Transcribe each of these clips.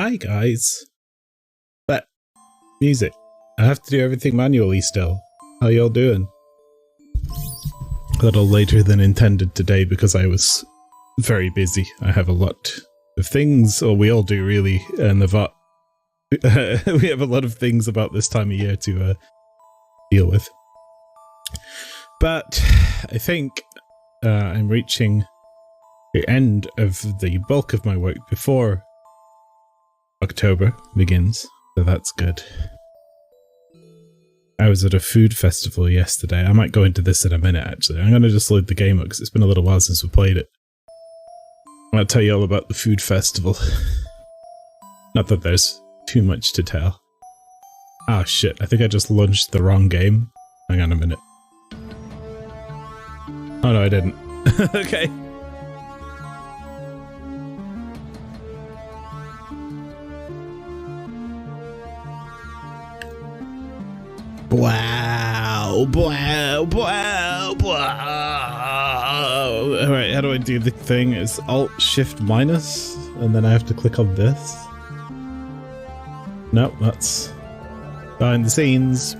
Hi guys. But music. I have to do everything manually still. How y'all doing? A little later than intended today because I was very busy. I have a lot of things, or we all do really, and we have a lot of things about this time of year to deal with. But I think I'm reaching the end of the bulk of my work before October begins, so that's good. I was at a food festival yesterday. I might go into this in a minute, actually. I'm going to just load the game up because it's been a little while since we played it. I'm going to tell you all about the food festival. Not that there's too much to tell. Ah, shit. I think I just launched the wrong game. Hang on a minute. Oh, no, I didn't. Okay. Wow, wow, wow, wow. Alright, how do I do the thing? It's Alt-Shift-Minus, and then I have to click on this. Nope, that's behind the scenes.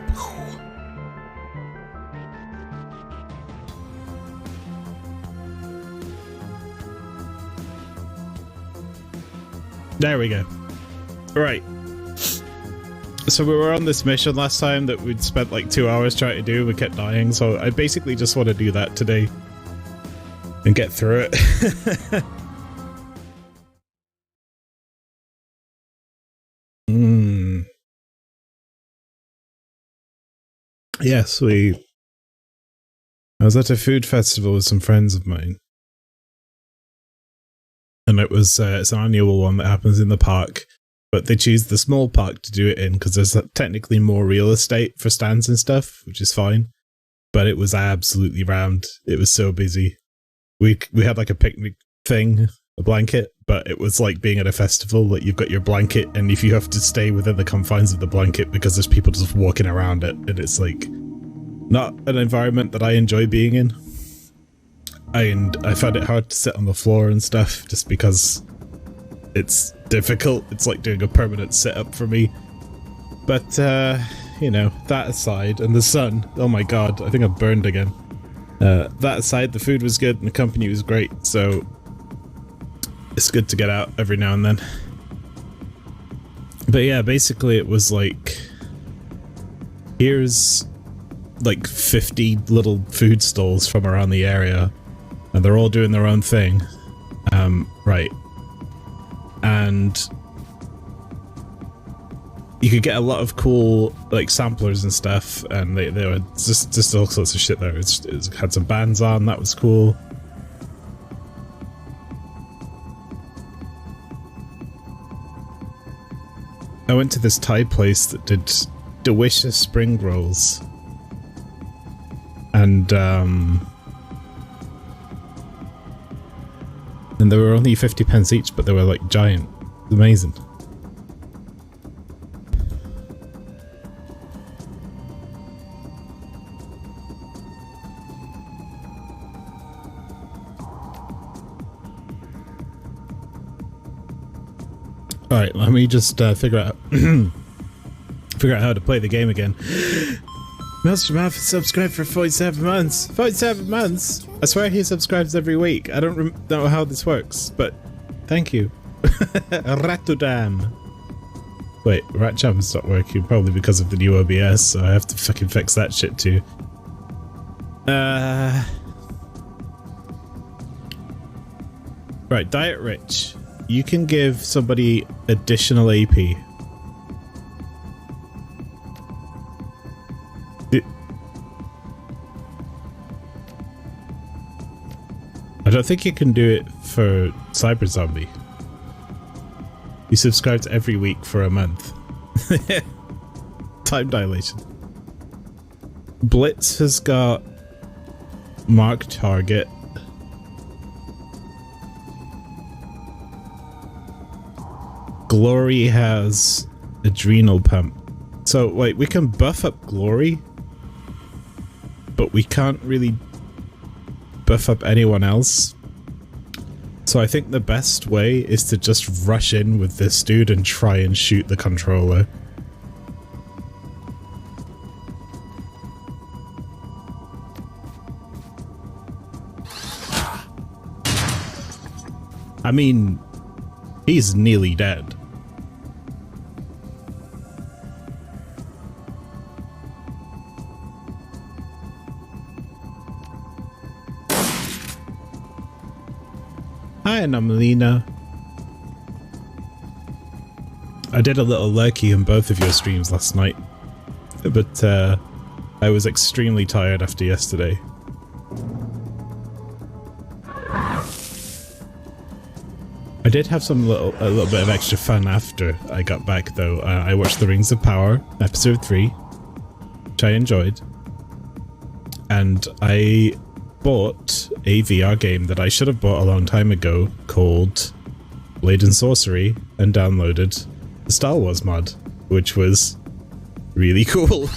There we go. Right. So we were on this mission last time that we'd spent like 2 hours trying to do. We kept dying, so I basically just want to do that today and get through it. Yes, I was at a food festival with some friends of mine. And it was it's an annual one that happens in the park. But they choose the small park to do it in because there's technically more real estate for stands and stuff, which is fine. But it was absolutely rammed. It was so busy. We had like a picnic thing, a blanket, but it was like being at a festival. Like you've got your blanket, and if you have to stay within the confines of the blanket because there's people just walking around it, and it's like not an environment that I enjoy being in. And I found it hard to sit on the floor and stuff just because it's difficult. It's like doing a permanent sit-up for me. But, you know, that aside, and the sun, oh my god, I think I've burned again. That aside, the food was good and the company was great, so it's good to get out every now and then. But yeah, basically it was like, here's like 50 little food stalls from around the area, and they're all doing their own thing. Right. And you could get a lot of cool like samplers and stuff, and they were just all sorts of shit there. It had some bands on, that was cool. I went to this Thai place that did delicious spring rolls, and they were only 50 pence each, but they were like giant. Amazing. Alright, let me just figure out how to play the game again. Master Math subscribed for 47 months. 47 months? I swear he subscribes every week. I don't know how this works, but thank you. Ratudam. Wait, Ratcham's not working, probably because of the new OBS, so I have to fucking fix that shit too. Right, Diet Rich. You can give somebody additional AP. I don't think you can do it for Cyber Zombie. He subscribes every week for a month. Time dilation. Blitz has got Mark Target. Glory has Adrenal Pump. So, like, we can buff up Glory, but we can't really buff up anyone else. So So I think the best way is to just rush in with this dude and try and shoot the controller. I mean, he's nearly dead. Hi, Anomalina. I did a little lurky in both of your streams last night, but I was extremely tired after yesterday. I did have a little bit of extra fun after I got back, though. I watched The Rings of Power, episode 3, which I enjoyed, and I bought a VR game that I should have bought a long time ago called Blade and Sorcery, and downloaded the Star Wars mod, which was really cool.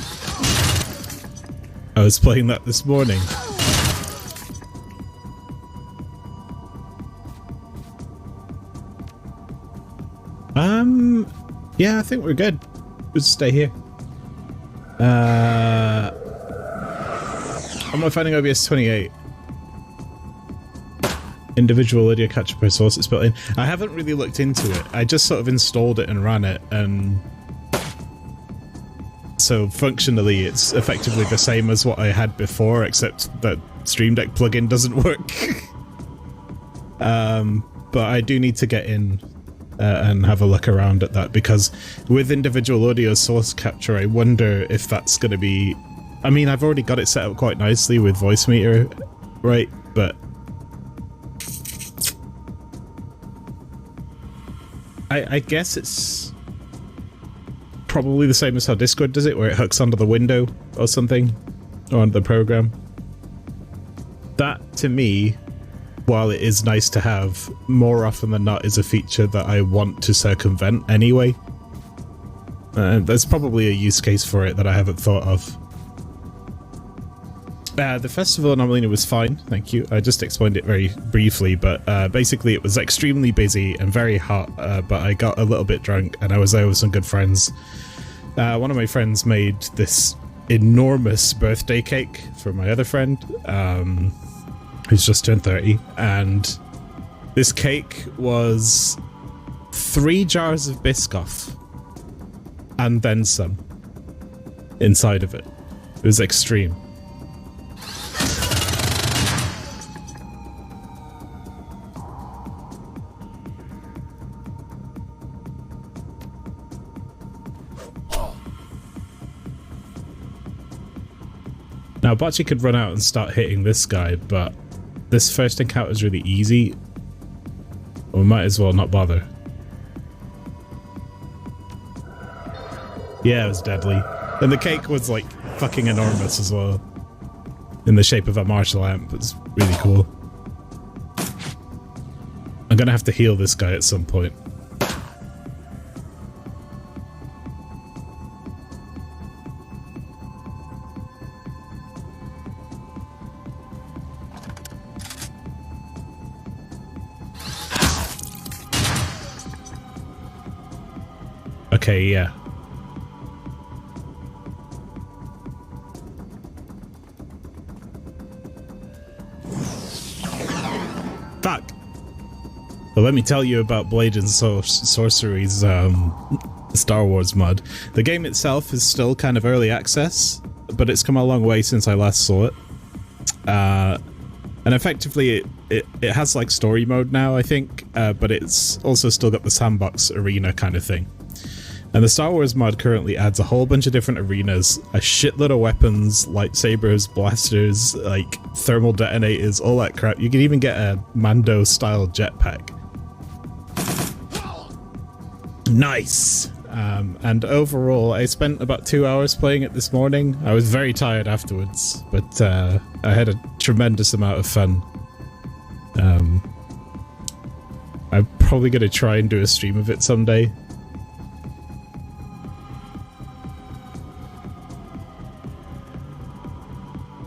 I was playing that this morning. Yeah, I think we're good. We'll stay here. I'm not finding OBS 28. Individual audio capture per source it's built in. I haven't really looked into it. I just sort of installed it and ran it, and so functionally it's effectively the same as what I had before, except that Stream Deck plugin doesn't work. But I do need to get in and have a look around at that, because with individual audio source capture, I wonder if that's going to be... I mean, I've already got it set up quite nicely with voice meter, right? But I guess it's probably the same as how Discord does it, where it hooks onto the window or something, or onto the program. That, to me, while it is nice to have, more often than not is a feature that I want to circumvent anyway. There's probably a use case for it that I haven't thought of. The festival in Anomalina was fine, thank you. I just explained it very briefly, but basically it was extremely busy and very hot, but I got a little bit drunk and I was there with some good friends. One of my friends made this enormous birthday cake for my other friend, who's just turned 30, and this cake was 3 jars of Biscoff and then some inside of it. It was extreme. Now, Bocce could run out and start hitting this guy, but this first encounter is really easy. We might as well not bother. Yeah, it was deadly. And the cake was, like, fucking enormous as well. In the shape of a martial lamp. It's really cool. I'm gonna have to heal this guy at some point. Okay, yeah. Fuck! Well, let me tell you about Blade and Sorcery's Star Wars mod. The game itself is still kind of early access, but it's come a long way since I last saw it. And effectively it has like story mode now, I think, but it's also still got the sandbox arena kind of thing. And the Star Wars mod currently adds a whole bunch of different arenas, a shitload of weapons, lightsabers, blasters, like thermal detonators, all that crap. You can even get a Mando-style jetpack. Nice! And overall, I spent about 2 hours playing it this morning. I was very tired afterwards, but I had a tremendous amount of fun. I'm probably going to try and do a stream of it someday.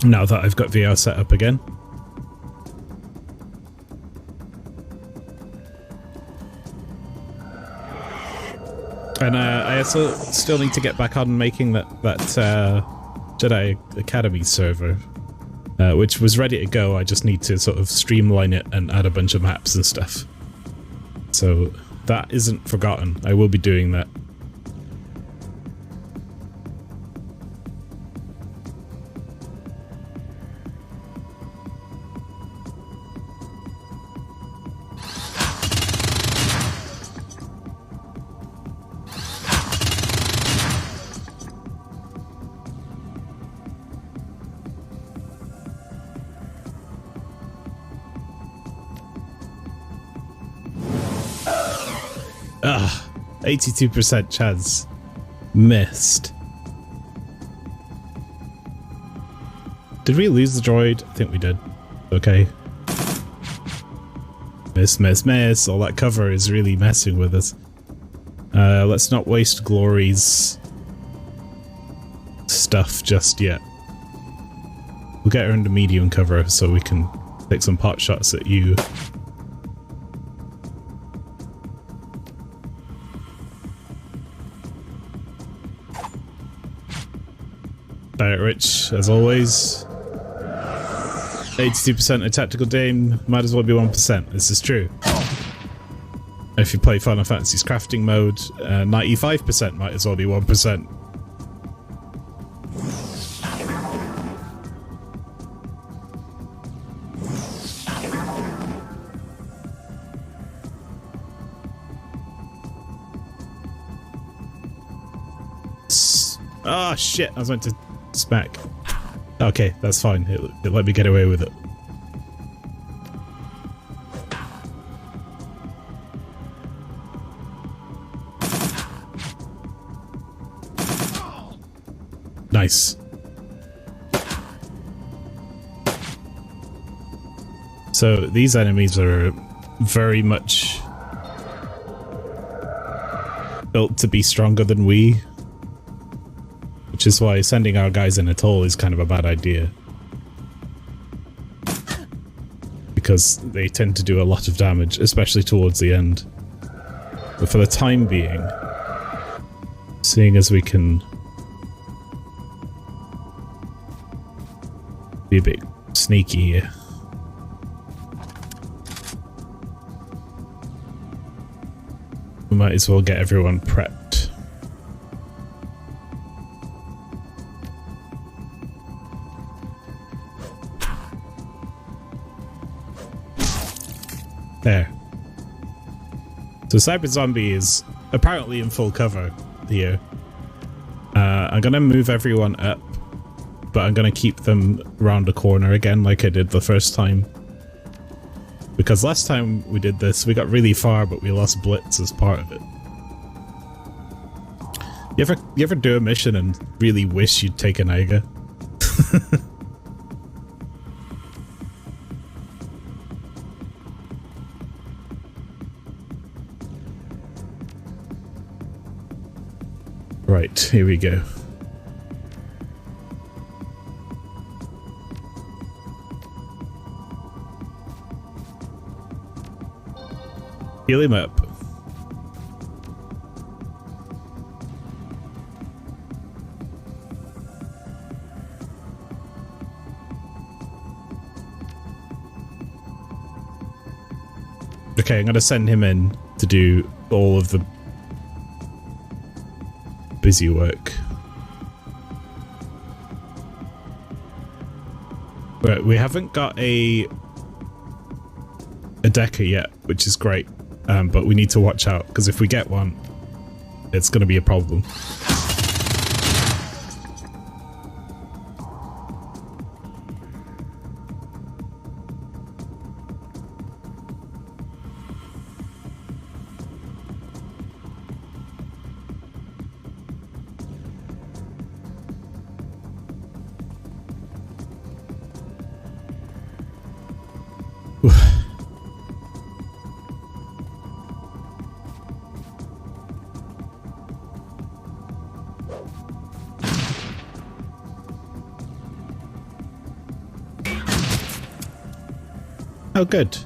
Now that I've got VR set up again. And I also still need to get back on making that Jedi Academy server, which was ready to go. I just need to sort of streamline it and add a bunch of maps and stuff. So that isn't forgotten. I will be doing that. Ah, 82% chance. Missed. Did we lose the droid? I think we did. Okay. Miss, miss, miss. All that cover is really messing with us. Let's not waste Glory's stuff just yet. We'll get her into medium cover so we can take some pot shots at you. Diet Rich, as always. 82% of tactical game might as well be 1%. This is true. If you play Final Fantasy's crafting mode, 95% might as well be 1%. Oh shit, I was meant to smack. Okay, that's fine. It let me get away with it. Nice. So these enemies are very much built to be stronger than we, which is why sending our guys in at all is kind of a bad idea, because they tend to do a lot of damage, especially towards the end. But for the time being, seeing as we can be a bit sneaky here. We might as well get everyone prepped. There. So Cyber Zombie is apparently in full cover here. I'm gonna move everyone up, but I'm gonna keep them around the corner again like I did the first time. Because last time we did this, we got really far, but we lost Blitz as part of it. You ever do a mission and really wish you'd taken Eiga? Right, here we go. Heal him up. Okay, I'm gonna send him in to do all of the busy work. Right, we haven't got a Decker yet, which is great, but we need to watch out, because if we get one, it's going to be a problem. Oh, good.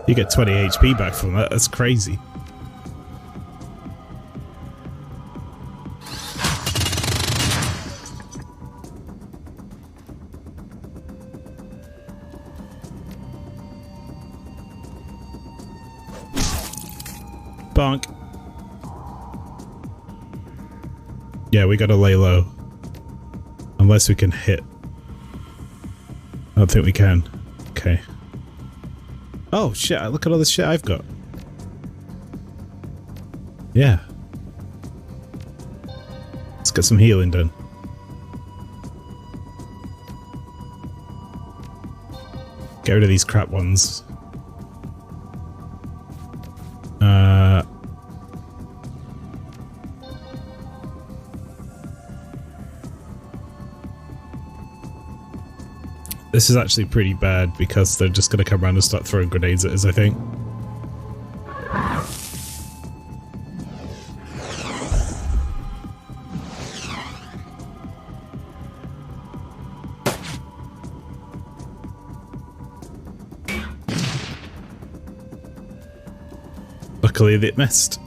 You get 20 HP back from that. That's crazy. Bonk. Yeah, we gotta lay low. Unless we can hit. I don't think we can. Okay. Oh shit, look at all this shit I've got. Yeah. Let's get some healing done. Get rid of these crap ones. This is actually pretty bad because they're just going to come around and start throwing grenades at us, I think. Luckily, they missed.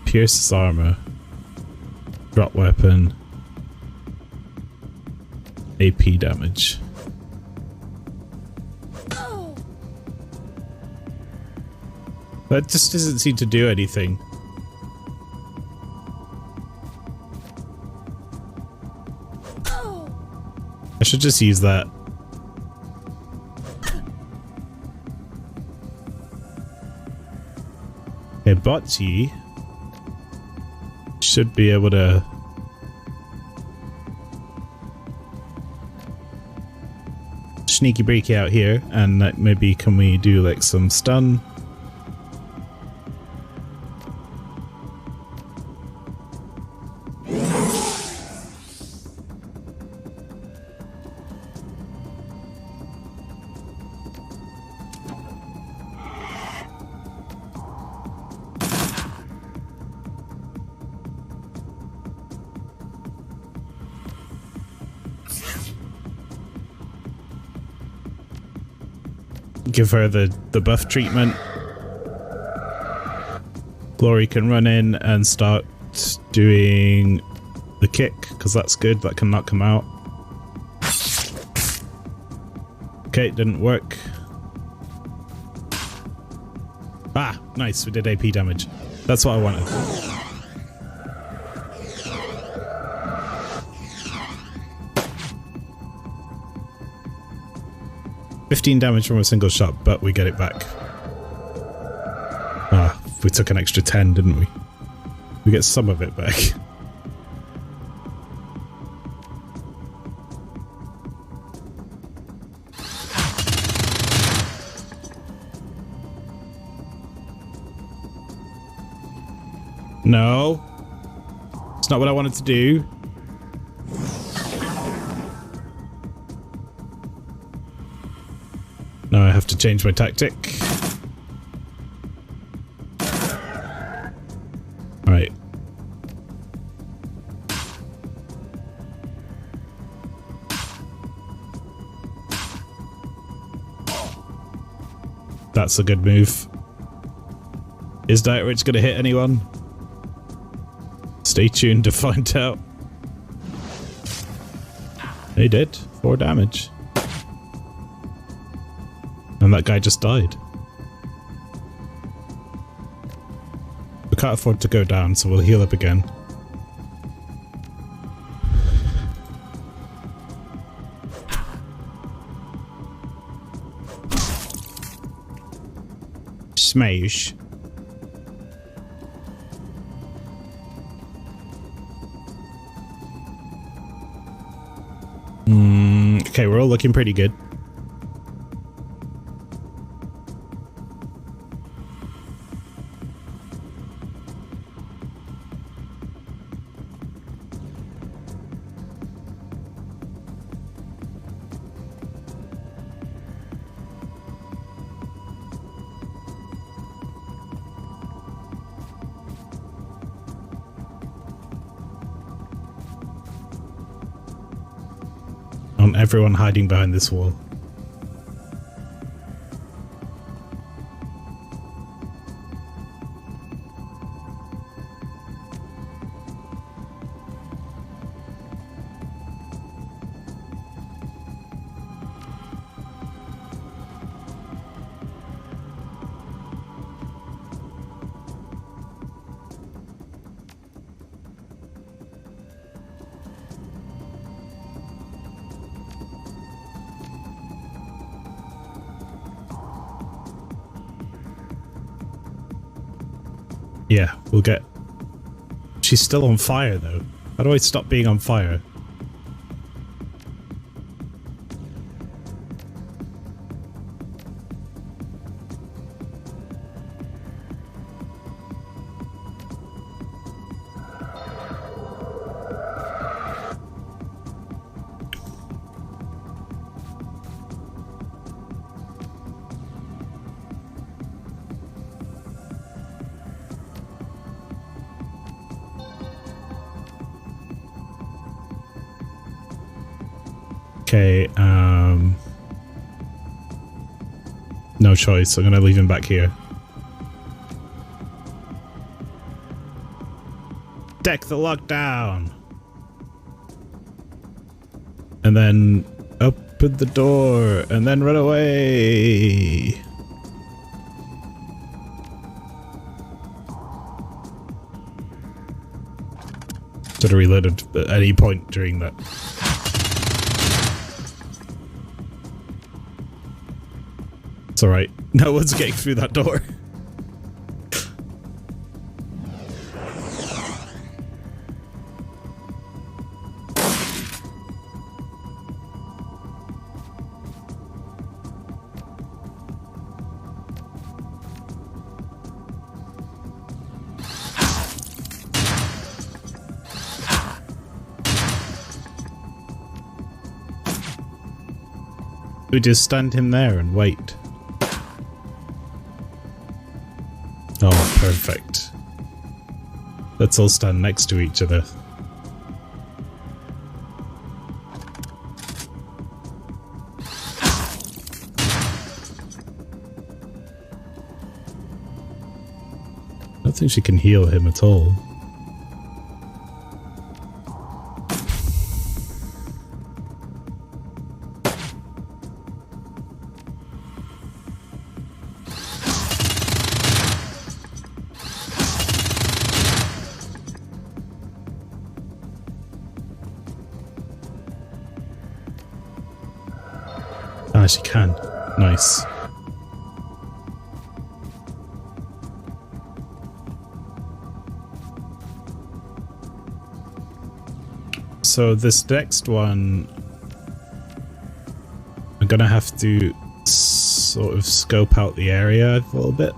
Pierces armor. Drop weapon. AP damage. That just doesn't seem to do anything. I should just use that. Okay, Bocce should be able to sneaky breaky out here, and like, maybe can we do like some stun? Give her the buff treatment. Glory can run in and start doing the kick, because that's good. That can knock him out. Okay, it didn't work. Ah, nice. We did AP damage. That's what I wanted. $15 damage from a single shot, but we get it back. Ah, we took an extra 10, didn't we? We get some of it back. No. It's not what I wanted to do. Now I have to change my tactic. Alright. That's a good move. Is Dire Witch gonna hit anyone? Stay tuned to find out. They did. 4 damage. And that guy just died. We can't afford to go down, so we'll heal up again. Smash. Okay, we're all looking pretty good. want everyone hiding behind this wall. Yeah, we'll get... She's still on fire, though. How do I stop being on fire? Okay, no choice. I'm gonna leave him back here. Deck the lockdown! And then open the door, and then run away! Should have reloaded at any point during that. It's alright. No one's getting through that door. We just stand him there and wait. Oh, perfect. Let's all stand next to each other. I don't think she can heal him at all. Ah, she can. Nice. So this next one, I'm gonna have to sort of scope out the area a little bit.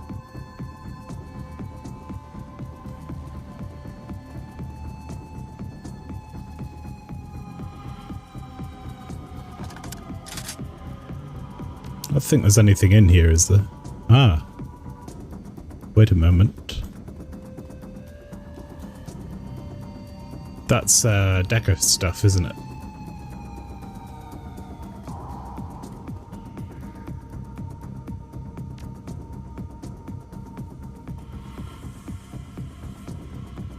I don't think there's anything in here, is there? Ah. Wait a moment. That's Decker stuff, isn't it?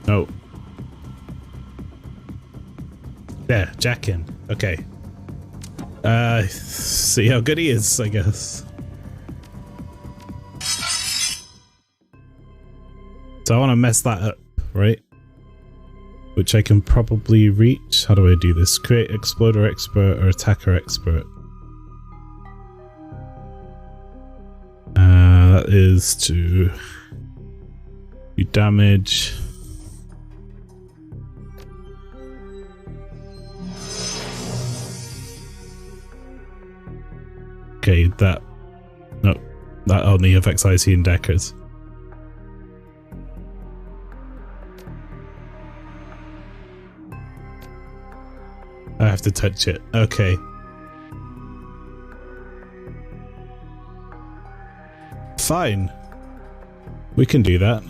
No. There, Jack in. Okay. See how good he is, I guess. So I want to mess that up, right? Which I can probably reach. How do I do this? Create Exploder Expert or Attacker Expert. That is to do damage. Okay, that... No, that only affects IC and Deckers. I have to touch it. Okay. Fine. We can do that.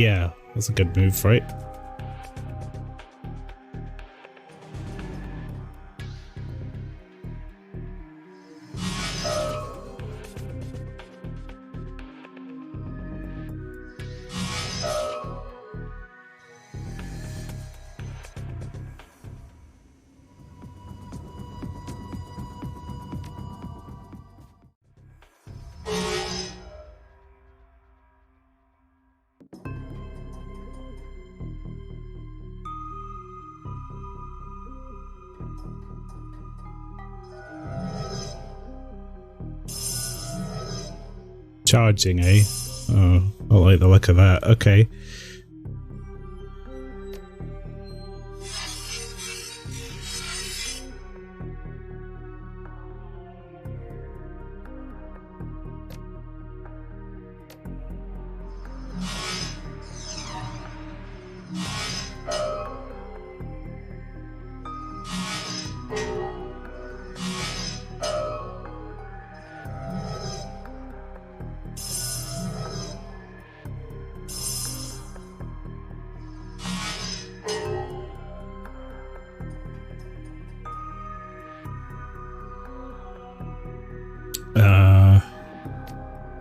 Yeah, that's a good move, right? Charging, eh? Oh, I like the look of that. Okay.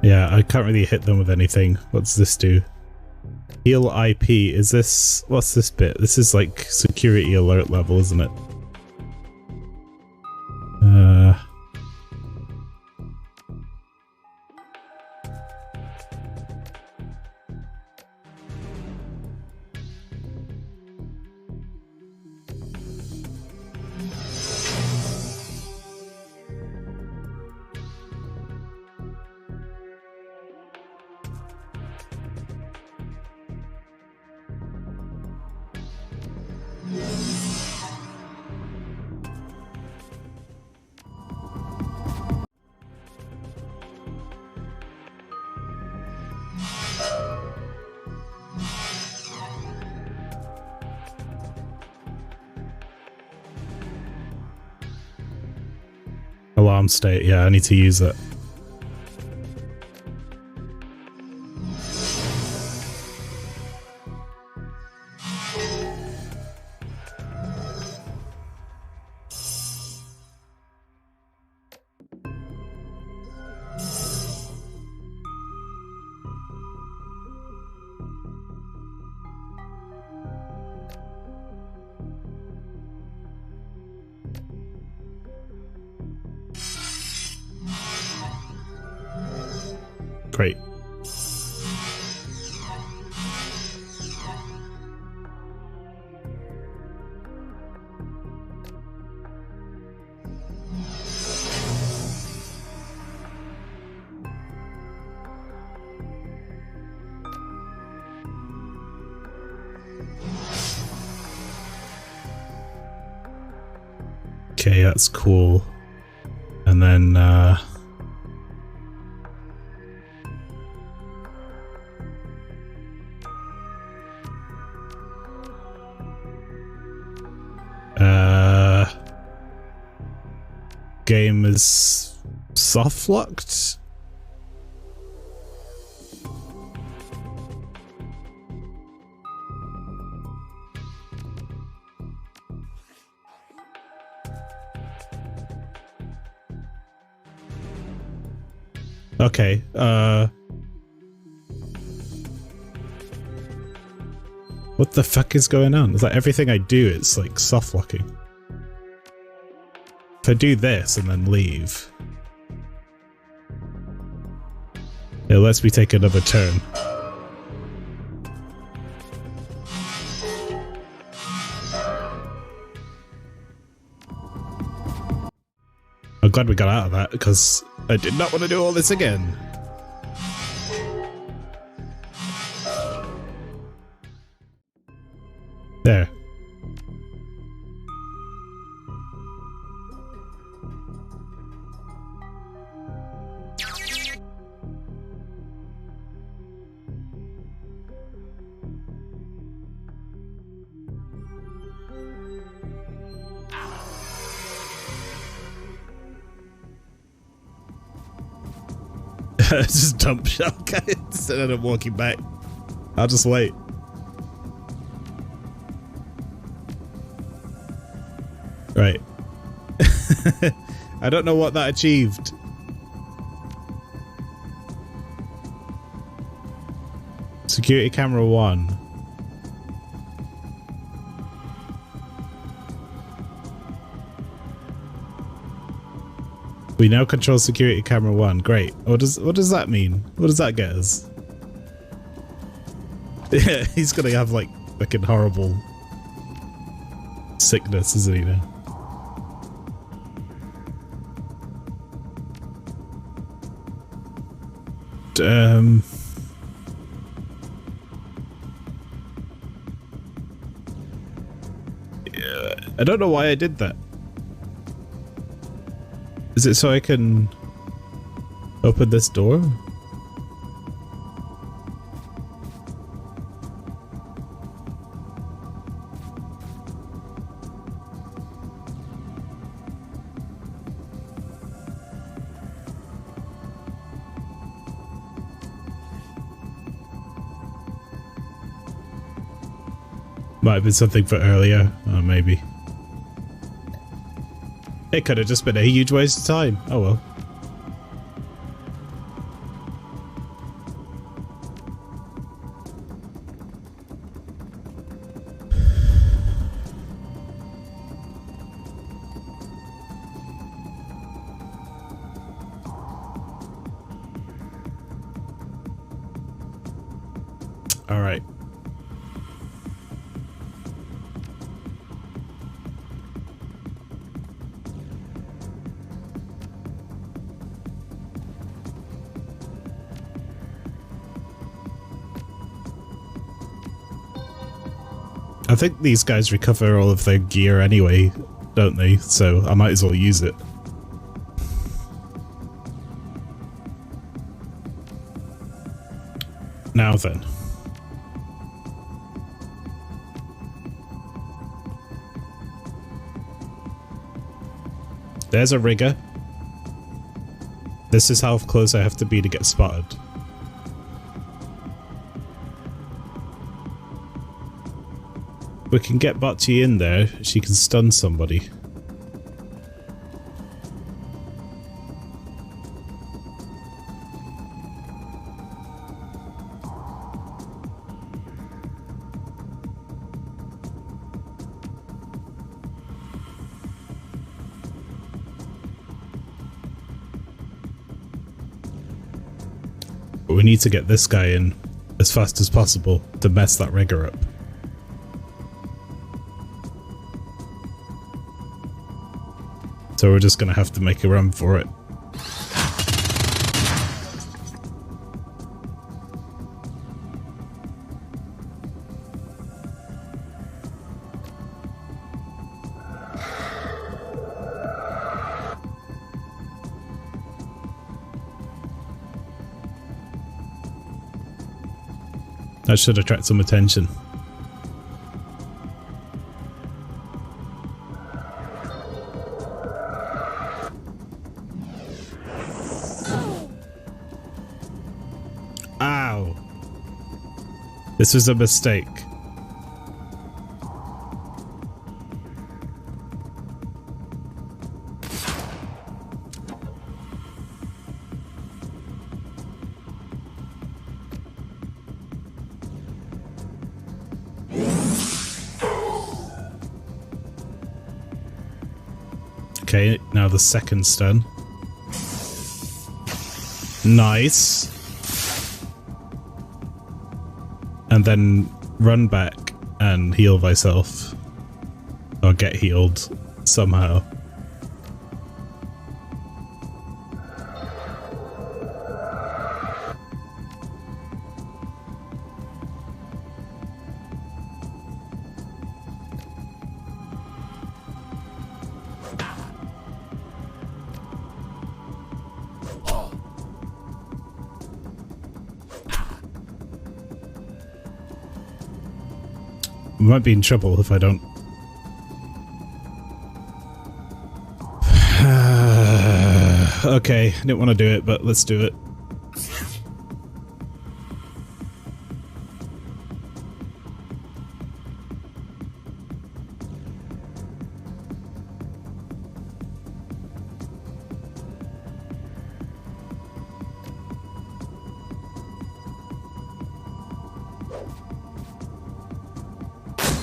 Yeah, I can't really hit them with anything. What's this do? Heal IP. Is this... What's this bit? This is like security alert level, isn't it? Alarm state, yeah, I need to use it. Great. Okay, that's cool. And then game is soft locked. Okay, what the fuck is going on? It's like everything I do, it's like soft locking. If I do this and then leave, it lets me take another turn. I'm glad we got out of that because I did not want to do all this again. There. Just dump shotgun instead of walking back. I'll just wait. Right. I don't know what that achieved. Security camera 1. We now control security camera 1. Great. What does that mean? What does that get us? Yeah, he's gonna have like fucking horrible sickness, isn't he now? Yeah, I don't know why I did that. Is it so I can open this door? Might have been something for earlier, or maybe. It could have just been a huge waste of time. Oh well. All right. I think these guys recover all of their gear anyway, don't they? So I might as well use it. Now then. There's a rigger. This is how close I have to be to get spotted. We can get Bocce in there. She can stun somebody. But we need to get this guy in as fast as possible to mess that rigger up. So we're just gonna have to make a run for it. That should attract some attention. Ow! This was a mistake. Okay, now the second stun. Nice. And then run back and heal myself. Or get healed somehow. We might be in trouble if I don't. Okay, I didn't want to do it, but let's do it.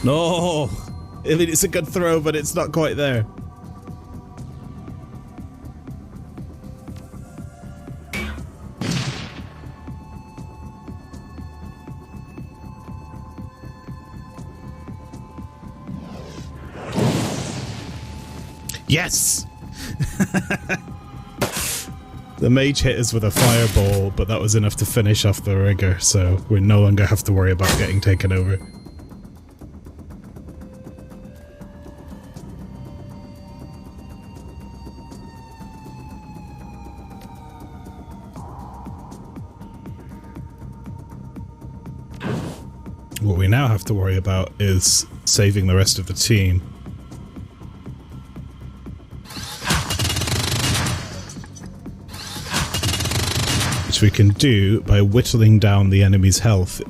No! I mean, it's a good throw, but it's not quite there. Yes! The mage hit us with a fireball, but that was enough to finish off the rigger, so we no longer have to worry about getting taken over. What we now have to worry about is saving the rest of the team. Which we can do by whittling down the enemy's health.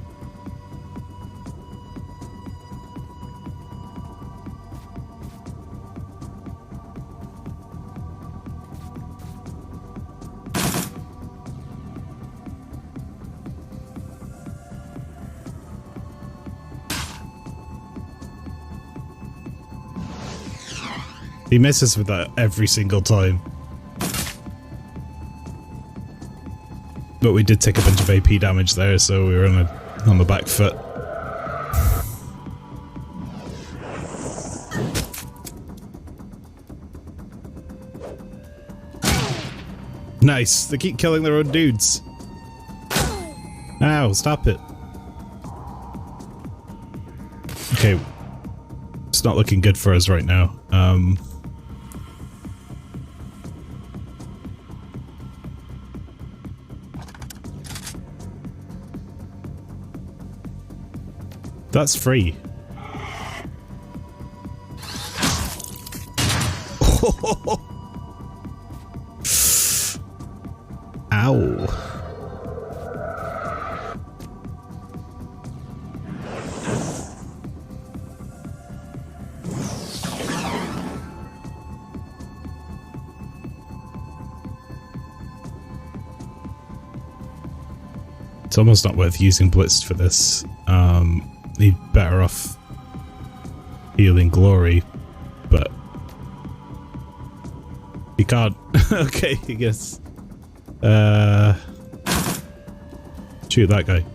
He misses with that every single time. But we did take a bunch of AP damage there, so we were on the back foot. Nice! They keep killing their own dudes. Ow, stop it. Okay. It's not looking good for us right now. That's free. Ow. It's almost not worth using Blitz for this. He'd better off healing Glory, but he can't. Okay, I guess. Shoot that guy.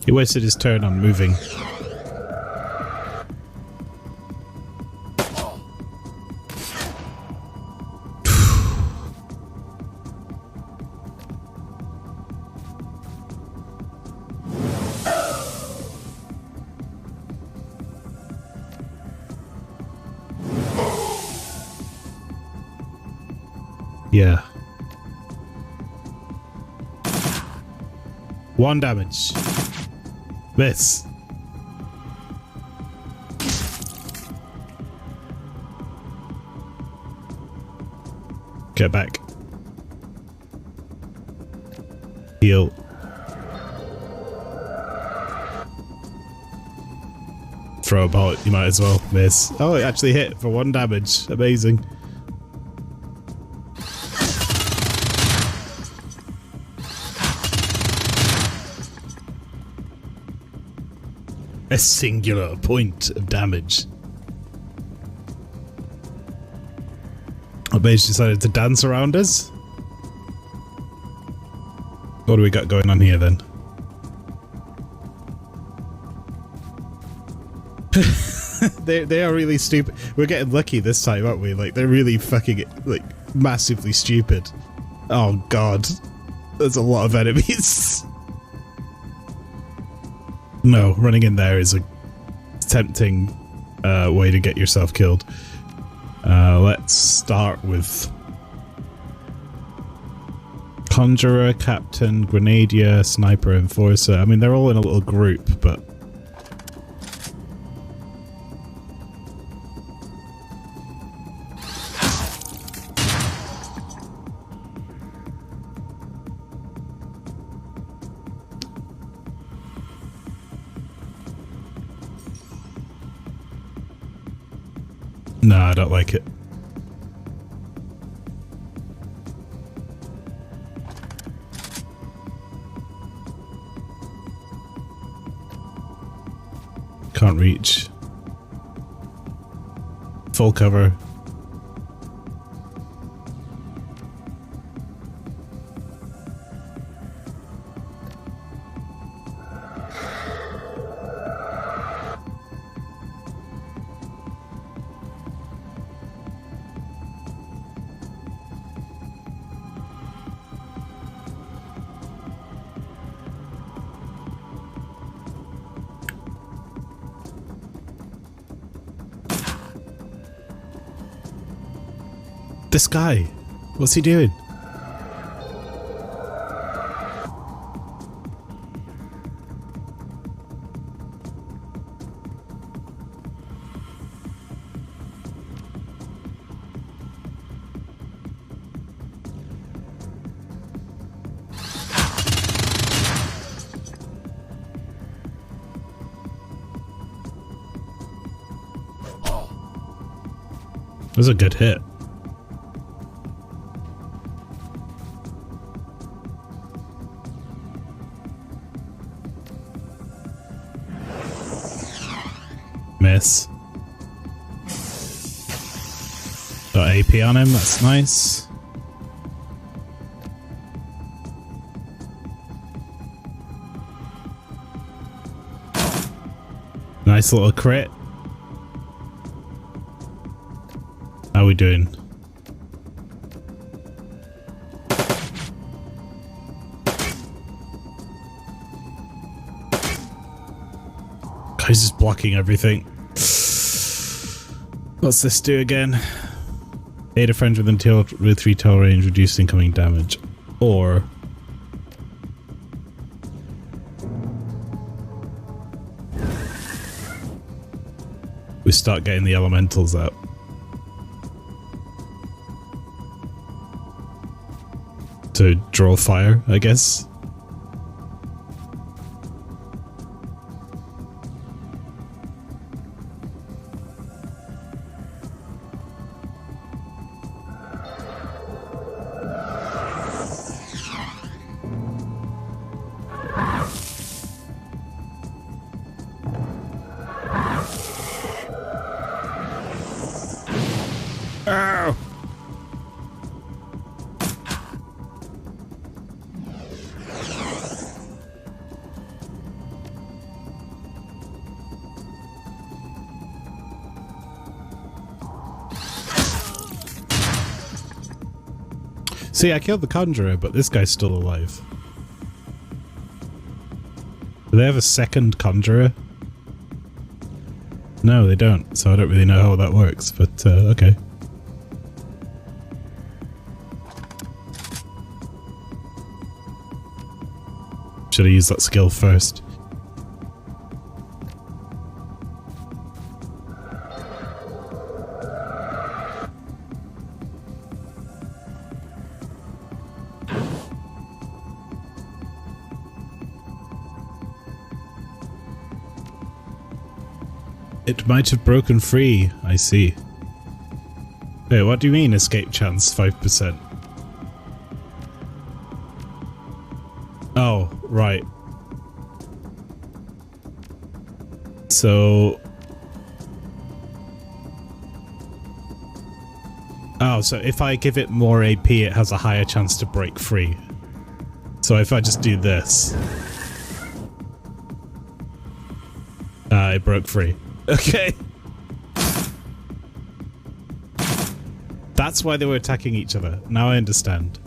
He wasted his turn on moving. Yeah. 1 damage. Miss. Get back. Heal. Throw a bullet, you might as well. Miss. Oh, it actually hit for 1 damage. Amazing. A singular point of damage. Our mage decided to dance around us. What do we got going on here then? They are really stupid. We're getting lucky this time, aren't we? Like, they're really fucking, like, massively stupid. Oh god. There's a lot of enemies. No, running in there is a tempting way to get yourself killed. Let's start with Conjurer, Captain, Grenadier, Sniper, Enforcer. I mean, they're all in a little group, but... No, I don't like it. Can't reach. Full cover. This guy, what's he doing? That was a good hit. Miss. Got AP on him, that's nice. Nice little crit. How we doing? Guy's just blocking everything. What's this do again? Aid a friend within 3 tail range, reduce incoming damage. Or we start getting the elementals out. To draw fire, I guess. Ow! See, I killed the conjurer, but this guy's still alive. Do they have a second conjurer? No, they don't, so I don't really know how that works, but okay. Should I use that skill first? It might have broken free, I see. Wait, what do you mean escape chance 5%? Oh, right. So... oh, so if I give it more AP, it has a higher chance to break free. So if I just do this... it broke free. Okay. That's why they were attacking each other. Now I understand.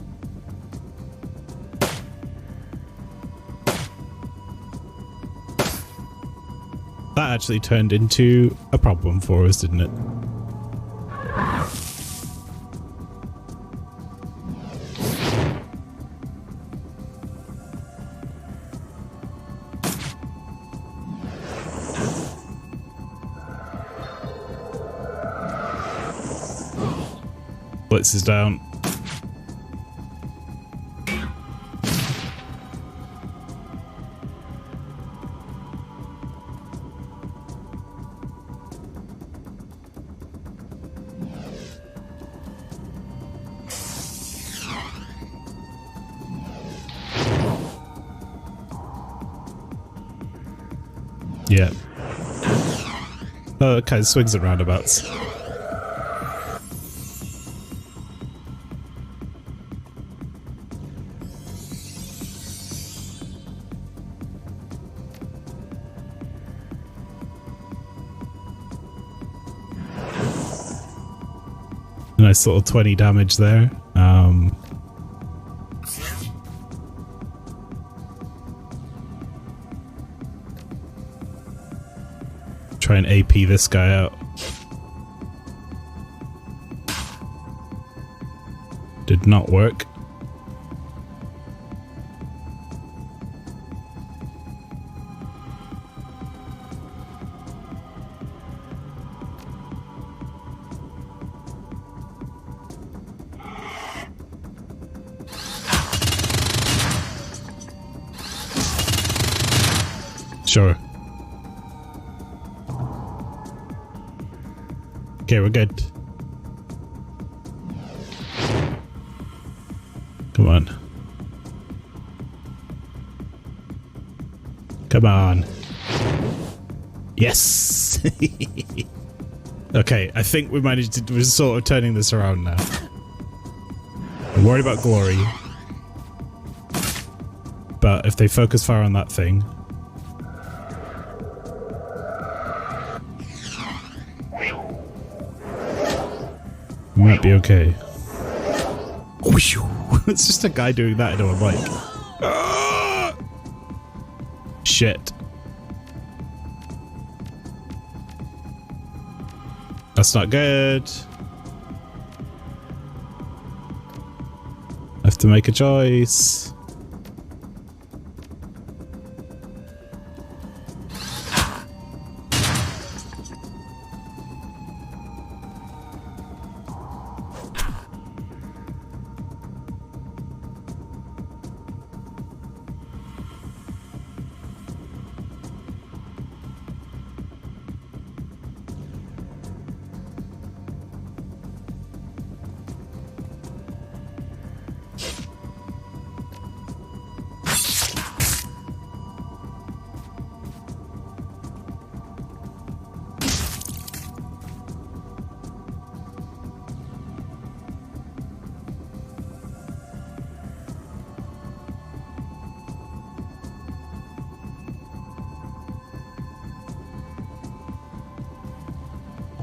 That actually turned into a problem for us, didn't it? Blitz is down. Yeah. Oh, it kind of swings and roundabouts. Nice little 20 damage there. Try and AP this guy out. Did not work. Sure. Okay, we're good. Come on. Come on. Yes! Okay, I think we managed to... We're sort of turning this around now. I'm worried about glory. But if they focus fire on that thing... we might be okay. It's just a guy doing that into a mic. Shit. That's not good. I have to make a choice.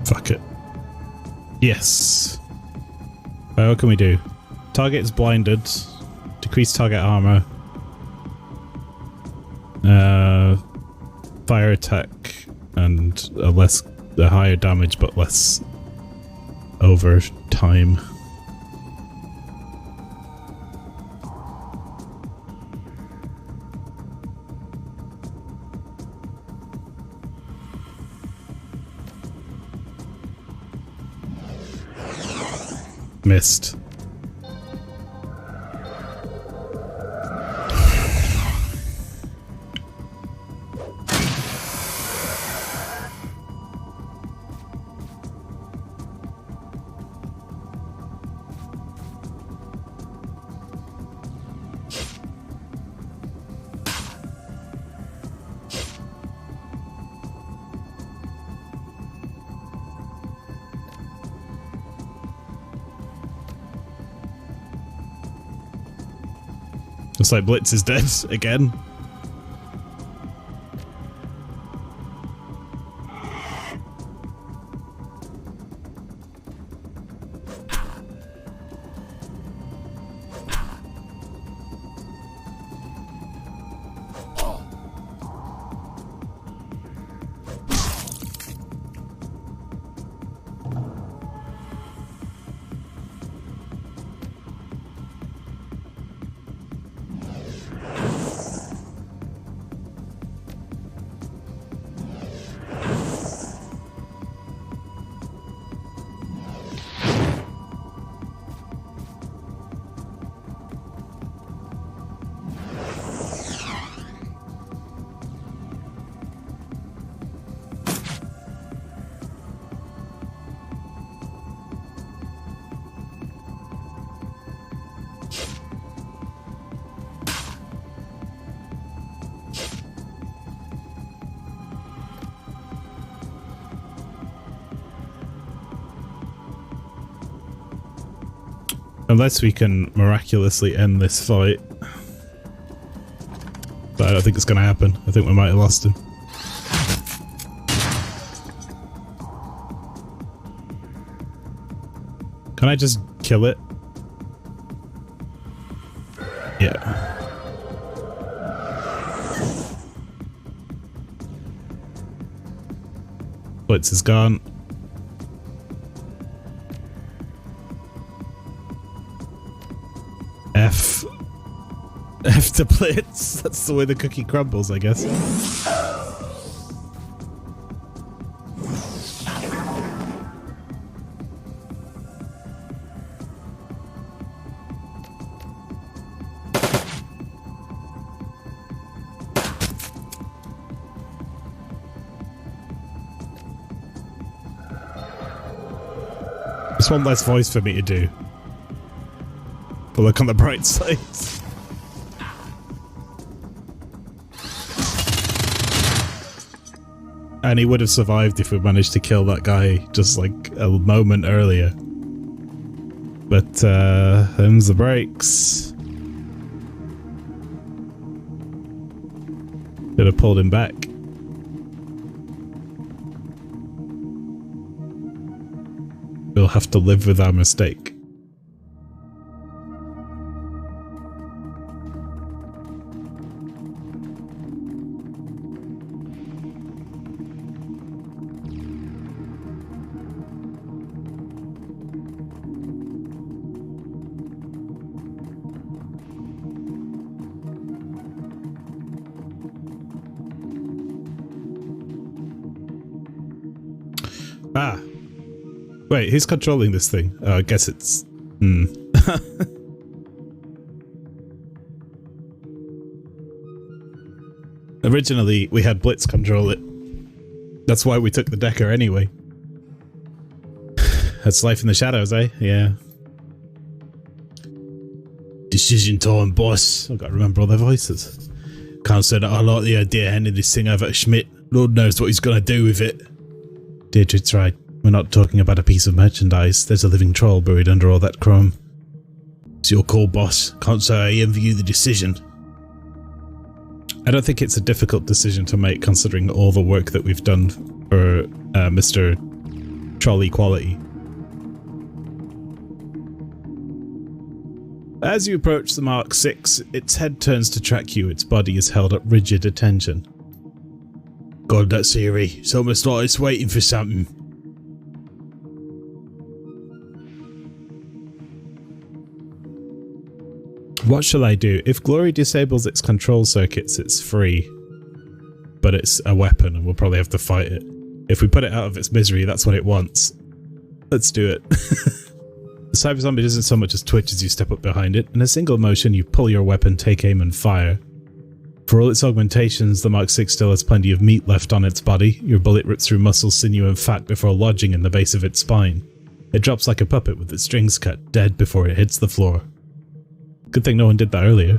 Fuck it. Yes. What can we do? Target is blinded. Decrease target armor. Fire attack and a higher damage but less over time. Missed. Looks like Blitz is dead again. Unless we can miraculously end this fight. But I don't think it's going to happen. I think we might have lost him. Can I just kill it? Yeah. Blitz is gone. F to Blitz. That's the way the cookie crumbles, I guess. Just one less voice for me to do. But look on the bright side. And he would have survived if we managed to kill that guy just like a moment earlier. But them's the breaks. Could have pulled him back. We'll have to live with our mistake. Ah. Wait, who's controlling this thing? I guess it's... Originally, we had Blitz control it. That's why we took the Decker anyway. That's life in the shadows, eh? Yeah. Decision time, boss. I've got to remember all their voices. Can't say that I like the idea of handing this thing over to Schmidt. Lord knows what he's going to do with it. Deirdre's right. We're not talking about a piece of merchandise. There's a living troll buried under all that chrome. It's your call, boss. Can't say I envy you the decision. I don't think it's a difficult decision to make considering all the work that we've done for Mr. Troll Equality. As you approach the Mark 6, its head turns to track you. Its body is held at rigid attention. God, that's eerie. It's almost like it's waiting for something. What shall I do? If Glory disables its control circuits, it's free. But it's a weapon and we'll probably have to fight it. If we put it out of its misery, that's what it wants. Let's do it. The Cyber Zombie doesn't so much as twitch as you step up behind it. In a single motion, you pull your weapon, take aim and fire. For all its augmentations, the Mark 6 still has plenty of meat left on its body. Your bullet rips through muscle, sinew and fat before lodging in the base of its spine. It drops like a puppet with its strings cut, dead before it hits the floor. Good thing no one did that earlier.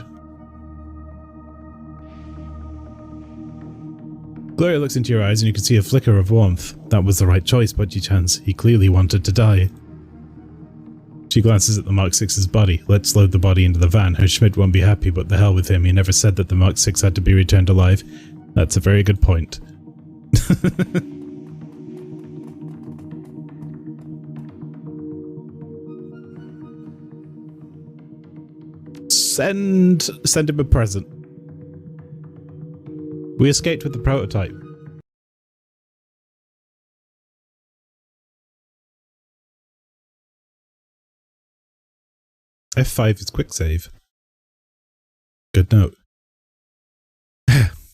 Gloria looks into your eyes and you can see a flicker of warmth. That was the right choice, Budgie Chance. He clearly wanted to die. She glances at the Mark 6's body. Let's load the body into the van. Herr Schmidt won't be happy, but the hell with him. He never said that the Mark 6 had to be returned alive. That's a very good point. Send him a present. We escaped with the prototype. F5 is quick save. Good note.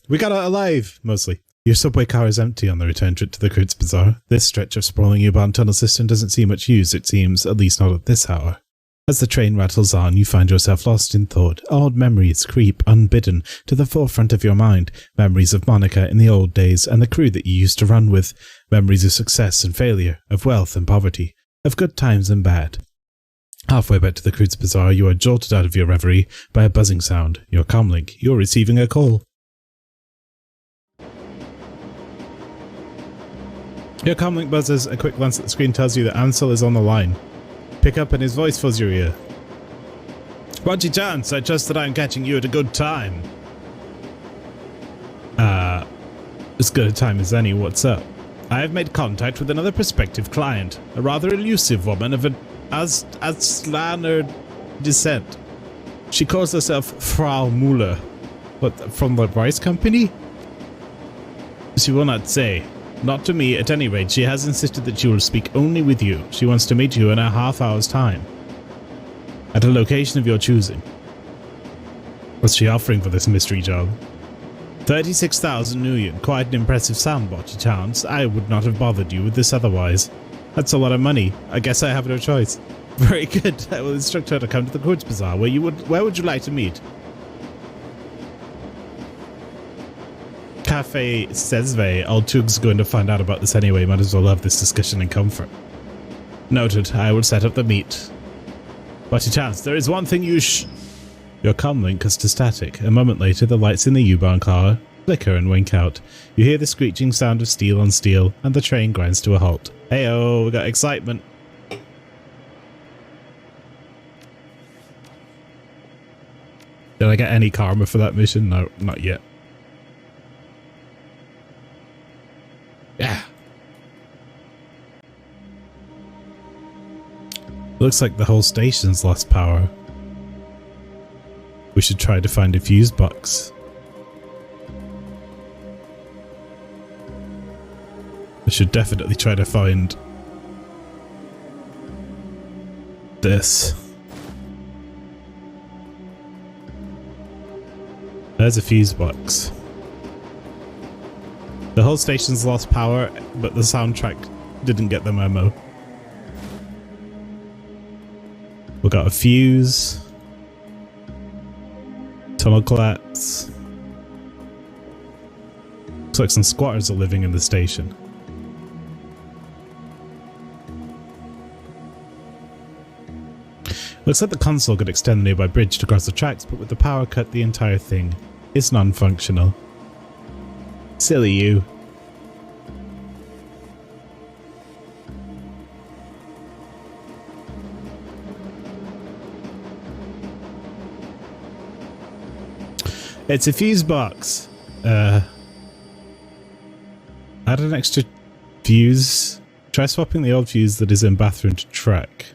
We got out alive, mostly. Your subway car is empty on the return trip to the Kreutz Bazaar. This stretch of sprawling U-Bahn tunnel system doesn't see much use, it seems, at least not at this hour. As the train rattles on, you find yourself lost in thought. Old memories creep, unbidden, to the forefront of your mind. Memories of Monica in the old days and the crew that you used to run with. Memories of success and failure, of wealth and poverty, of good times and bad. Halfway back to the Kreutz Bazaar, you are jolted out of your reverie by a buzzing sound. Your comlink. You're receiving a call. Your comlink buzzes. A quick glance at the screen tells you that Ansel is on the line. Pick up and his voice fills your ear. Spongy Chance, I trust that I'm catching you at a good time. As good a time as any, what's up? I have made contact with another prospective client, a rather elusive woman of an Aslaner descent. She calls herself Frau Muller. What, from the rice company? She will not say. Not to me, at any rate. She has insisted that she will speak only with you. She wants to meet you in a half-hour's time. At a location of your choosing. What's she offering for this mystery job? 36,000 Nuyen. Quite an impressive sum, Botchy Chance. I would not have bothered you with this otherwise. That's a lot of money. I guess I have no choice. Very good. I will instruct her to come to the Quartz Bazaar. Where would you like to meet? Cafe Sezve. Altug's going to find out about this anyway. Might as well have this discussion in comfort. Noted. I will set up the meet. Botchy Chance, there is one thing you Your comlink is to static. A moment later, the lights in the U-Bahn car flicker and wink out. You hear the screeching sound of steel on steel, and the train grinds to a halt. Hey-oh, we got excitement. Did I get any karma for that mission? No, not yet. Yeah. Looks like the whole station's lost power. We should try to find a fuse box. We should definitely try to find this. There's a fuse box. The whole station's lost power, but the soundtrack didn't get the memo. We got a fuse. Tunnel collapse. Looks like some squatters are living in the station. Looks like the console could extend the nearby bridge to cross the tracks, but with the power cut, the entire thing is non-functional. Silly you. It's a fuse box. Add an extra fuse. Try swapping the old fuse that is in bathroom to track.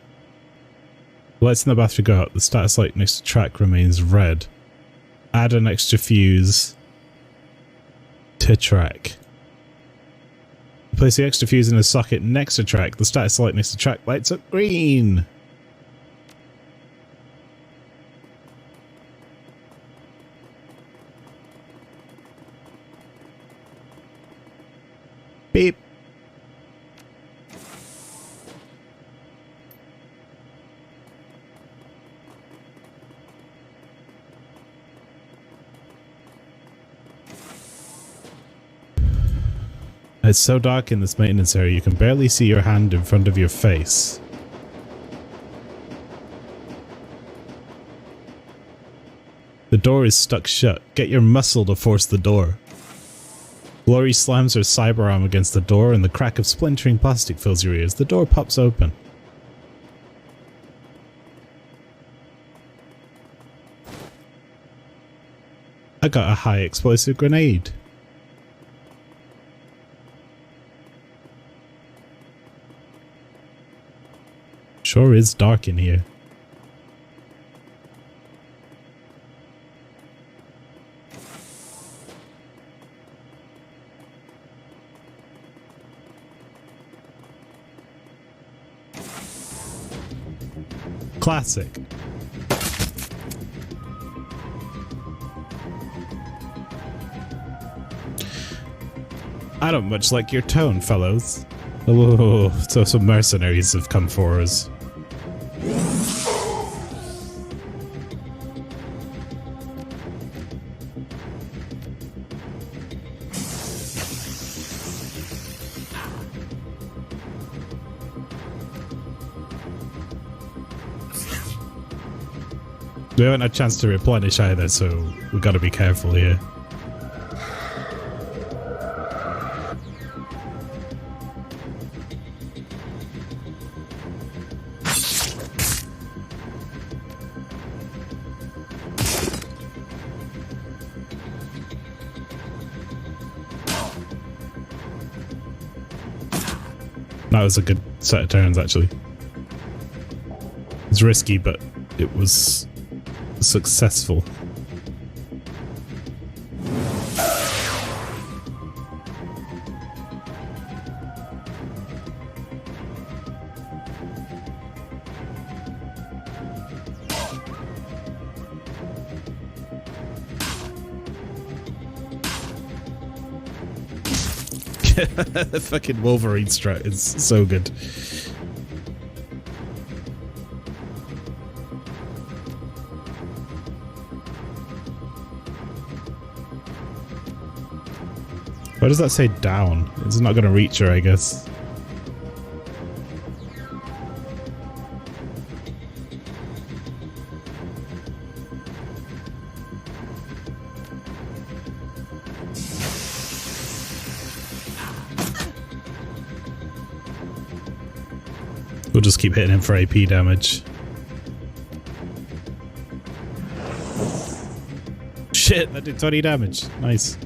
Lights in the bathroom go out. The status light next to track remains red. Add an extra fuse to track. Place the extra fuse in a socket next to track. The status light next to track lights up green. Beep. It's so dark in this maintenance area you can barely see your hand in front of your face. The door is stuck shut. Get your muscle to force the door. Glory slams her cyber arm against the door and the crack of splintering plastic fills your ears. The door pops open. I got a high explosive grenade. Sure is dark in here. Classic. I don't much like your tone, fellows. Oh, so some mercenaries have come for us. We haven't had a chance to replenish either, so we've got to be careful here. That was a good set of turns, actually. It's risky, but it was successful. The fucking Wolverine strut is so good. Why does that say down? It's not going to reach her, I guess. We'll just keep hitting him for AP damage. Shit, that did 20 damage. Nice.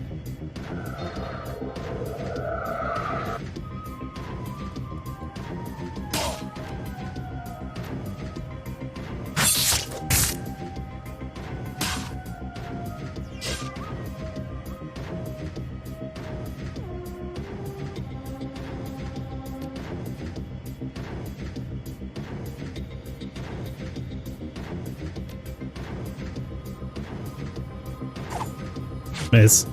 Miss.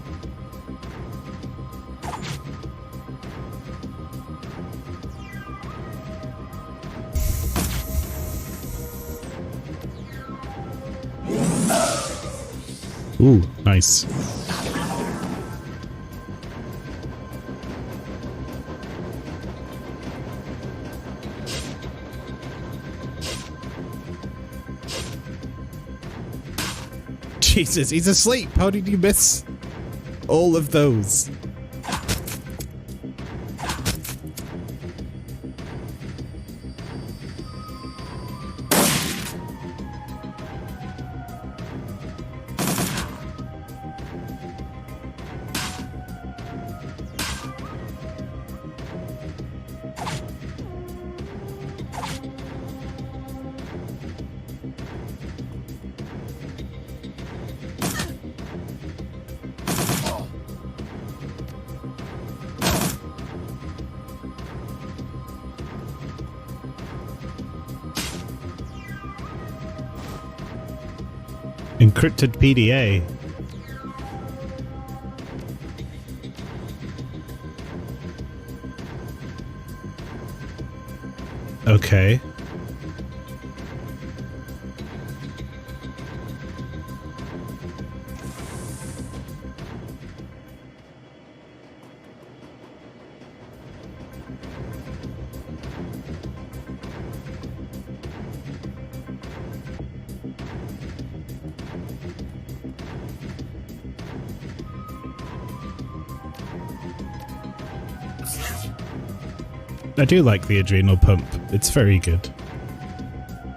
Ooh, nice. Jesus, he's asleep. How did you miss all of those? Encrypted PDA. Okay. I do like the adrenal pump. It's very good.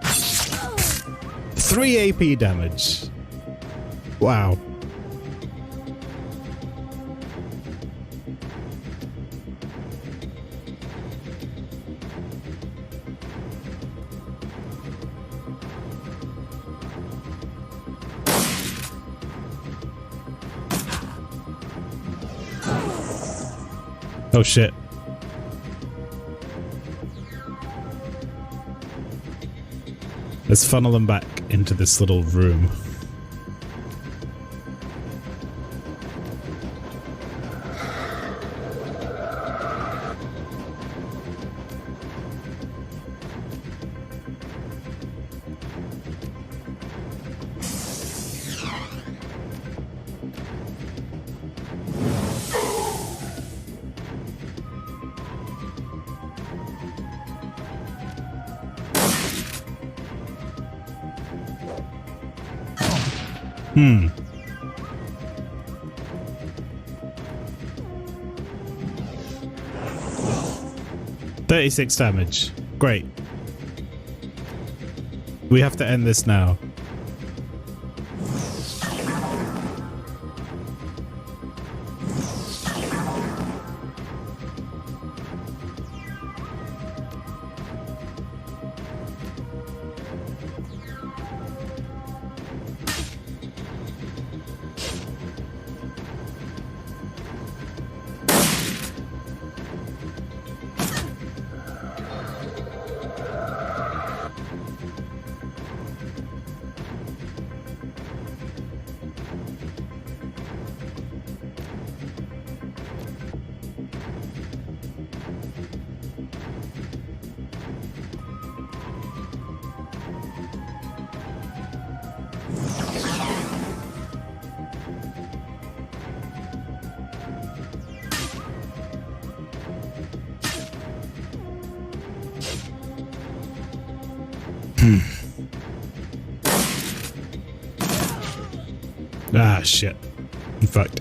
3 AP damage. Wow. Oh shit. Let's funnel them back into this little room. Hmm. $36 damage. Great. We have to end this now. Ah, shit. I'm fucked.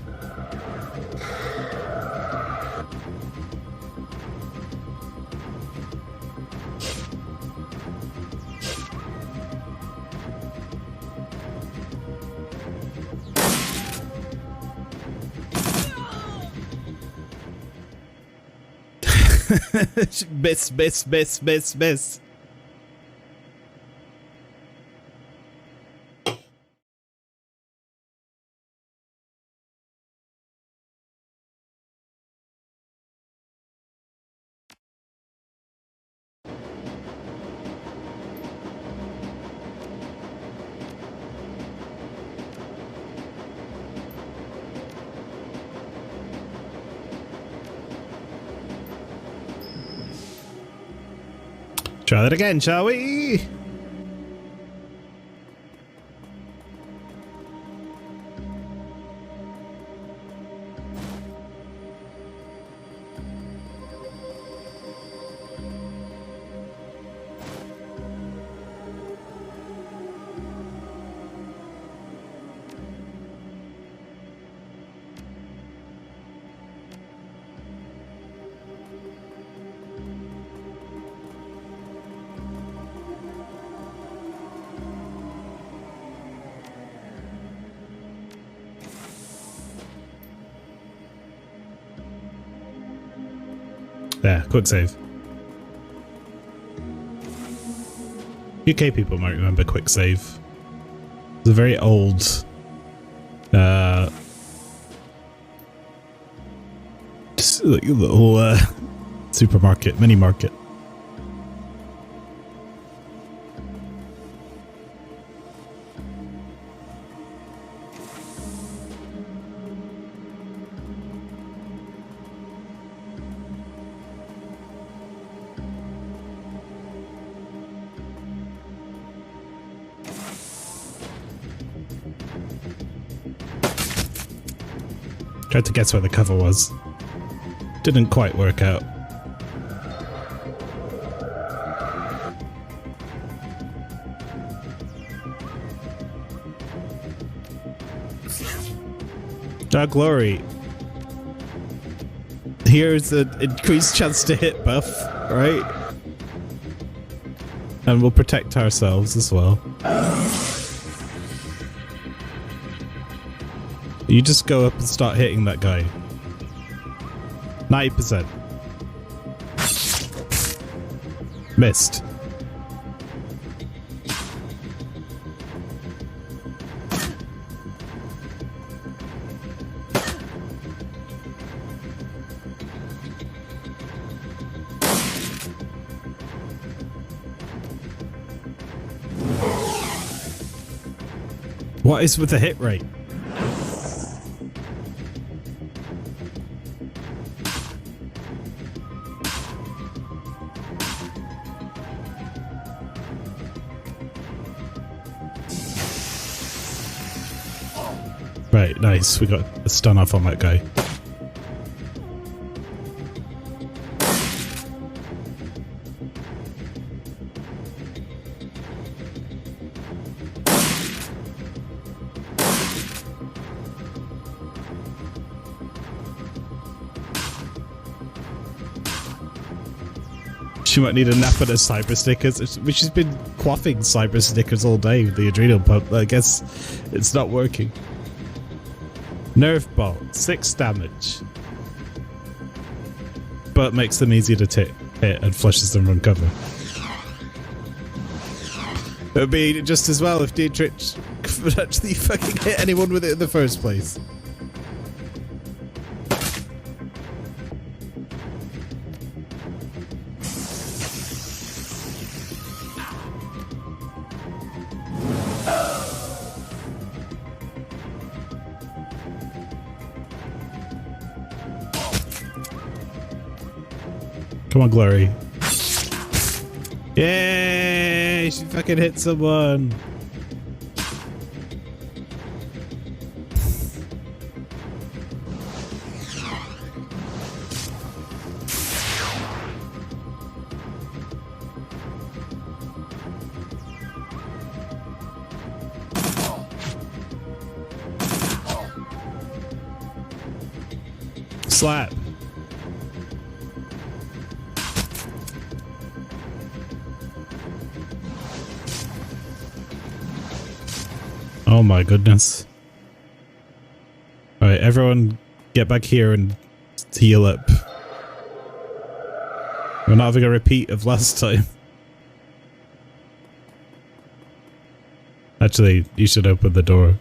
Miss. Try that again, shall we? There, quick save. UK people might remember quick save. It's a very old just like a little supermarket, mini market. Tried to guess where the cover was. Didn't quite work out. Ah, glory. Here's an increased chance to hit buff, right? And we'll protect ourselves as well. You just go up and start hitting that guy. 90%. Missed. What is with the hit rate? Right, nice. We got a stun off on that guy. She might need a nap on her cyber stickers. She's been quaffing cyber stickers all day with the adrenal pump. I guess it's not working. Nerve ball, 6 damage. But makes them easier to hit and flushes them from cover. It would be just as well if Dietrich could actually fucking hit anyone with it in the first place. Come on, Glory. Yay! She fucking hit someone. Slap. Oh my goodness. Alright, everyone get back here and heal up. We're not having a repeat of last time. Actually, you should open the door.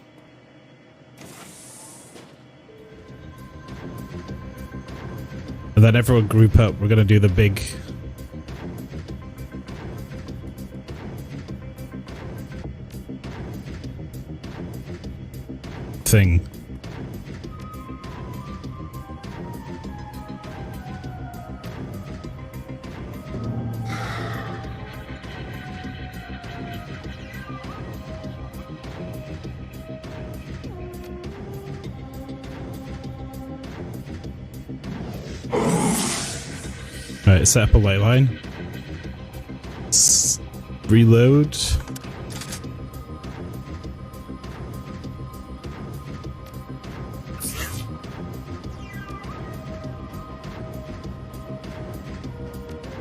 And then everyone group up. We're gonna do the big... thing. Alright, set up a light line. Reload.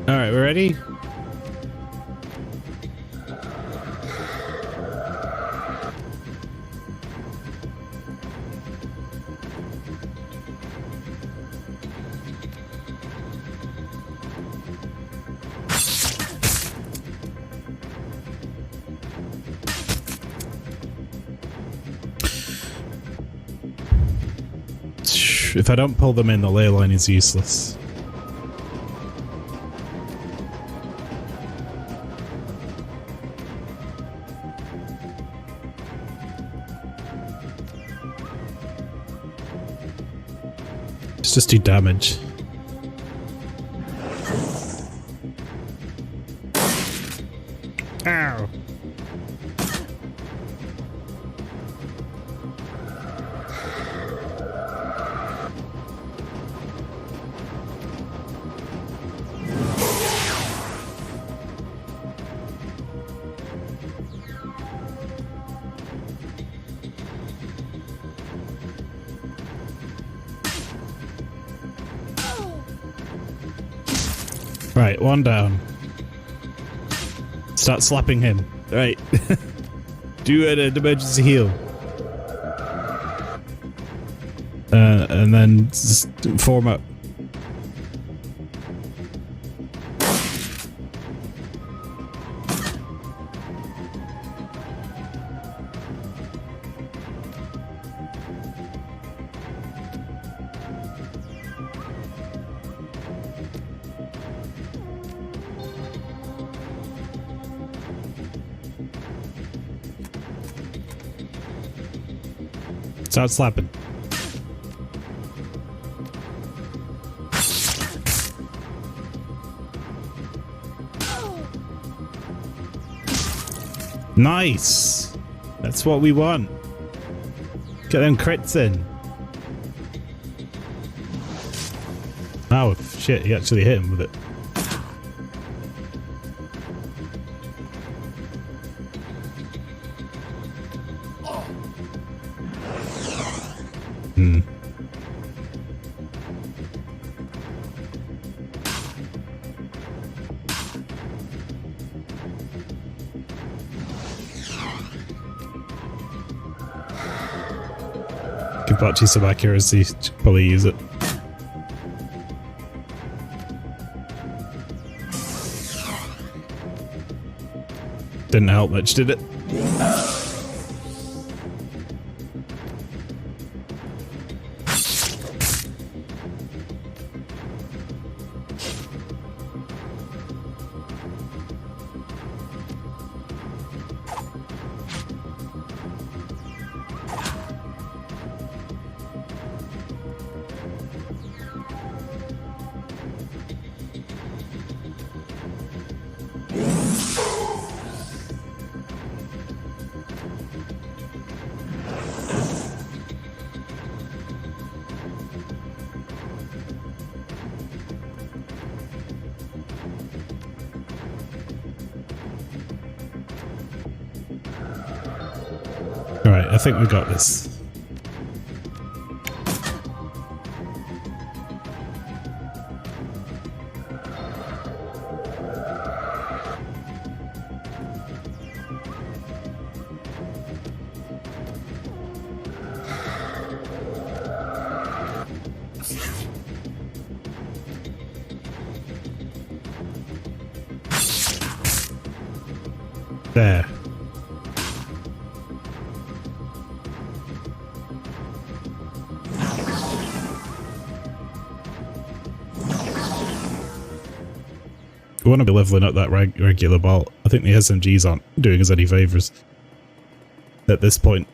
Alright, we're ready? If I don't pull them in, the ley line is useless. Let's just do damage. Ow! Right, one down. Start slapping him. Right. Do an emergency heal. And then just form up. Start slapping. Nice! That's what we want. Get them crits in. Oh shit, he actually hit him with it. Hmm. Give Bocce some accuracy, should probably use it. Didn't help much, did it? Alright, I think we got this. There. We want to be leveling up that regular bolt. I think the SMGs aren't doing us any favours at this point.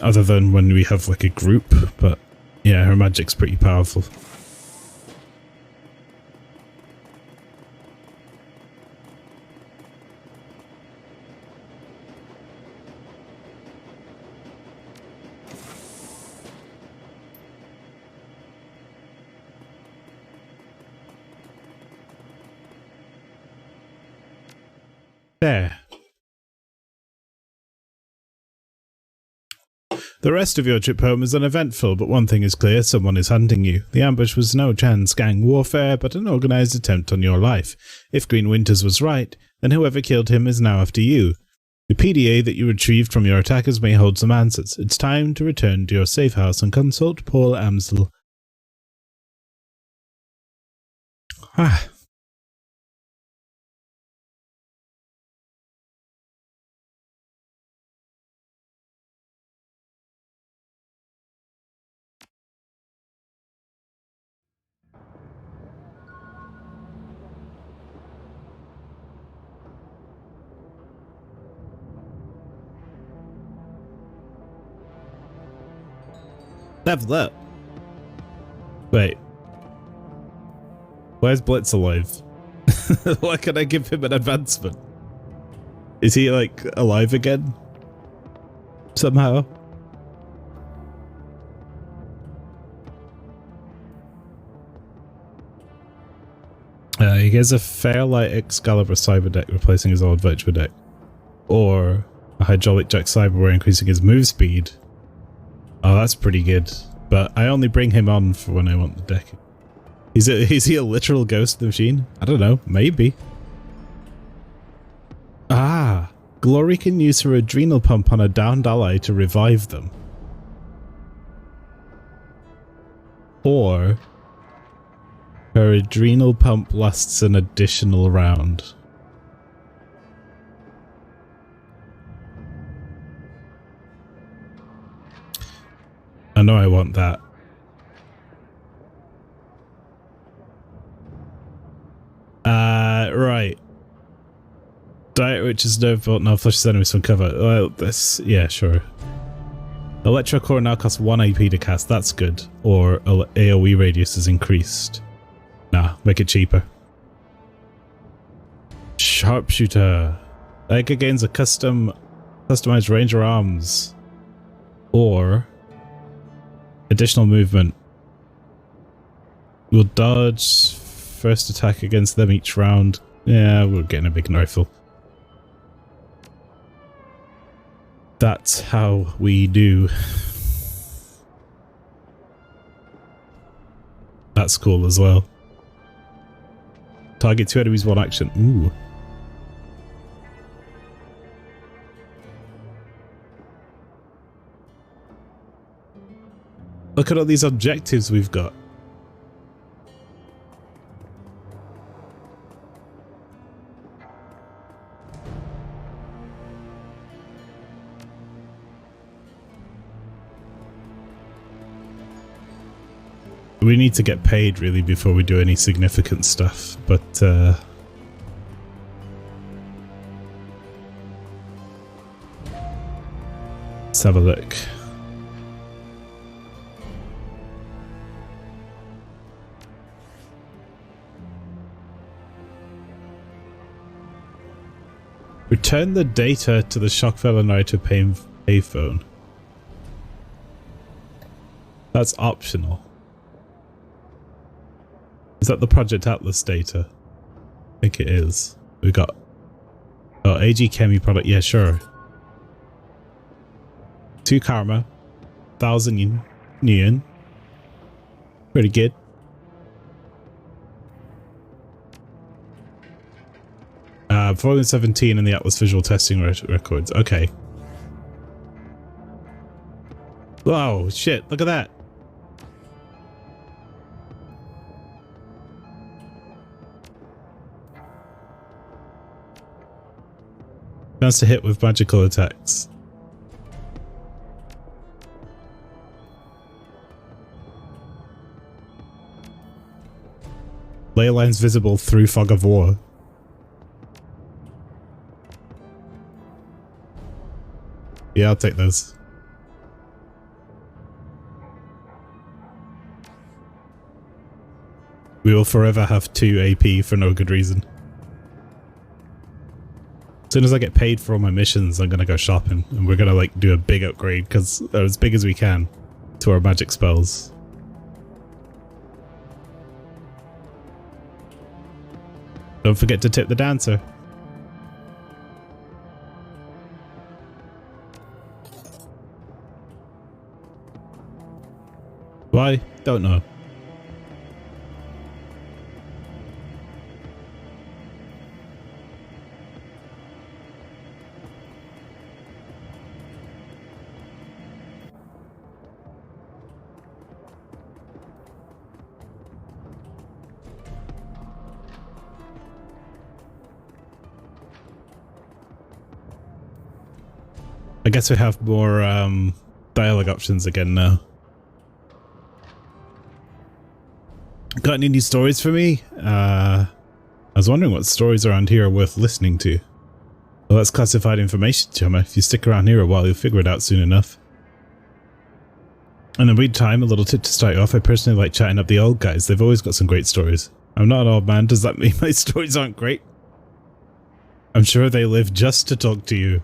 Other than when we have like a group, but yeah, her magic's pretty powerful. There. The rest of your trip home is uneventful, but one thing is clear, someone is hunting you. The ambush was no chance gang warfare, but an organised attempt on your life. If Green Winters was right, then whoever killed him is now after you. The PDA that you retrieved from your attackers may hold some answers. It's time to return to your safe house and consult Paul Amsel. Ah. Level up. Wait. Where's Blitz alive? Why can I give him an advancement? Is he like alive again? Somehow? He gets a Fairlight Excalibur Cyber deck replacing his old Virtua deck. Or a Hydraulic Jack Cyberware increasing his move speed. Oh, that's pretty good. But I only bring him on for when I want the deck. Is he a literal ghost of the machine? I don't know. Maybe. Ah. Glory can use her adrenal pump on a downed ally to revive them. Or her adrenal pump lasts an additional round. I know I want that. Right. Diet which is no fault, now flushes enemies from cover. Well, this, yeah, sure. Electrocore now costs 1 AP to cast, that's good. Or AoE radius is increased. Nah, make it cheaper. Sharpshooter. Edgar gains a customized ranger arms. Or additional movement. We'll dodge first attack against them each round. Yeah, we're getting a big rifle. That's how we do. That's cool as well. Target 2 enemies, 1 action. Ooh. Look at all these objectives we've got. We need to get paid really before we do any significant stuff, but let's have a look. Return the data to the Shockfellow Naruto payphone. That's optional. Is that the Project Atlas data? I think it is. We got... Oh, AG Chemi product. Yeah, sure. 2 karma. 1,000 yen. Pretty good. Volume 17 in the Atlas visual testing records. Okay. Whoa, shit, look at that. Chance to hit with magical attacks. Ley lines visible through fog of war. Yeah, I'll take those. We will forever have 2 AP for no good reason. As soon as I get paid for all my missions, I'm gonna go shopping and we're gonna like do a big upgrade because as big as we can to our magic spells. Don't forget to tip the dancer. Why? Don't know. I guess we have more dialogue options again now. Got any new stories for me? I was wondering what stories around here are worth listening to. Well, that's classified information, Chummer. If you stick around here a while, you'll figure it out soon enough. In the meantime, a little tip to start you off. I personally like chatting up the old guys. They've always got some great stories. I'm not an old man. Does that mean my stories aren't great? I'm sure they live just to talk to you.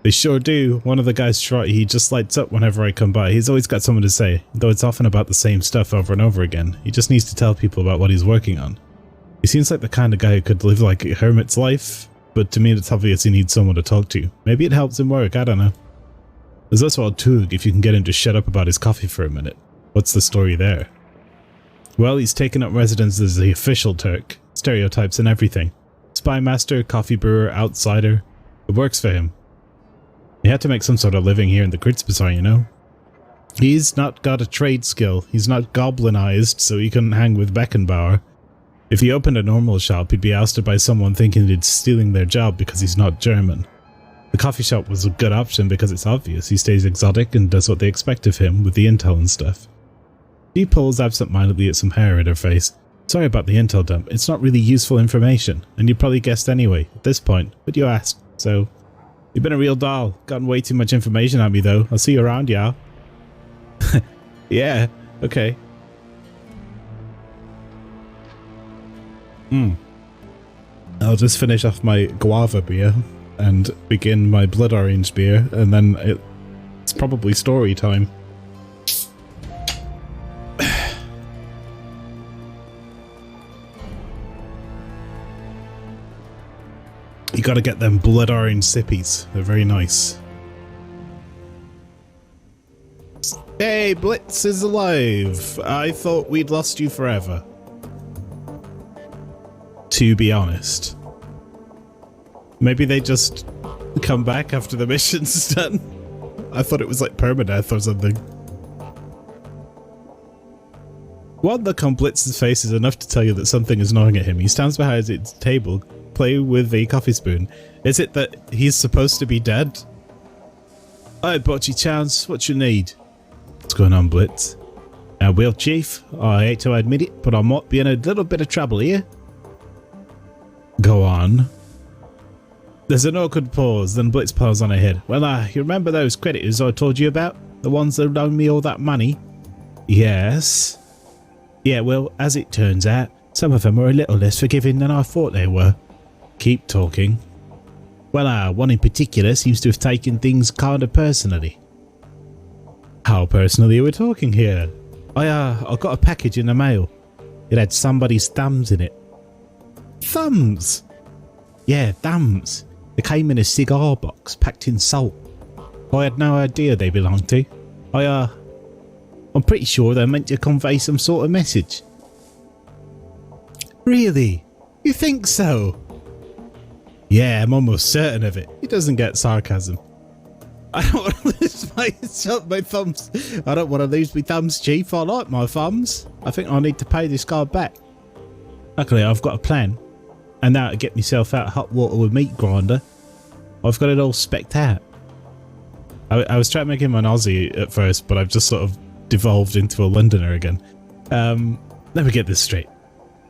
They sure do. One of the guys, Trot, he just lights up whenever I come by. He's always got something to say, though it's often about the same stuff over and over again. He just needs to tell people about what he's working on. He seems like the kind of guy who could live like a hermit's life, but to me it's obvious he needs someone to talk to. Maybe it helps him work, I don't know. There's also a Tug if you can get him to shut up about his coffee for a minute. What's the story there? Well, he's taken up residence as the official Turk. Stereotypes and everything. Spy master, coffee brewer, outsider. It works for him. He had to make some sort of living here in the Crits Bazaar, you know. He's not got a trade skill. He's not goblinized, so he couldn't hang with Beckenbauer. If he opened a normal shop, he'd be ousted by someone thinking he'd stealing their job because he's not German. The coffee shop was a good option because it's obvious. He stays exotic and does what they expect of him with the intel and stuff. She pulls absent-mindedly at some hair in her face. Sorry about the intel dump. It's not really useful information, and you probably guessed anyway at this point, but you asked, so... You've been a real doll. Gotten way too much information on me, though. I'll see you around, y'all. Yeah, okay. I'll just finish off my guava beer and begin my blood orange beer, and then it's probably story time. You gotta get them blood orange sippies. They're very nice. Hey, Blitz is alive. I thought we'd lost you forever. To be honest. Maybe they just come back after the mission's done. I thought it was like permadeath or something. One look on Blitz's face is enough to tell you that something is gnawing at him. He stands behind his table, play with a coffee spoon. Is it that he's supposed to be dead? Hi, Botchy Chance, what you need? What's going on, Blitz? Well, Chief, I hate to admit it, but I might be in a little bit of trouble here. Go on. There's an awkward pause, then Blitz piles on ahead. Well, you remember those creditors I told you about? The ones that loaned me all that money? Yes. Yeah, well, as it turns out, some of them were a little less forgiving than I thought they were. Keep talking. Well, one in particular seems to have taken things kinda personally. How personally are we talking here? I got a package in the mail. It had somebody's thumbs in it. Thumbs? Yeah, thumbs. They came in a cigar box packed in salt. I had no idea they belonged to. I'm pretty sure they're meant to convey some sort of message. Really? You think so? Yeah, I'm almost certain of it. He doesn't get sarcasm. I don't want to lose my thumbs. I don't want to lose my thumbs, Chief. I like my thumbs. I think I need to pay this guy back. Luckily, I've got a plan. And now to get myself out of hot water with meat grinder. I've got it all specced out. I was trying to make him an Aussie at first, but I've just sort of devolved into a Londoner again. Let me get this straight.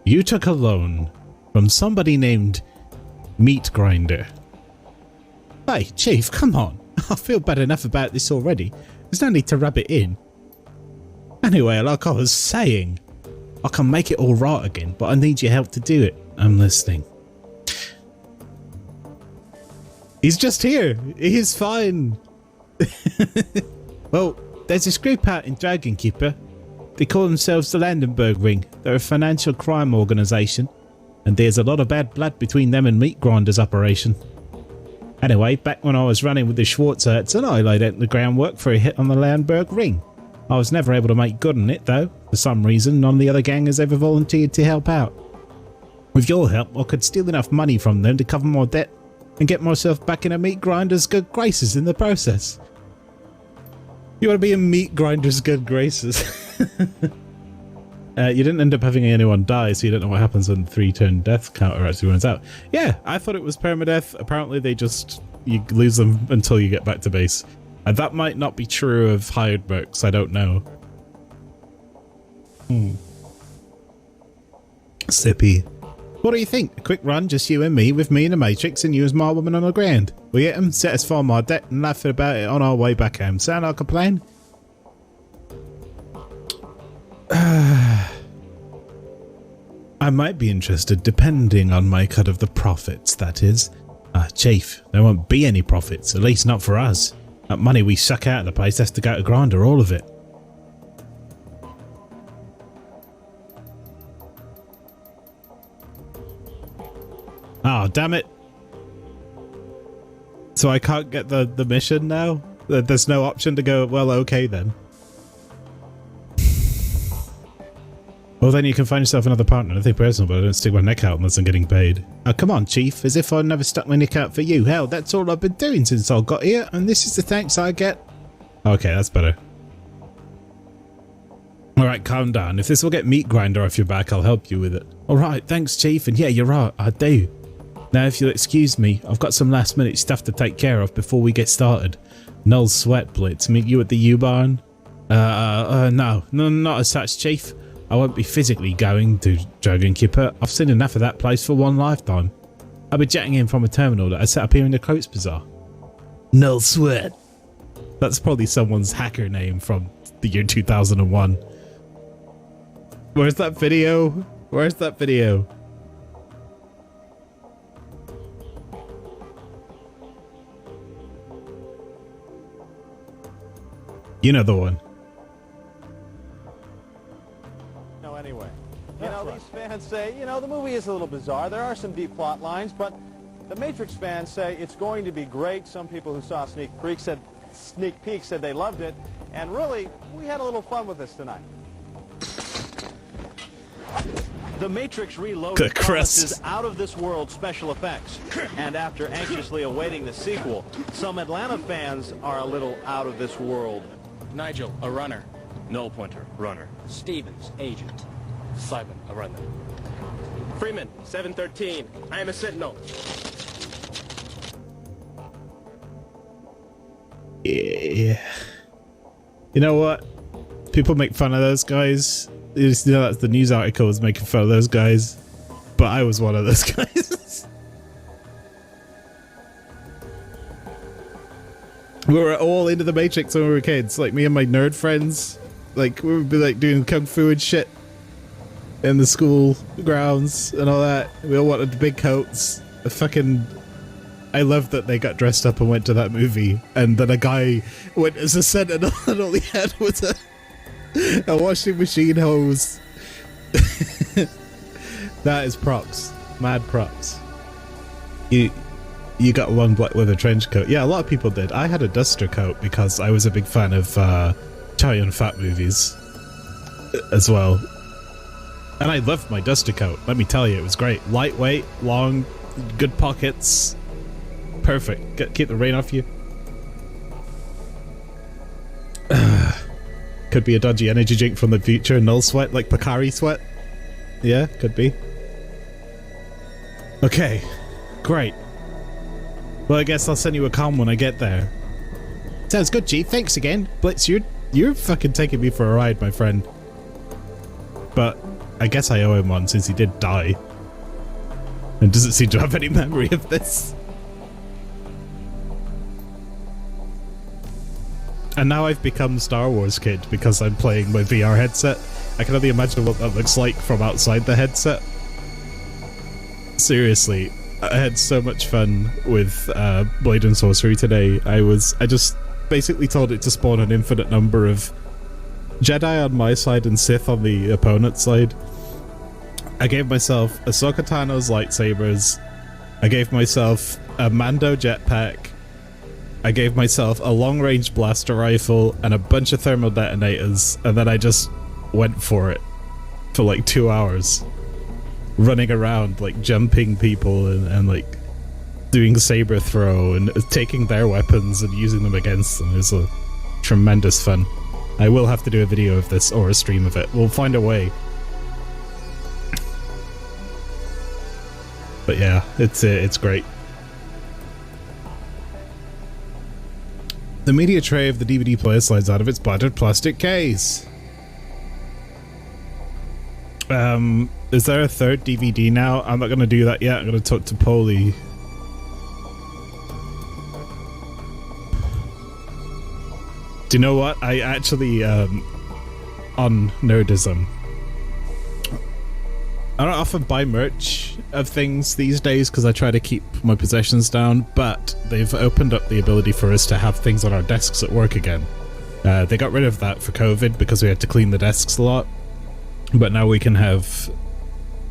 You took a loan from somebody named Meat Grinder. Hey, Chief, come on. I feel bad enough about this already. There's no need to rub it in. Anyway, like I was saying, I can make it all right again, but I need your help to do it. I'm listening. He's just here. He's fine. Well, there's this group out in Dragonkeeper. They call themselves the Landenberg Ring. They're a financial crime organisation, and there's a lot of bad blood between them and Meat Grinder's operation. Anyway, back when I was running with the Schwarzherzen, I laid out the groundwork for a hit on the Landenberg Ring. I was never able to make good on it, though. For some reason, none of the other gang has ever volunteered to help out. With your help, I could steal enough money from them to cover my debt and get myself back in a Meat Grinder's good graces in the process. You want to be in Meat Grinder's good graces? You didn't end up having anyone die, so you don't know what happens when the 3-turn death counter actually runs out. Yeah, I thought it was permadeath. Apparently they just, you lose them until you get back to base. And that might not be true of hired mercs, I don't know. Sippy. What do you think? A quick run, just you and me, with me in the Matrix and you as my woman on the ground. We get them, satisfy my debt and laugh about it on our way back home. Sound like a plan? I might be interested, depending on my cut of the profits, that is. Chief, there won't be any profits, at least not for us. That money we suck out of the place has to go to Grinder, all of it. Oh, damn it. So I can't get the mission now? There's no option to go, well, okay then. Well, then you can find yourself another partner. Nothing personal, but I don't stick my neck out unless I'm getting paid. Oh, come on, Chief. As if I never stuck my neck out for you. Hell, that's all I've been doing since I got here, and this is the thanks I get. Okay, that's better. Alright, calm down. If this will get Meat Grinder off your back, I'll help you with it. Alright, thanks, Chief. And yeah, you're right. I do. Now, if you'll excuse me, I've got some last minute stuff to take care of before we get started. Null Sweat Blitz. Meet you at the U-Barn? No, not as such, Chief. I won't be physically going to Dragonkeeper. I've seen enough of that place for one lifetime. I'll be jetting in from a terminal that I set up here in the Coats Bazaar. Null Sweat. That's probably someone's hacker name from the year 2001. Where's that video? Where's that video? You know the one. Anyway, you know, these fans say, you know, the movie is a little bizarre. There are some deep plot lines, but the Matrix fans say it's going to be great. Some people who saw Sneak Peek said they loved it, and really, we had a little fun with this tonight. The Matrix Reloaded promises out-of-this-world special effects, and after anxiously awaiting the sequel, some Atlanta fans are a little out of this world. Nigel, a runner. Null Pointer, runner. Stevens, agent. Simon, a runner. Freeman, 713. I am a sentinel. Yeah. You know what? People make fun of those guys. You know, that's the news article was making fun of those guys. But I was one of those guys. We were all into the Matrix when we were kids. Like me and my nerd friends. Like we would be like doing kung fu and shit in the school grounds and all that. We all wanted big coats. I loved that they got dressed up and went to that movie, and then a guy went as a sentinel and all he had was a washing machine hose. That is props. Mad props. You got a long black leather trench coat. Yeah, a lot of people did. I had a duster coat because I was a big fan of Chow Yun-Fat movies as well. And I loved my duster coat. Let me tell you, it was great. Lightweight, long, good pockets. Perfect. Keep the rain off you. Could be a dodgy energy drink from the future. Null Sweat, like Pocari Sweat. Yeah, could be. Okay, great. Well, I guess I'll send you a comm when I get there. Sounds good, G. Thanks again. Blitz, you're fucking taking me for a ride, my friend. But I guess I owe him one since he did die. And doesn't seem to have any memory of this. And now I've become Star Wars Kid because I'm playing my VR headset. I can only imagine what that looks like from outside the headset. Seriously, I had so much fun with Blade and Sorcery today. I just basically told it to spawn an infinite number of Jedi on my side and Sith on the opponent's side. I gave myself Ahsoka Tano's lightsabers. I gave myself a Mando jetpack. I gave myself a long-range blaster rifle and a bunch of thermal detonators, and then I just went for it for like 2 hours. Running around, like jumping people and like doing saber throw and taking their weapons and using them against them. It was a tremendous fun. I will have to do a video of this or a stream of it. We'll find a way. But yeah, it's great. The media tray of the DVD player slides out of its battered plastic case. Is there a third DVD now? I'm not going to do that yet. I'm going to talk to Polly. Do you know what? I actually, on Nerdism, I don't often buy merch of things these days because I try to keep my possessions down, but they've opened up the ability for us to have things on our desks at work again. They got rid of that for COVID because we had to clean the desks a lot, but now we can have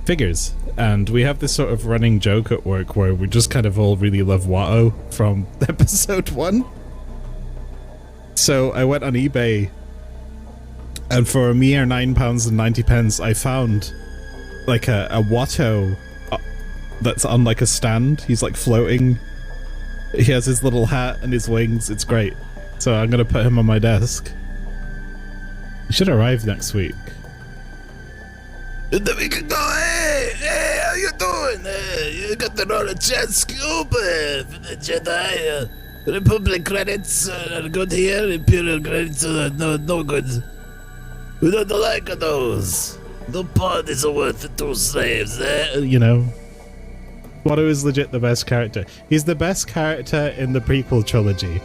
figures. And we have this sort of running joke at work where we just kind of all really love Watto from episode 1. So I went on eBay, and for a mere £9.90 I found like a Watto that's on like a stand. He's like floating. He has his little hat and his wings. It's great. So I'm gonna put him on my desk. He should arrive next week. And then we can go, hey, how you doing? You got the roll of chance scoop for the Jedi Republic credits are good here. Imperial credits are no good. We don't like those. The pod is worth 2 slaves, You know. Watto is legit the best character. He's the best character in the prequel trilogy.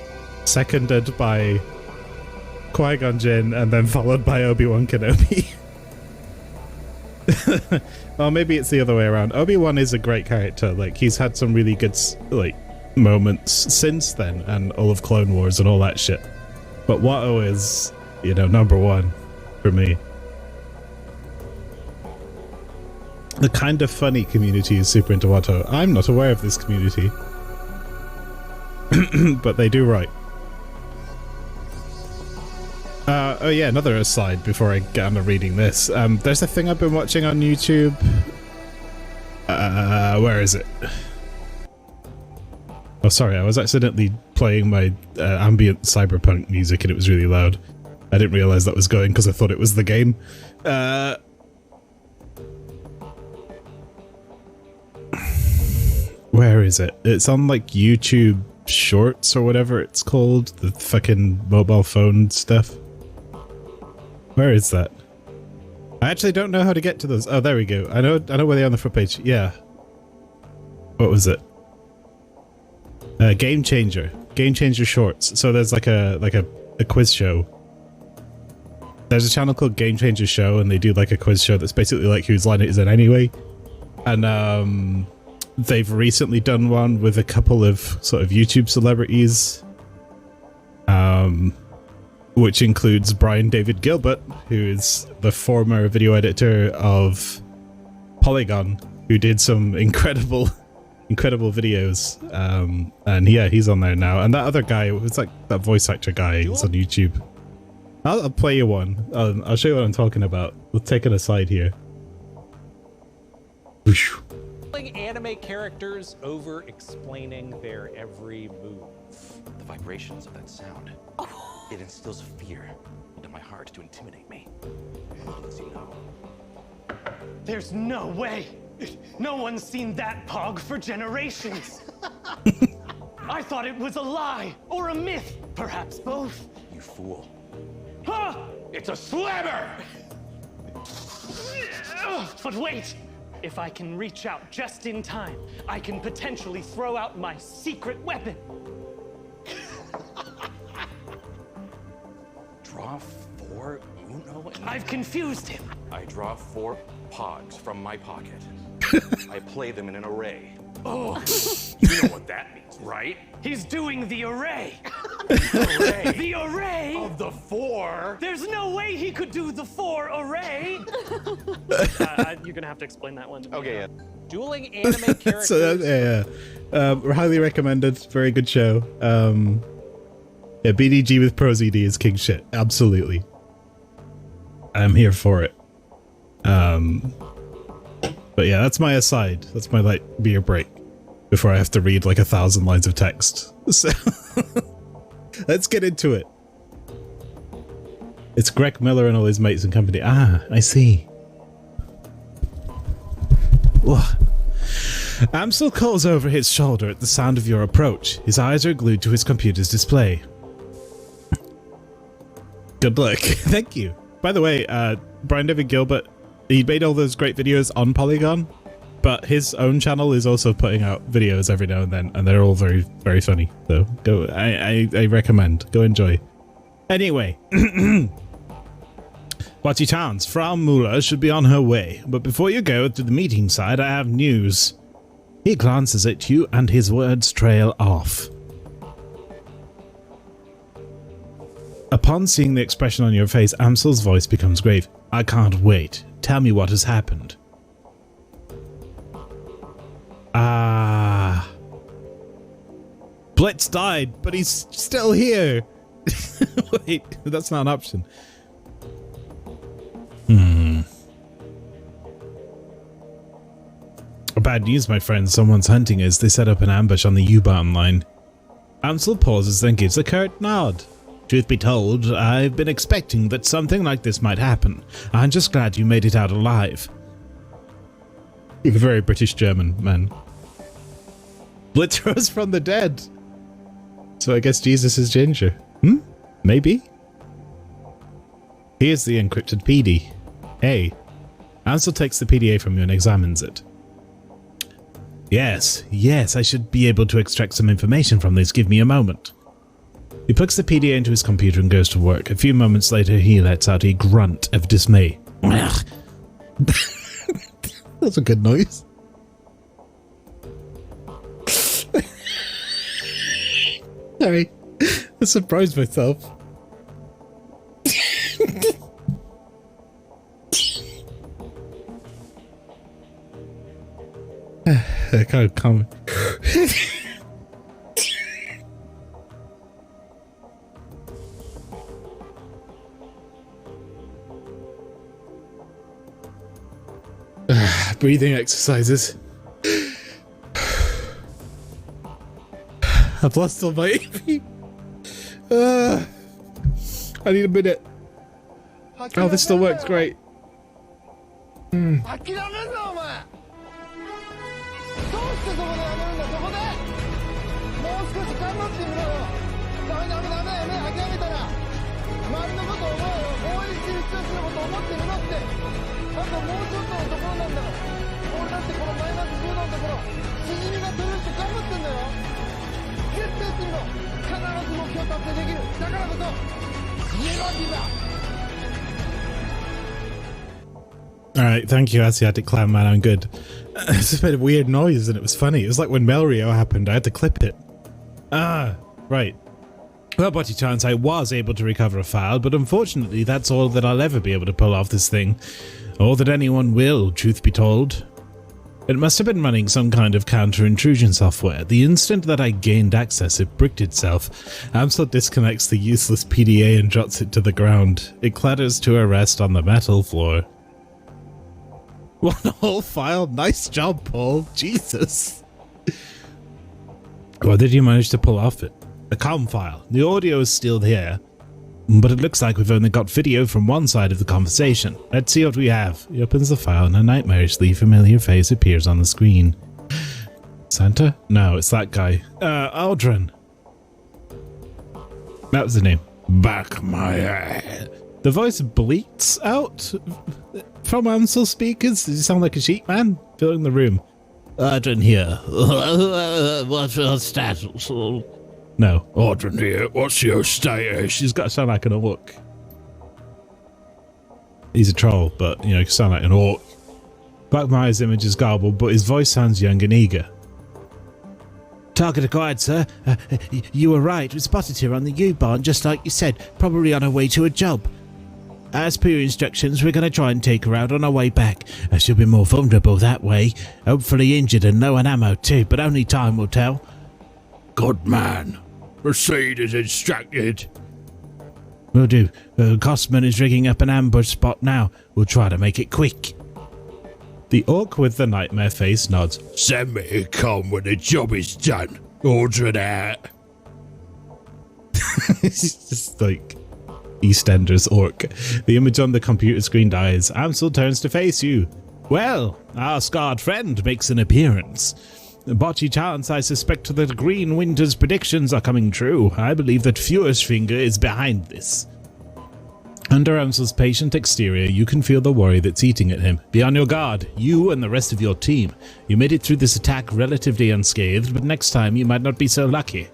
Seconded by Qui-Gon Jinn and then followed by Obi-Wan Kenobi. Well, maybe it's the other way around. Obi-Wan is a great character. Like, he's had some really good, like, moments since then, and all of Clone Wars and all that shit. But Watto is, you know, #1 for me. The kind of funny community is super into Watto. I'm not aware of this community. But they do right. Oh yeah, another aside before I get on to reading this. There's a thing I've been watching on YouTube. Where is it? Oh, sorry, I was accidentally playing my ambient cyberpunk music and it was really loud. I didn't realize that was going because I thought it was the game. Where is it? It's on like YouTube Shorts or whatever it's called. The fucking mobile phone stuff. Where is that? I actually don't know how to get to those. Oh, there we go. I know where they are on the front page. Yeah. What was it? Game Changer Shorts. So there's like a quiz show. There's a channel called Game Changer Show, and they do like a quiz show that's basically like Whose Line It Is It Anyway. And they've recently done one with a couple of sort of YouTube celebrities, which includes Brian David Gilbert, who is the former video editor of Polygon, who did some incredible videos. And yeah, he's on there now. And that other guy, it's like that voice actor guy, he's on YouTube. I'll play you one. I'll show you what I'm talking about. We'll take it aside here. Anime characters over explaining their every move. The vibrations of that sound. It instills fear into my heart to intimidate me. As you know. There's no way! No one's seen that Pog for generations! I thought it was a lie or a myth, perhaps both. You fool. Huh? It's a slammer! But wait! If I can reach out just in time, I can potentially throw out my secret weapon. Draw 4 Uno? I've confused him. I draw 4 pogs from my pocket. I play them in an array. Oh, You know what that means, right? he's doing the array. Array The array? of the 4. There's no way he could do the 4 array. You're gonna have to explain that one to me. Okay, yeah. Dueling anime characters. So highly recommended. Very good show. Yeah, BDG with Pro ZD is king shit. Absolutely. I'm here for it. But yeah, that's my aside. That's my like beer break before I have to read like 1,000 lines of text. So let's get into it. It's Greg Miller and all his mates and company. Ah, I see. Whoa. Amsel calls over his shoulder at the sound of your approach. His eyes are glued to his computer's display. Good luck. Thank you. By the way, Brian David Gilbert, he made all those great videos on Polygon, but his own channel is also putting out videos every now and then, and they're all very, very funny. So go, I recommend. Go enjoy. Anyway, Watchy Chance, Frau Muller should be on her way, but before you go to the meeting site, I have news. He glances at you and his words trail off. Upon seeing the expression on your face, Amsel's voice becomes grave. I can't wait. Tell me what has happened. Blitz died, but he's still here. Wait, that's not an option. Bad news, my friend. Someone's hunting us. They set up an ambush on the U-Bahn line. Amsel pauses, then gives a curt nod. Truth be told, I've been expecting that something like this might happen. I'm just glad you made it out alive. You're a very British German, man. Blitz rose from the dead. So I guess Jesus is Ginger. Maybe? Here's the encrypted PD. Hey. Ansel takes the PDA from you and examines it. Yes, I should be able to extract some information from this. Give me a moment. He plugs the PDA into his computer and goes to work. A few moments later, he lets out a grunt of dismay. That's a good noise. Sorry, I surprised myself. I can't come. Breathing exercises. I've lost all my AP. I need a minute. Oh, this still works great. Alright, thank you, Asiatic Clown Man, I'm good. It just made a weird noise and it was funny. It was like when Melrio happened, I had to clip it. Ah, right. Well, Botty Chance, I was able to recover a file, but unfortunately that's all that I'll ever be able to pull off this thing. Or that anyone will, truth be told. It must have been running some kind of counter-intrusion software. The instant that I gained access, it bricked itself. Amsel disconnects the useless PDA and drops it to the ground. It clatters to a rest on the metal floor. One whole file? Nice job, Paul. Jesus. What did you manage to pull off it? A COM file. The audio is still here, but it looks like we've only got video from one side of the conversation. Let's see what we have. He opens the file and a nightmarishly familiar face appears on the screen. Santa? No, it's that guy. Aldrin. That was the name. Back my head. The voice bleats out from Amsel speakers. Does he sound like a sheep man? Filling the room. Aldrin here. What's your status? No. Aldrin here. What's your status? He's got to sound like an orc. He's a troll, but, you know, he can sound like an orc. Blackmire's image is garbled, but his voice sounds young and eager. Target acquired, sir. You were right. We spotted her on the U-Bahn, just like you said, probably on her way to a job. As per your instructions, we're going to try and take her out on our way back. She'll be more vulnerable that way. Hopefully injured and low on ammo too, but only time will tell. Good man. Proceed as instructed. Will do. Costman is rigging up an ambush spot now. We'll try to make it quick. The orc with the nightmare face nods. Send me to come when the job is done. Order that. It's just like EastEnders orc. The image on the computer screen dies. Amsel turns to face you. Well, our scarred friend makes an appearance. Bocce chance, I suspect that Green Winter's predictions are coming true. I believe that Few's finger is behind this. Under Amsel's patient exterior, you can feel the worry that's eating at him. Be on your guard, you and the rest of your team. You made it through this attack relatively unscathed, but next time you might not be so lucky.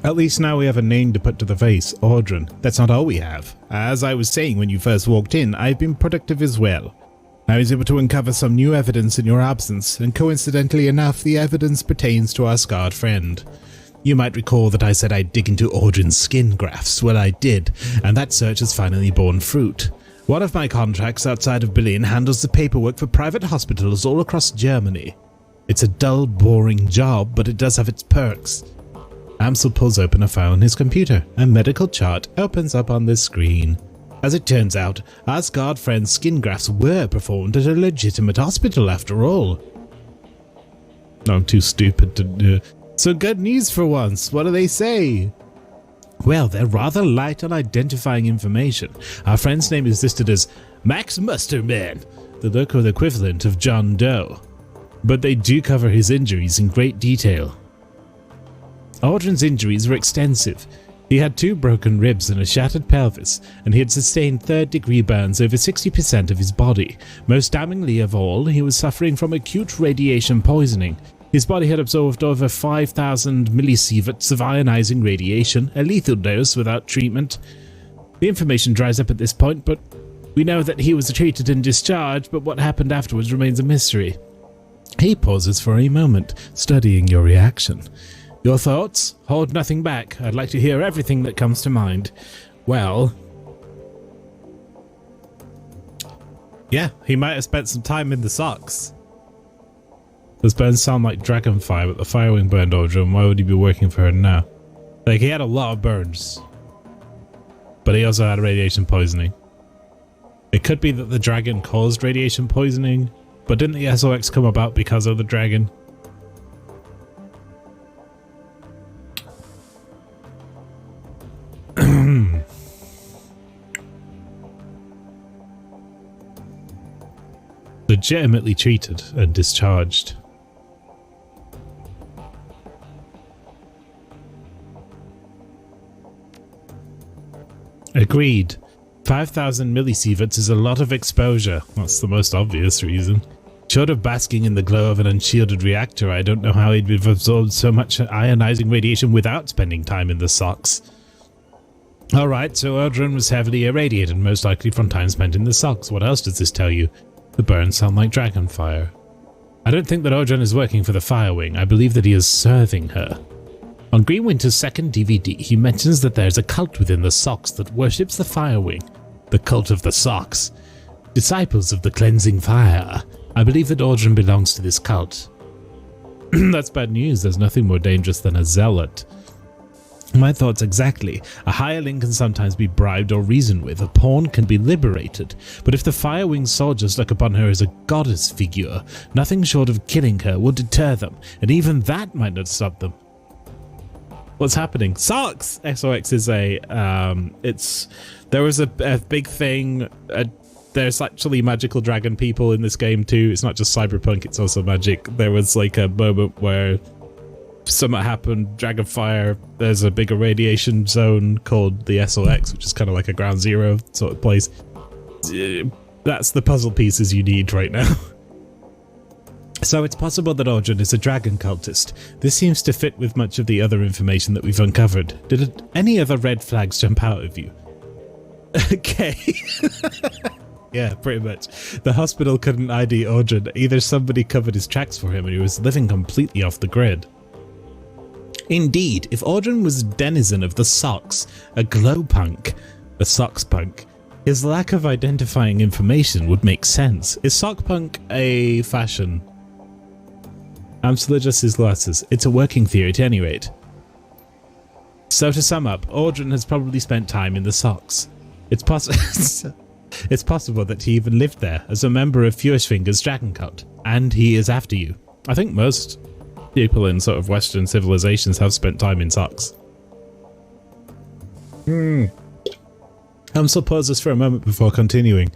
At least now we have a name to put to the face, Aldrin. That's not all we have. As I was saying when you first walked in, I've been productive as well. I was able to uncover some new evidence in your absence, and coincidentally enough, the evidence pertains to our scarred friend. You might recall that I said I'd dig into Aldrin's skin grafts. Well, I did, and that search has finally borne fruit. One of my contracts outside of Berlin handles the paperwork for private hospitals all across Germany. It's a dull, boring job, but it does have its perks. Amsel pulls open a file on his computer. A medical chart opens up on the screen. As it turns out, our scarred friend's skin grafts were performed at a legitimate hospital after all. No, I'm too stupid to do. So good news for once. What do they say? Well, they're rather light on identifying information. Our friend's name is listed as Max Musterman, the local equivalent of John Doe. But they do cover his injuries in great detail. Aldrin's injuries were extensive. He had 2 broken ribs and a shattered pelvis, and he had sustained third-degree burns over 60% of his body. Most damningly of all, he was suffering from acute radiation poisoning. His body had absorbed over 5,000 millisieverts of ionizing radiation, a lethal dose without treatment. The information dries up at this point, but we know that he was treated and discharged, but what happened afterwards remains a mystery. He pauses for a moment, studying your reaction. Your thoughts? Hold nothing back. I'd like to hear everything that comes to mind. Well, yeah, he might have spent some time in the socks. Those burns sound like Dragonfall, but the Firewing burned Aldrin. Why would he be working for her now? Like, he had a lot of burns, but he also had radiation poisoning. It could be that the dragon caused radiation poisoning, but didn't the SOX come about because of the dragon? Legitimately treated and discharged. Agreed. 5,000 millisieverts is a lot of exposure. That's the most obvious reason. Short of basking in the glow of an unshielded reactor, I don't know how he'd have absorbed so much ionizing radiation without spending time in the socks. Alright, so Aldrin was heavily irradiated, most likely from time spent in the socks. What else does this tell you? The burns sound like Dragonfire. I don't think that Aldrin is working for the Firewing. I believe that he is serving her. On Green Winter's second DVD, he mentions that there's a cult within the socks that worships the Firewing. The cult of the socks. Disciples of the cleansing fire. I believe that Aldrin belongs to this cult. That's bad news. There's nothing more dangerous than a zealot. My thoughts exactly. A hireling can sometimes be bribed or reasoned with. A pawn can be liberated. But if the Firewing soldiers look upon her as a goddess figure, nothing short of killing her will deter them, and even that might not stop them. What's happening? Socks! SOX is a, there was a big thing there's actually magical dragon people in this game too. It's not just cyberpunk, it's also magic. There was like a moment where something happened, Dragonfire, there's a bigger radiation zone called the SOX, which is kind of like a ground zero sort of place. That's the puzzle pieces you need right now. So it's possible that Audrun is a dragon cultist. This seems to fit with much of the other information that we've uncovered. Did any other red flags jump out of you? Okay. Yeah, pretty much. The hospital couldn't ID Audrun. Either somebody covered his tracks for him and he was living completely off the grid. Indeed, if Audrun was a denizen of the SOX, a glow punk, a SOX punk, his lack of identifying information would make sense. Is sock punk a fashion? I'm still adjust his glasses. It's a working theory at any rate. So to sum up, Audrun has probably spent time in the SOX. It's possible that he even lived there as a member of Feuerschwinger's dragon cult, and he is after you. I think most people in sort of Western civilizations have spent time in SOX. Still pause this for a moment before continuing.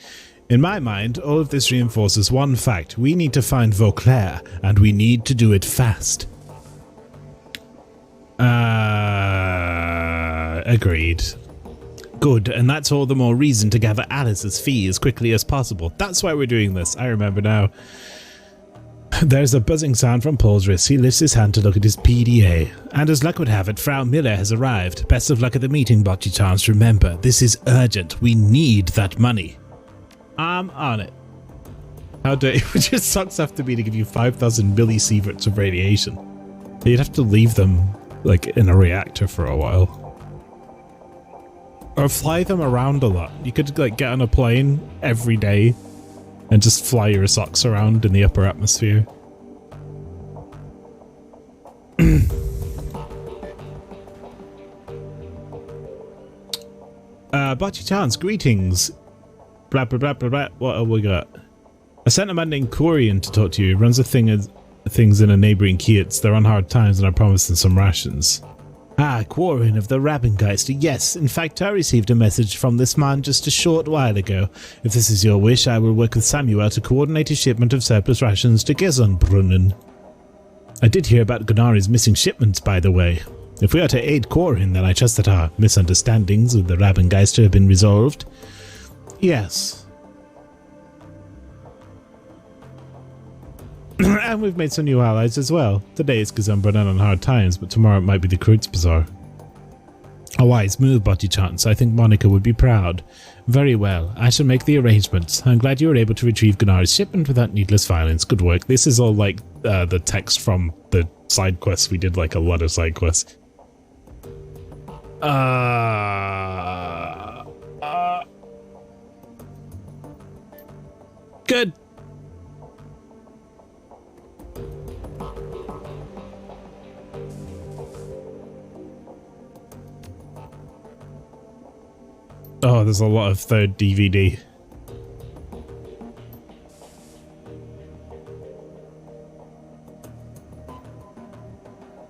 In my mind, all of this reinforces one fact. We need to find Vauclair, and we need to do it fast. Agreed. Good, and that's all the more reason to gather Alice's fee as quickly as possible. That's why we're doing this, I remember now. There's a buzzing sound from Paul's wrist. He lifts his hand to look at his PDA. And as luck would have it, Frau Miller has arrived. Best of luck at the meeting, Bocce-chans. Remember, this is urgent. We need that money. I'm on it. How dirty would your socks have to be to give you 5,000 millisieverts of radiation? You'd have to leave them, like, in a reactor for a while. Or fly them around a lot. You could, like, get on a plane every day and just fly your socks around in the upper atmosphere. Bocce-chans, greetings. Blah, blah, blah, blah, blah. What have we got? I sent a man named Corian to talk to you. He runs a things in a neighbouring kietz. They're on hard times and I promised them some rations. Ah, Quarren of the Rabengeist. Yes, in fact, I received a message from this man just a short while ago. If this is your wish, I will work with Samuel to coordinate a shipment of surplus rations to Gesundbrunnen. I did hear about Gunnari's missing shipments, by the way. If we are to aid Quarren, then I trust that our misunderstandings with the Rabengeister have been resolved. Yes. And we've made some new allies as well. Today it's Gesundbrunnen on hard times, but tomorrow it might be the Kreutz Bazaar. A wise move, Bocce-chans. I think Monica would be proud. Very well. I shall make the arrangements. I'm glad you were able to retrieve Gunnar's shipment without needless violence. Good work. This is all like the text from the side quests. We did like a lot of side quests. Good. Oh, there's a lot of third DVD.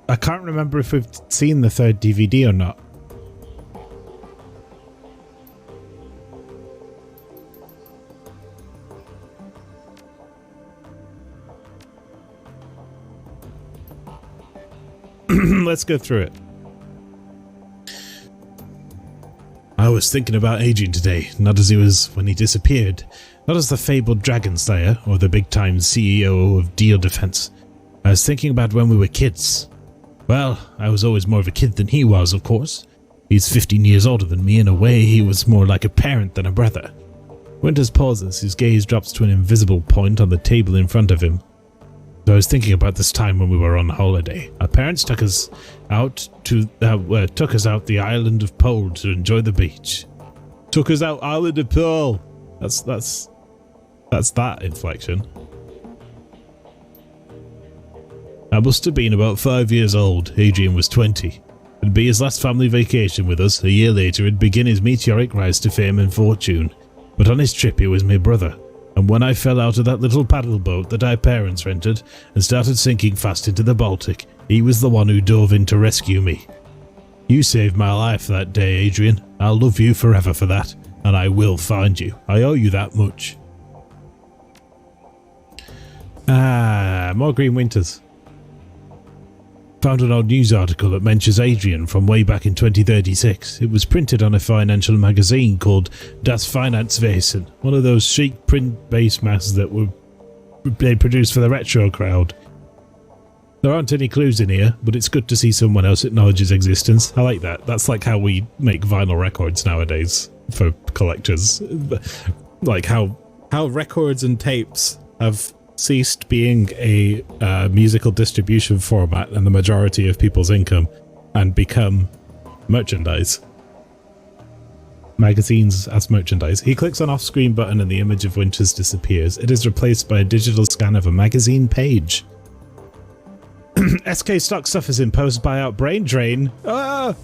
I can't remember if we've seen the third DVD or not. Let's go through it. I was thinking about Adrian today, not as he was when he disappeared, not as the fabled Dragon Slayer or the big-time CEO of Deal Defense. I was thinking about when we were kids. Well, I was always more of a kid than he was, of course. He's 15 years older than me. In a way, he was more like a parent than a brother. Winters pauses, his gaze drops to an invisible point on the table in front of him. So I was thinking about this time when we were on holiday. Our parents took us out the island of Pole to enjoy the beach. Took us out island of Pole. That's that inflection. I must have been about 5 years old. Adrian was 20. It'd be his last family vacation with us. A year later, it'd begin his meteoric rise to fame and fortune. But on his trip, he was my brother. And when I fell out of that little paddle boat that our parents rented and started sinking fast into the Baltic, he was the one who dove in to rescue me. You saved my life that day, Adrian. I'll love you forever for that. and I will find you. I owe you that much. Ah, more Green Winters. Found an old news article that mentions Adrian from way back in 2036. It was printed on a financial magazine called Das Finanzwesen, one of those chic print-based masks that they produced for the retro crowd. There aren't any clues in here, but it's good to see someone else acknowledge his existence. I like that. That's like how we make vinyl records nowadays for collectors. Like how records and tapes have ceased being a musical distribution format and the majority of people's income and become merchandise. Magazines as merchandise. He clicks on off-screen button and the image of Winters disappears. It is replaced by a digital scan of a magazine page. SK stock suffers in post-buyout brain drain. Ah!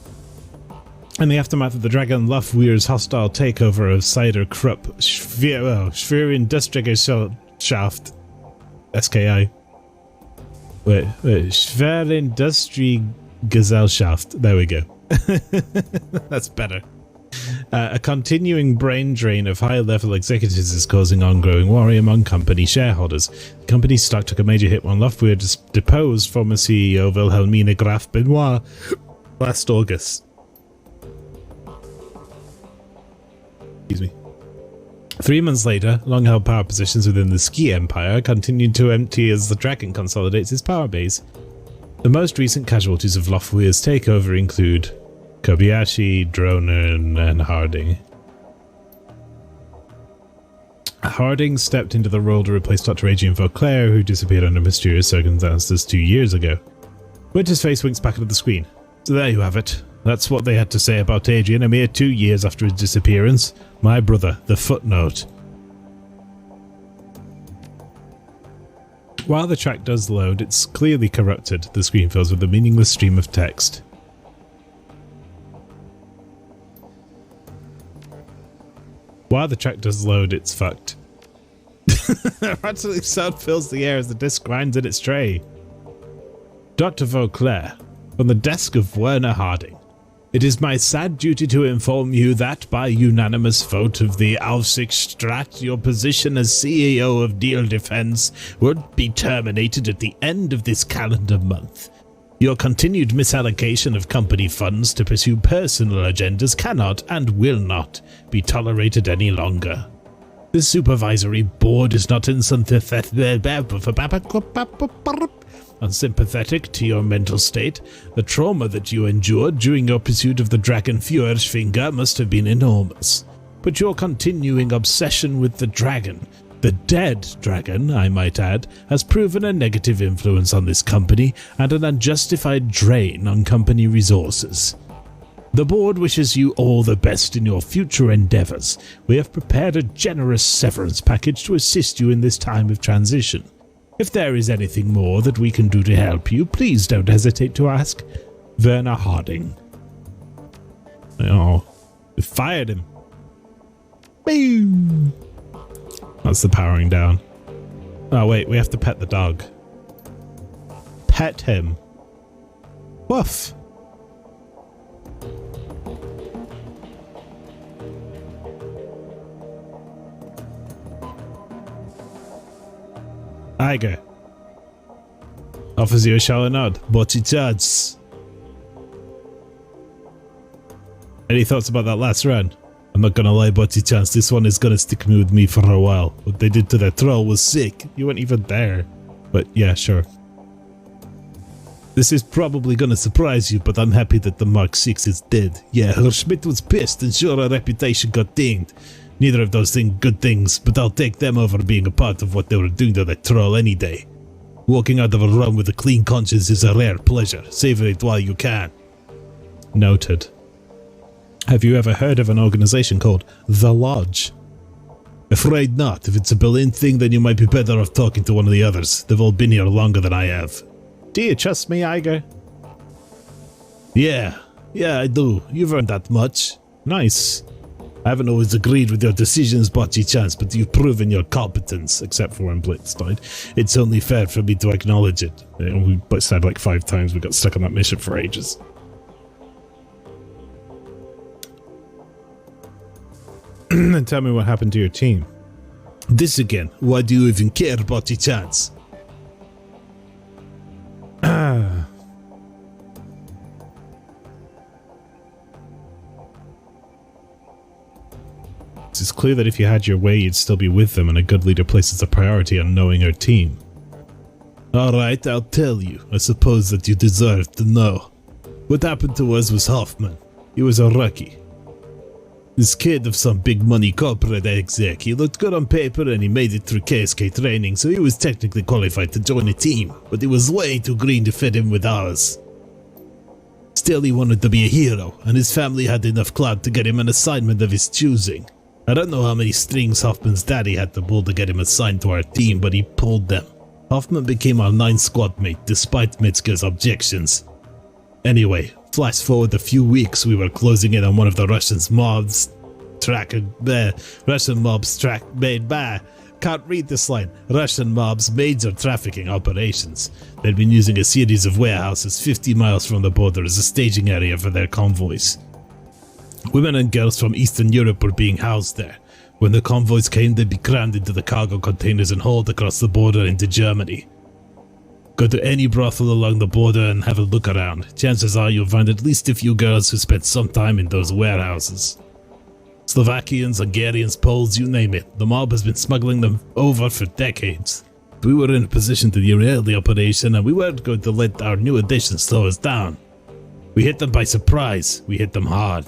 In the aftermath of the Dragon Lufweir's hostile takeover of Cider Krupp, Schwerindustriegesellschaft, SKI. Wait, Schwerindustriegesellschaft. There we go. That's better. A continuing brain drain of high-level executives is causing ongoing worry among company shareholders. The company's stock took a major hit when Lufweir deposed former CEO Wilhelmina Graf Benoit last August. Excuse me. 3 months later, long-held power positions within the Ski Empire continued to empty as the Dragon consolidates its power base. The most recent casualties of Lufweir's takeover include Kobayashi, Dronen, and Harding. Harding stepped into the role to replace Dr. Adrian Vauclair, who disappeared under mysterious circumstances 2 years ago. Winter's face winks back at the screen. So there you have it. That's what they had to say about Adrian a mere 2 years after his disappearance. My brother, the footnote. While the track does load, it's clearly corrupted. The screen fills with a meaningless stream of text. While the track does load, it's fucked. Absolute sound fills the air as the disc grinds in its tray. Dr. Vauclair, from the desk of Werner Harding. It is my sad duty to inform you that, by unanimous vote of the Aufsichtsrat, your position as CEO of Deal Defense would be terminated at the end of this calendar month. Your continued misallocation of company funds to pursue personal agendas cannot and will not be tolerated any longer. The supervisory board is not unsympathetic to your mental state. The trauma that you endured during your pursuit of the Dragon Führerfinger must have been enormous. But your continuing obsession with the dragon, the dead dragon, I might add, has proven a negative influence on this company and an unjustified drain on company resources. The board wishes you all the best in your future endeavors. We have prepared a generous severance package to assist you in this time of transition. If there is anything more that we can do to help you, please don't hesitate to ask. Werner Harding. Oh, we fired him. Boom. That's the powering down. Oh wait, we have to pet the dog. Pet him. Woof. Iger offers you a shallow nod. Bocce chance. Any thoughts about that last run? I'm not gonna lie, Bocce chance. This one is gonna stick with me for a while. What they did to that troll was sick. You weren't even there. But yeah, sure. This is probably gonna surprise you, but I'm happy that the Mark 6 is dead. Yeah, Herr Schmidt was pissed and sure her reputation got dinged. Neither of those things good things, but I'll take them over being a part of what they were doing to that troll any day. Walking out of a run with a clean conscience is a rare pleasure. Savor it while you can. Noted. Have you ever heard of an organization called The Lodge? Afraid not. If it's a Berlin thing, then you might be better off talking to one of the others. They've all been here longer than I have. Do you trust me, Iger? Yeah, I do. You've earned that much. Nice. I haven't always agreed with your decisions, Bocce Chance, but you've proven your competence, except for when Blitz died. It's only fair for me to acknowledge it. We said like 5 times we got stuck on that mission for ages. Then tell me what happened to your team. This again. Why do you even care about your chance? It's clear that if you had your way, you'd still be with them, and a good leader places a priority on knowing her team. Alright, I'll tell you. I suppose that you deserve to know. What happened to us was Hoffman. He was a rookie. This kid of some big money corporate exec. He looked good on paper and he made it through KSK training, so he was technically qualified to join a team, but he was way too green to fit in with ours. Still, he wanted to be a hero, and his family had enough clout to get him an assignment of his choosing. I don't know how many strings Hoffman's daddy had to pull to get him assigned to our team, but he pulled them. Hoffman became our 9th squad mate, despite Metzger's objections. Anyway, flash forward a few weeks, we were closing in on one of the Russian mobs major trafficking operations. They'd been using a series of warehouses 50 miles from the border as a staging area for their convoys. Women and girls from Eastern Europe were being housed there. When the convoys came, they'd be crammed into the cargo containers and hauled across the border into Germany. Go to any brothel along the border and have a look around. Chances are you'll find at least a few girls who spent some time in those warehouses. Slovakians, Hungarians, Poles, you name it. The mob has been smuggling them over for decades. We were in a position to derail the operation, and we weren't going to let our new addition slow us down. We hit them by surprise. We hit them hard.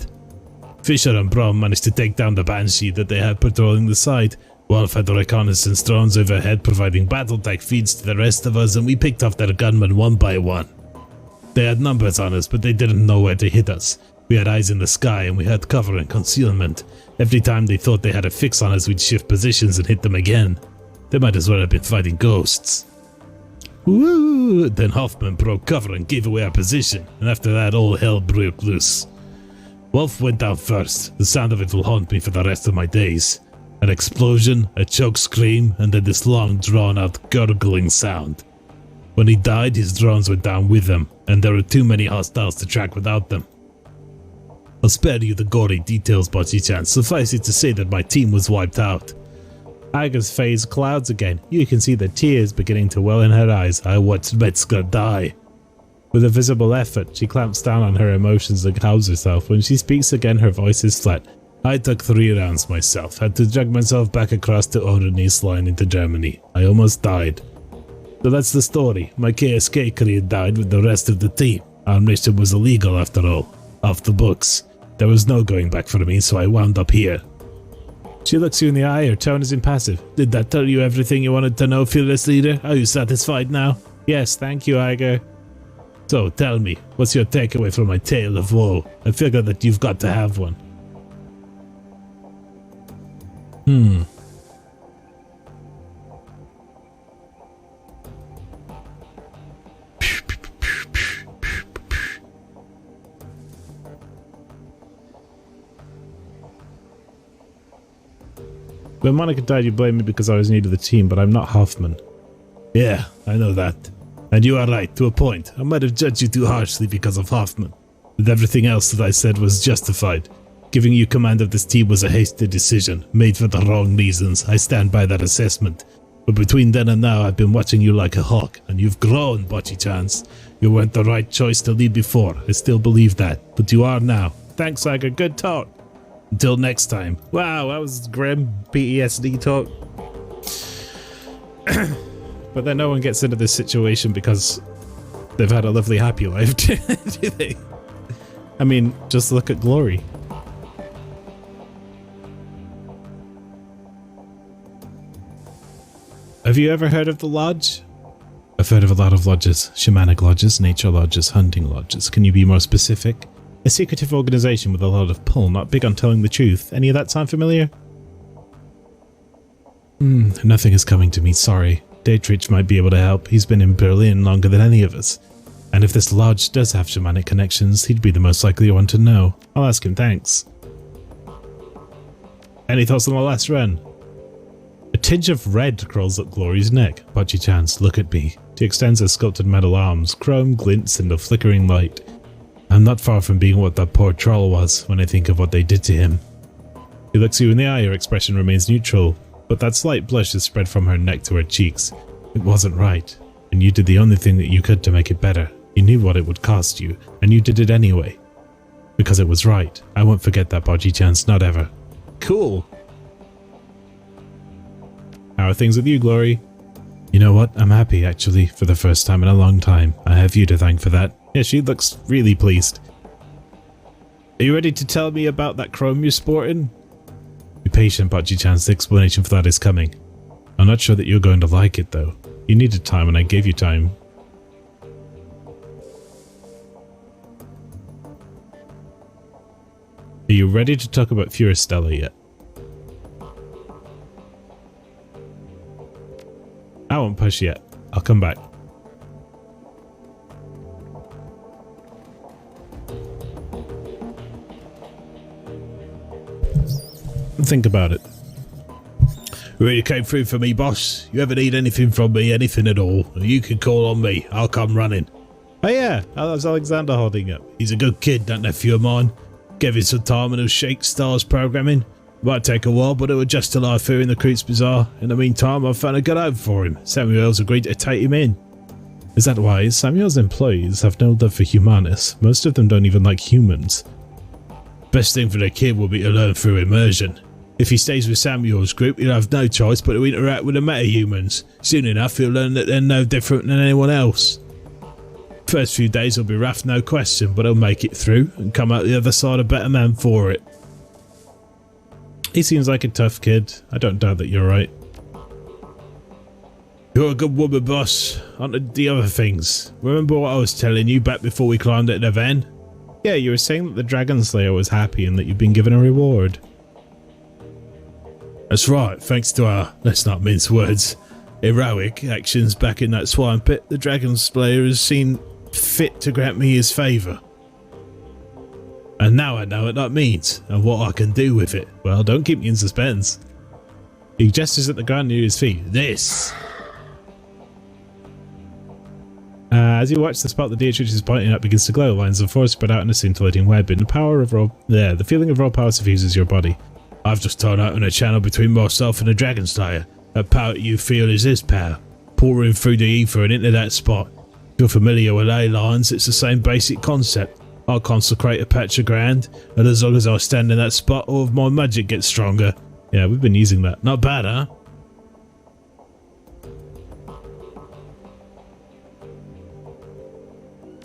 Fisher and Braun managed to take down the Banshee that they had patrolling the site. Wolf had the reconnaissance drones overhead providing battle-tech feeds to the rest of us, and we picked off their gunmen one by one. They had numbers on us, but they didn't know where to hit us. We had eyes in the sky, and we had cover and concealment. Every time they thought they had a fix on us, we'd shift positions and hit them again. They might as well have been fighting ghosts. Woo! Then Hoffman broke cover and gave away our position, and after that all hell broke loose. Wolf went down first. The sound of it will haunt me for the rest of my days. An explosion, a choke scream, and then this long drawn-out gurgling sound. When he died, his drones went down with him, and there were too many hostiles to track without them. I'll spare you the gory details, Bocchi-chan. Suffice it to say that my team was wiped out. Aga's face clouds again. You can see the tears beginning to well in her eyes. I watched Metzger die. With a visible effort, she clamps down on her emotions and calms herself. When she speaks again, her voice is flat. I took 3 rounds myself, had to drag myself back across the Oder-Neisse line into Germany. I almost died. So that's the story. My KSK career died with the rest of the team. Our mission was illegal after all. Off the books. There was no going back for me, so I wound up here. She looks you in the eye, her tone is impassive. Did that tell you everything you wanted to know, fearless leader? Are you satisfied now? Yes, thank you, Iger. So, tell me, what's your takeaway from my tale of woe? I figure that you've got to have one. When Monica died, you blamed me because I was new to the team, but I'm not Hoffman. Yeah, I know that. And you are right, to a point. I might have judged you too harshly because of Hoffman. But everything else that I said was justified. Giving you command of this team was a hasty decision, made for the wrong reasons. I stand by that assessment. But between then and now, I've been watching you like a hawk, and you've grown, Bocchi-chans. You weren't the right choice to lead before. I still believe that, but you are now. Thanks, Iger. Good talk. Until next time. Wow, that was grim PTSD talk. But then no one gets into this situation because they've had a lovely happy life, do they? I mean, just look at Glory. Have you ever heard of the Lodge? I've heard of a lot of lodges. Shamanic lodges, nature lodges, hunting lodges. Can you be more specific? A secretive organization with a lot of pull, not big on telling the truth. Any of that sound familiar? Nothing is coming to me, sorry. Dietrich might be able to help. He's been in Berlin longer than any of us. And if this lodge does have shamanic connections, he'd be the most likely one to know. I'll ask him, thanks. Any thoughts on the last run? A tinge of red crawls up Glory's neck. Bocchi-chans, look at me. She extends her sculpted metal arms. Chrome glints in the flickering light. I'm not far from being what that poor troll was when I think of what they did to him. She looks you in the eye, her expression remains neutral, but that slight blush has spread from her neck to her cheeks. It wasn't right, and you did the only thing that you could to make it better. You knew what it would cost you, and you did it anyway. Because it was right. I won't forget that, Bocce-chance, not ever. Cool. How are things with you, Glory? You know what? I'm happy, actually, for the first time in a long time. I have you to thank for that. Yeah, she looks really pleased. Are you ready to tell me about that chrome you're sporting? Be patient, Bocce-chance. The explanation for that is coming. I'm not sure that you're going to like it, though. You needed time, and I gave you time. Are you ready to talk about Furistella yet? I won't push yet. I'll come back. Think about it. You really came through for me, boss. You ever need anything from me, anything at all, you can call on me. I'll come running. Oh yeah, how's Alexander holding up? He's a good kid, that nephew of mine. Give him some time and he'll shake stars programming. Might take a while, but it'll adjust to life here in the Creeps Bazaar. In the meantime, I've found a good home for him. Samuel's agreed to take him in. Is that why? Samuel's employees have no love for humanus. Most of them don't even like humans. Best thing for the kid will be to learn through immersion. If he stays with Samuel's group, he'll have no choice but to interact with the meta-humans. Soon enough, he'll learn that they're no different than anyone else. First few days will be rough, no question, but he'll make it through and come out the other side a better man for it. He seems like a tough kid. I don't doubt that you're right. You're a good woman, boss. On to the other things. Remember what I was telling you back before we climbed into the van? Yeah, you were saying that the Dragon Slayer was happy and that you've been given a reward. That's right, thanks to our, let's not mince words, heroic actions back in that swine pit, the Dragon Slayer has seen fit to grant me his favour. And now I know what that means, and what I can do with it. Well, don't keep me in suspense. He gestures at the ground near his feet. This! As you watch the spot the Dietrich is pointing at begins to glow, lines of force spread out in a scintillating web, and the feeling of raw power suffuses your body. I've just torn out in a channel between myself and the Dragon Slayer. That power you feel is his power, pouring through the ether and into that spot. If you're familiar with ley lines, it's the same basic concept. I'll consecrate a patch of ground, and as long as I stand in that spot, all of my magic gets stronger. Yeah, we've been using that. Not bad, huh?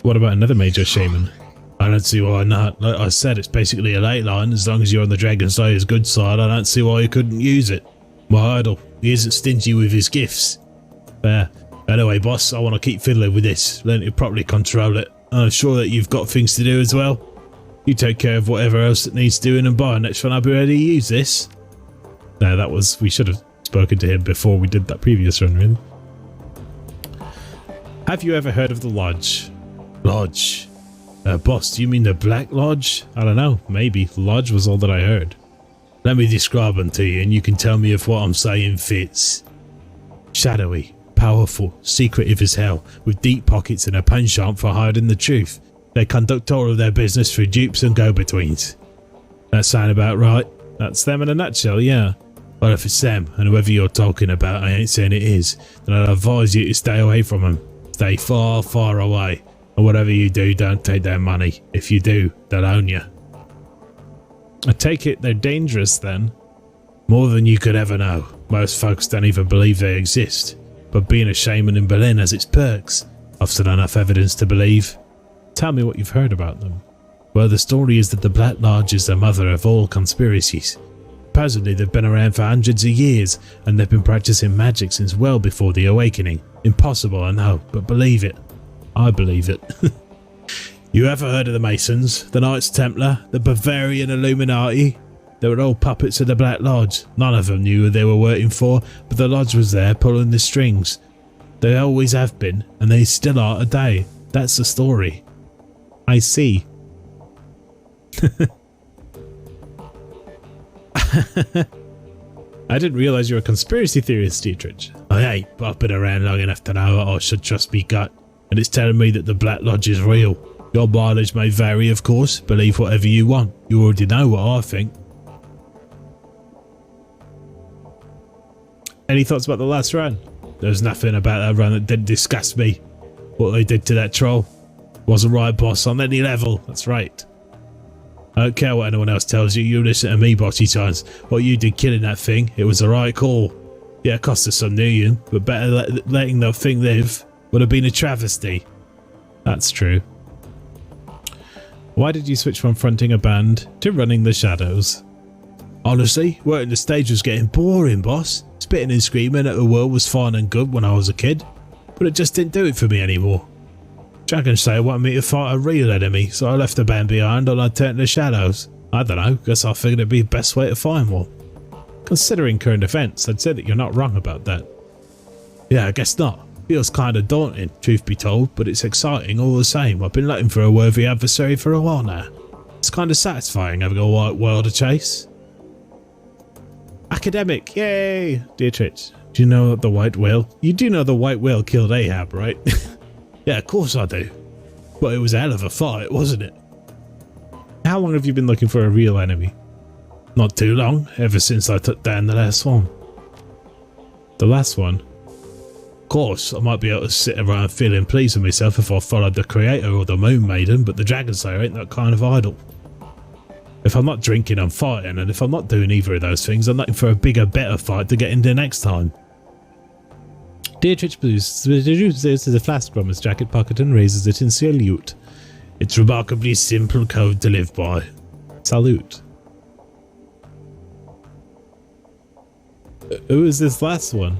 What about another major shaman? I don't see why not. Like I said, it's basically a ley line. As long as you're on the Dragon Slayer's good side, I don't see why you couldn't use it. My idol, he isn't stingy with his gifts. There. Anyway, boss, I want to keep fiddling with this. Learn to properly control it. I'm sure that you've got things to do as well. You take care of whatever else that needs doing, and by next one I'll be ready to use this. No, that was... we should have spoken to him before we did that previous run, really. Have you ever heard of the Lodge? Lodge? Boss, do you mean the Black Lodge? I don't know, maybe. Lodge was all that I heard. Let me describe them to you and you can tell me if what I'm saying fits. Shadowy, powerful, secretive as hell, with deep pockets and a penchant for hiding the truth. They conduct all of their business through dupes and go-betweens. That sound about right? That's them in a nutshell, yeah. Well, if it's them, and whoever you're talking about, I ain't saying it is, then I'd advise you to stay away from them. Stay far, far away. And whatever you do, don't take their money. If you do, they'll own you. I take it they're dangerous then? More than you could ever know. Most folks don't even believe they exist. But being a shaman in Berlin has its perks. I've seen enough evidence to believe. Tell me what you've heard about them. Well, the story is that the Black Lodge is the mother of all conspiracies. Supposedly they've been around for hundreds of years, and they've been practicing magic since well before the Awakening. Impossible, I know, but believe it. I believe it. You ever heard of the Masons, the Knights Templar, the Bavarian Illuminati? They were all puppets of the Black Lodge. None of them knew who they were working for, but the Lodge was there pulling the strings. They always have been, and they still are today. That's the story. I see. I didn't realise you were a conspiracy theorist, Dietrich. I ain't, but I've been around long enough to know I should trust me gut, and it's telling me that the Black Lodge is real. Your mileage may vary, of course. Believe whatever you want. You already know what I think. Any thoughts about the last run? There's nothing about that run that didn't disgust me. What they did to that troll wasn't right, boss, on any level. That's right. I don't care what anyone else tells you. You listen to me, Bossy Chance. What you did killing that thing, it was the right call. Yeah, it cost us some million, but better letting the thing live would have been a travesty. That's true. Why did you switch from fronting a band to running the shadows? Honestly, working the stage was getting boring, boss. Spitting and screaming at the world was fine and good when I was a kid, but it just didn't do it for me anymore. Dragon Slayer wanted me to fight a real enemy, so I left the band behind and I turned to the shadows. I don't know, guess I figured it'd be the best way to find one. Considering current events, I'd say that you're not wrong about that. Yeah, I guess not. Feels kinda daunting, truth be told, but it's exciting all the same. I've been looking for a worthy adversary for a while now. It's kinda satisfying having a white whale to chase. Academic, yay! Dietrich, do you know the white whale? You do know the white whale killed Ahab, right? Yeah, of course I do. But it was a hell of a fight, wasn't it? How long have you been looking for a real enemy? Not too long, ever since I took down the last one. The last one? Of course, I might be able to sit around feeling pleased with myself if I followed the creator or the moon maiden, but the Dragon Slayer ain't that kind of idol. If I'm not drinking, I'm fighting, and if I'm not doing either of those things, I'm looking for a bigger, better fight to get into next time. Dietrich produces the flask from his jacket pocket and raises it in salute. It's remarkably simple code to live by. Salute. Who is this last one?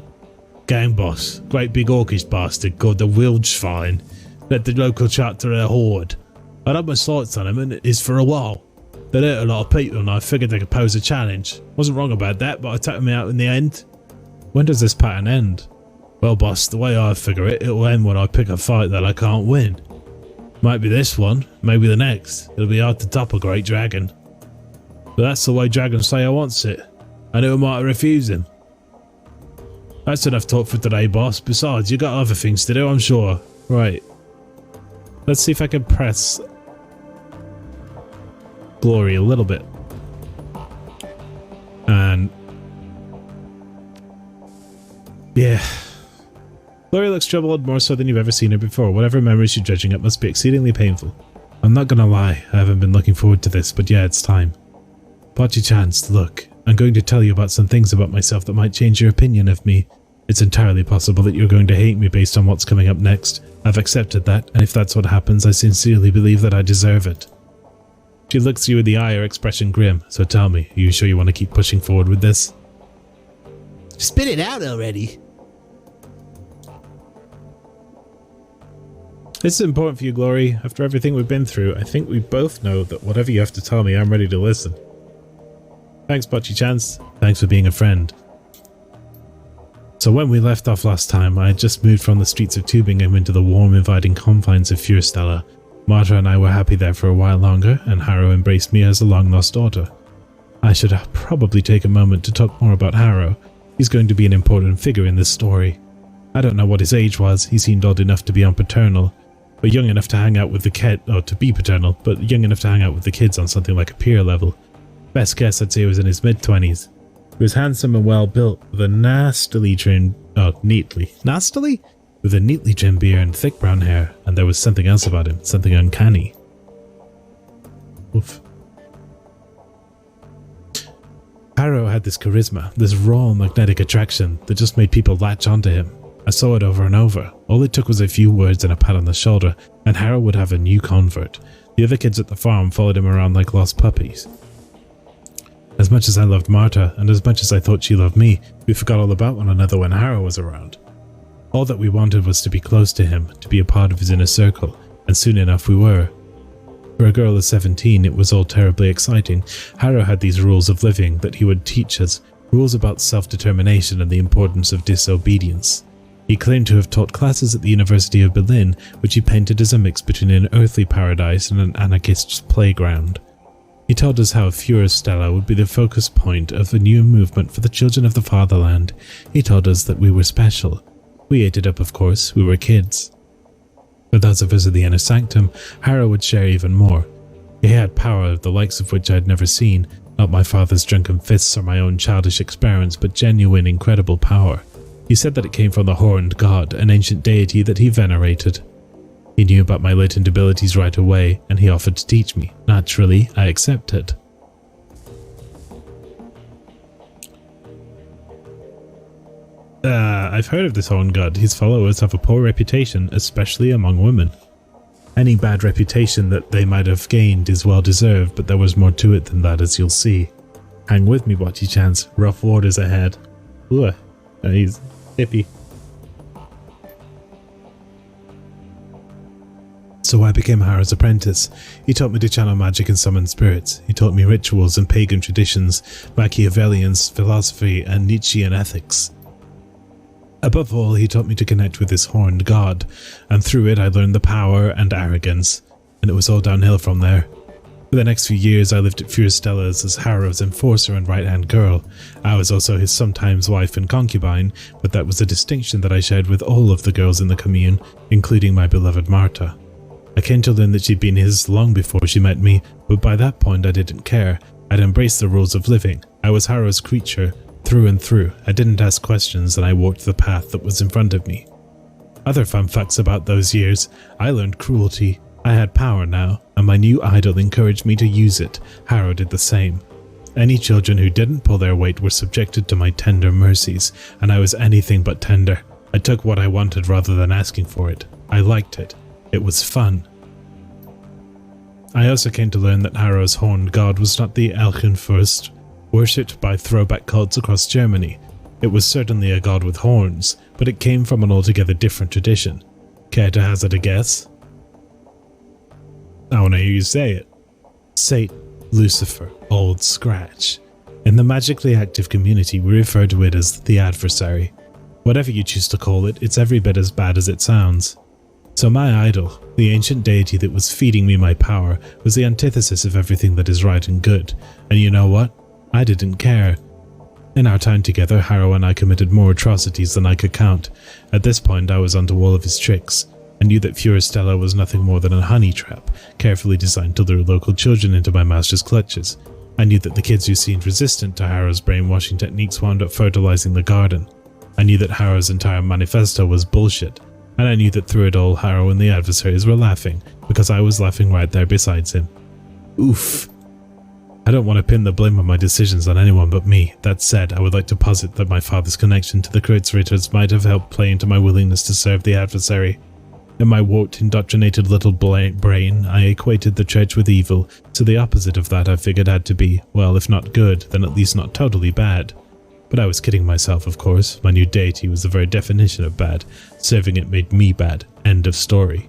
Gang boss. Great big orcish bastard called the Wildschwein. Led the local chapter of the Horde. I'd had my sights on him and it is for a while. They'd hurt a lot of people and I figured they could pose a challenge. Wasn't wrong about that, but I took him out in the end. When does this pattern end? Well, boss, the way I figure it, it'll end when I pick a fight that I can't win. Might be this one, maybe the next. It'll be hard to top a great dragon. But that's the way Dragon Slayer wants it. And who might refuse him? That's enough talk for today, boss. Besides, you got other things to do, I'm sure. Right. Let's see if I can press Glory a little bit. And yeah. Glory looks troubled more so than you've ever seen her before. Whatever memories you're dredging up must be exceedingly painful. I'm not gonna lie, I haven't been looking forward to this, but yeah, it's time. Bocce Chance, look, I'm going to tell you about some things about myself that might change your opinion of me. It's entirely possible that you're going to hate me based on what's coming up next. I've accepted that, and if that's what happens, I sincerely believe that I deserve it. She looks you in the eye, her expression grim. So tell me, are you sure you want to keep pushing forward with this? Spit it out already. This is important for you, Glory. After everything we've been through, I think we both know that whatever you have to tell me, I'm ready to listen. Thanks, Bocce Chance. Thanks for being a friend. So when we left off last time, I had just moved from the streets of Tübingen into the warm, inviting confines of Fürstella. Marta and I were happy there for a while longer, and Harrow embraced me as a long-lost daughter. I should probably take a moment to talk more about Harrow. He's going to be an important figure in this story. I don't know what his age was. He seemed old enough to be unpaternal, but young enough to hang out with the to be paternal, but young enough to hang out with the kids on something like a peer level. Best guess, I'd say he was in his mid-20s. He was handsome and well-built, with a neatly trimmed beard and thick brown hair, and there was something else about him, something uncanny. Oof. Harrow had this charisma, this raw magnetic attraction that just made people latch onto him. I saw it over and over. All it took was a few words and a pat on the shoulder, and Harrow would have a new convert. The other kids at the farm followed him around like lost puppies. As much as I loved Marta, and as much as I thought she loved me, we forgot all about one another when Harrow was around. All that we wanted was to be close to him, to be a part of his inner circle, and soon enough we were. For a girl of 17, it was all terribly exciting. Harrow had these rules of living that he would teach us, rules about self-determination and the importance of disobedience. He claimed to have taught classes at the University of Berlin, which he painted as a mix between an earthly paradise and an anarchist's playground. He told us how Fürstella would be the focus point of the new movement for the children of the fatherland. He told us that we were special. We ate it up, of course. We were kids. For those of us in the inner sanctum, Harrow would share even more. He had power, the likes of which I had never seen, Not my father's drunken fists or my own childish experiments, but genuine, incredible power. He said that it came from the Horned God, an ancient deity that he venerated. He knew about my latent abilities right away, and he offered to teach me. Naturally, I accepted. I've heard of this Horned God. His followers have a poor reputation, especially among women. Any bad reputation that they might have gained is well deserved, but there was more to it than that, as you'll see. Hang with me, Watchy-chans. Rough waters ahead. Ooh, he's hippie. So I became Harrow's apprentice. He taught me to channel magic and summon spirits. He taught me rituals and pagan traditions, Machiavellian philosophy and Nietzschean ethics. Above all, he taught me to connect with this Horned God, and through it I learned the power and arrogance, and it was all downhill from there. For the next few years I lived at Furistella's as Harrow's enforcer and right-hand girl. I was also his sometimes wife and concubine, but that was a distinction that I shared with all of the girls in the commune, including my beloved Marta. I came to learn that she'd been his long before she met me, but by that point I didn't care. I'd embraced the rules of living. I was Harrow's creature, through and through. I didn't ask questions and I walked the path that was in front of me. Other fun facts about those years: I learned cruelty. I had power now, and my new idol encouraged me to use it. Harrow did the same. Any children who didn't pull their weight were subjected to my tender mercies, and I was anything but tender. I took what I wanted rather than asking for it. I liked it. It was fun. I also came to learn that Harrow's Horned God was not the Elchenfürst, worshipped by throwback cults across Germany. It was certainly a god with horns, but it came from an altogether different tradition. Care to hazard a guess? I want to hear you say it. Satan, Lucifer, Old Scratch. In the magically active community, we refer to it as the adversary. Whatever you choose to call it, it's every bit as bad as it sounds. So my idol, the ancient deity that was feeding me my power, was the antithesis of everything that is right and good. And you know what? I didn't care. In our time together, Harrow and I committed more atrocities than I could count. At this point, I was onto all of his tricks. I knew that Furistella was nothing more than a honey trap, carefully designed to lure local children into my master's clutches. I knew that the kids who seemed resistant to Harrow's brainwashing techniques wound up fertilizing the garden. I knew that Harrow's entire manifesto was bullshit, and I knew that through it all, Harrow and the adversaries were laughing, because I was laughing right there beside him. Oof. I don't want to pin the blame of my decisions on anyone but me. That said, I would like to posit that my father's connection to the Kreuzritters might have helped play into my willingness to serve the adversary. In my warped, indoctrinated little brain, I equated the church with evil, so the opposite of that I figured had to be, well, if not good, then at least not totally bad. But I was kidding myself, of course. My new deity was the very definition of bad. Serving it made me bad. End of story.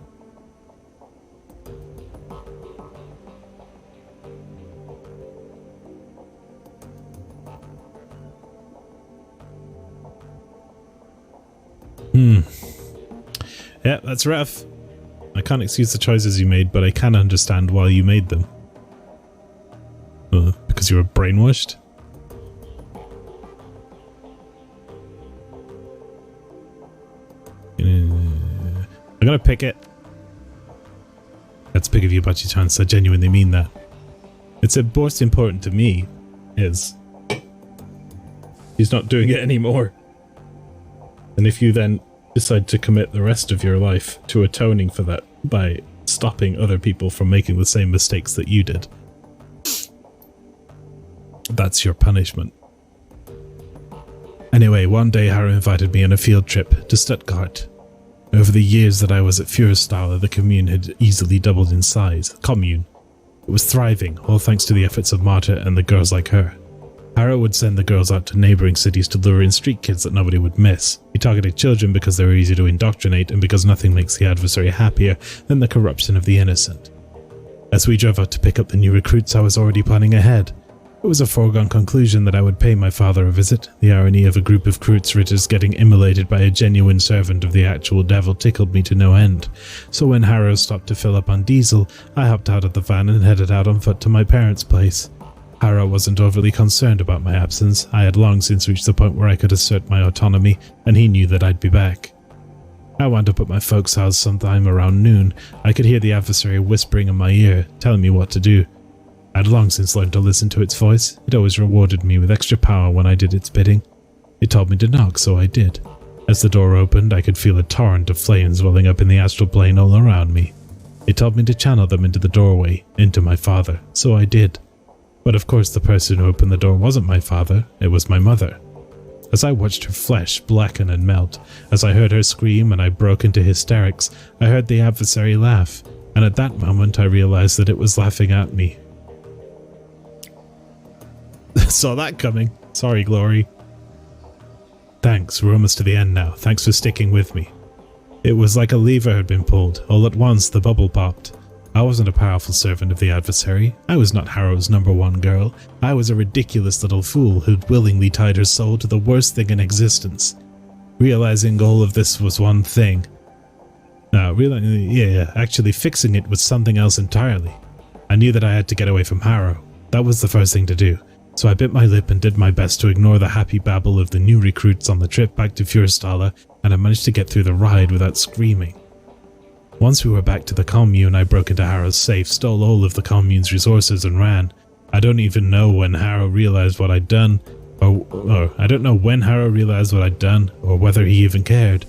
Yeah, that's rough. I can't excuse the choices you made, but I can understand why you made them. Because you were brainwashed? I'm gonna pick it. That's big of you, Bachi-chan. I genuinely mean that. It's most important to me is he's not doing it anymore. And if you then decide to commit the rest of your life to atoning for that by stopping other people from making the same mistakes that you did, that's your punishment. Anyway, one day Harrow invited me on a field trip to Stuttgart. Over the years that I was at Furistala, the commune had easily doubled in size. It was thriving, all thanks to the efforts of Marta and the girls like her. Harrow would send the girls out to neighbouring cities to lure in street kids that nobody would miss. He targeted children because they were easy to indoctrinate and because nothing makes the adversary happier than the corruption of the innocent. As we drove out to pick up the new recruits, I was already planning ahead. It was a foregone conclusion that I would pay my father a visit. The irony of a group of Kreuzritters getting immolated by a genuine servant of the actual devil tickled me to no end. So when Harrow stopped to fill up on diesel, I hopped out of the van and headed out on foot to my parents' place. Harrow wasn't overly concerned about my absence. I had long since reached the point where I could assert my autonomy, and he knew that I'd be back. I wound up at my folks' house sometime around noon. I could hear the adversary whispering in my ear, telling me what to do. I had long since learned to listen to its voice. It always rewarded me with extra power when I did its bidding. It told me to knock, so I did. As the door opened, I could feel a torrent of flames welling up in the astral plane all around me. It told me to channel them into the doorway, into my father, so I did. But of course the person who opened the door wasn't my father, it was my mother. As I watched her flesh blacken and melt, as I heard her scream and I broke into hysterics, I heard the adversary laugh, and at that moment I realized that it was laughing at me. Saw that coming. Sorry, Glory. Thanks, we're almost to the end now. Thanks for sticking with me. It was like a lever had been pulled. All at once the bubble popped. I wasn't a powerful servant of the adversary. I was not Harrow's #1 girl. I was a ridiculous little fool who'd willingly tied her soul to the worst thing in existence. Realizing all of this was one thing. Actually fixing it was something else entirely. I knew that I had to get away from Harrow. That was the first thing to do. So I bit my lip and did my best to ignore the happy babble of the new recruits on the trip back to Fürstaller, and I managed to get through the ride without screaming. Once we were back to the commune, I broke into Harrow's safe, stole all of the commune's resources and ran. I don't even know when Harrow realized what I'd done, or whether he even cared.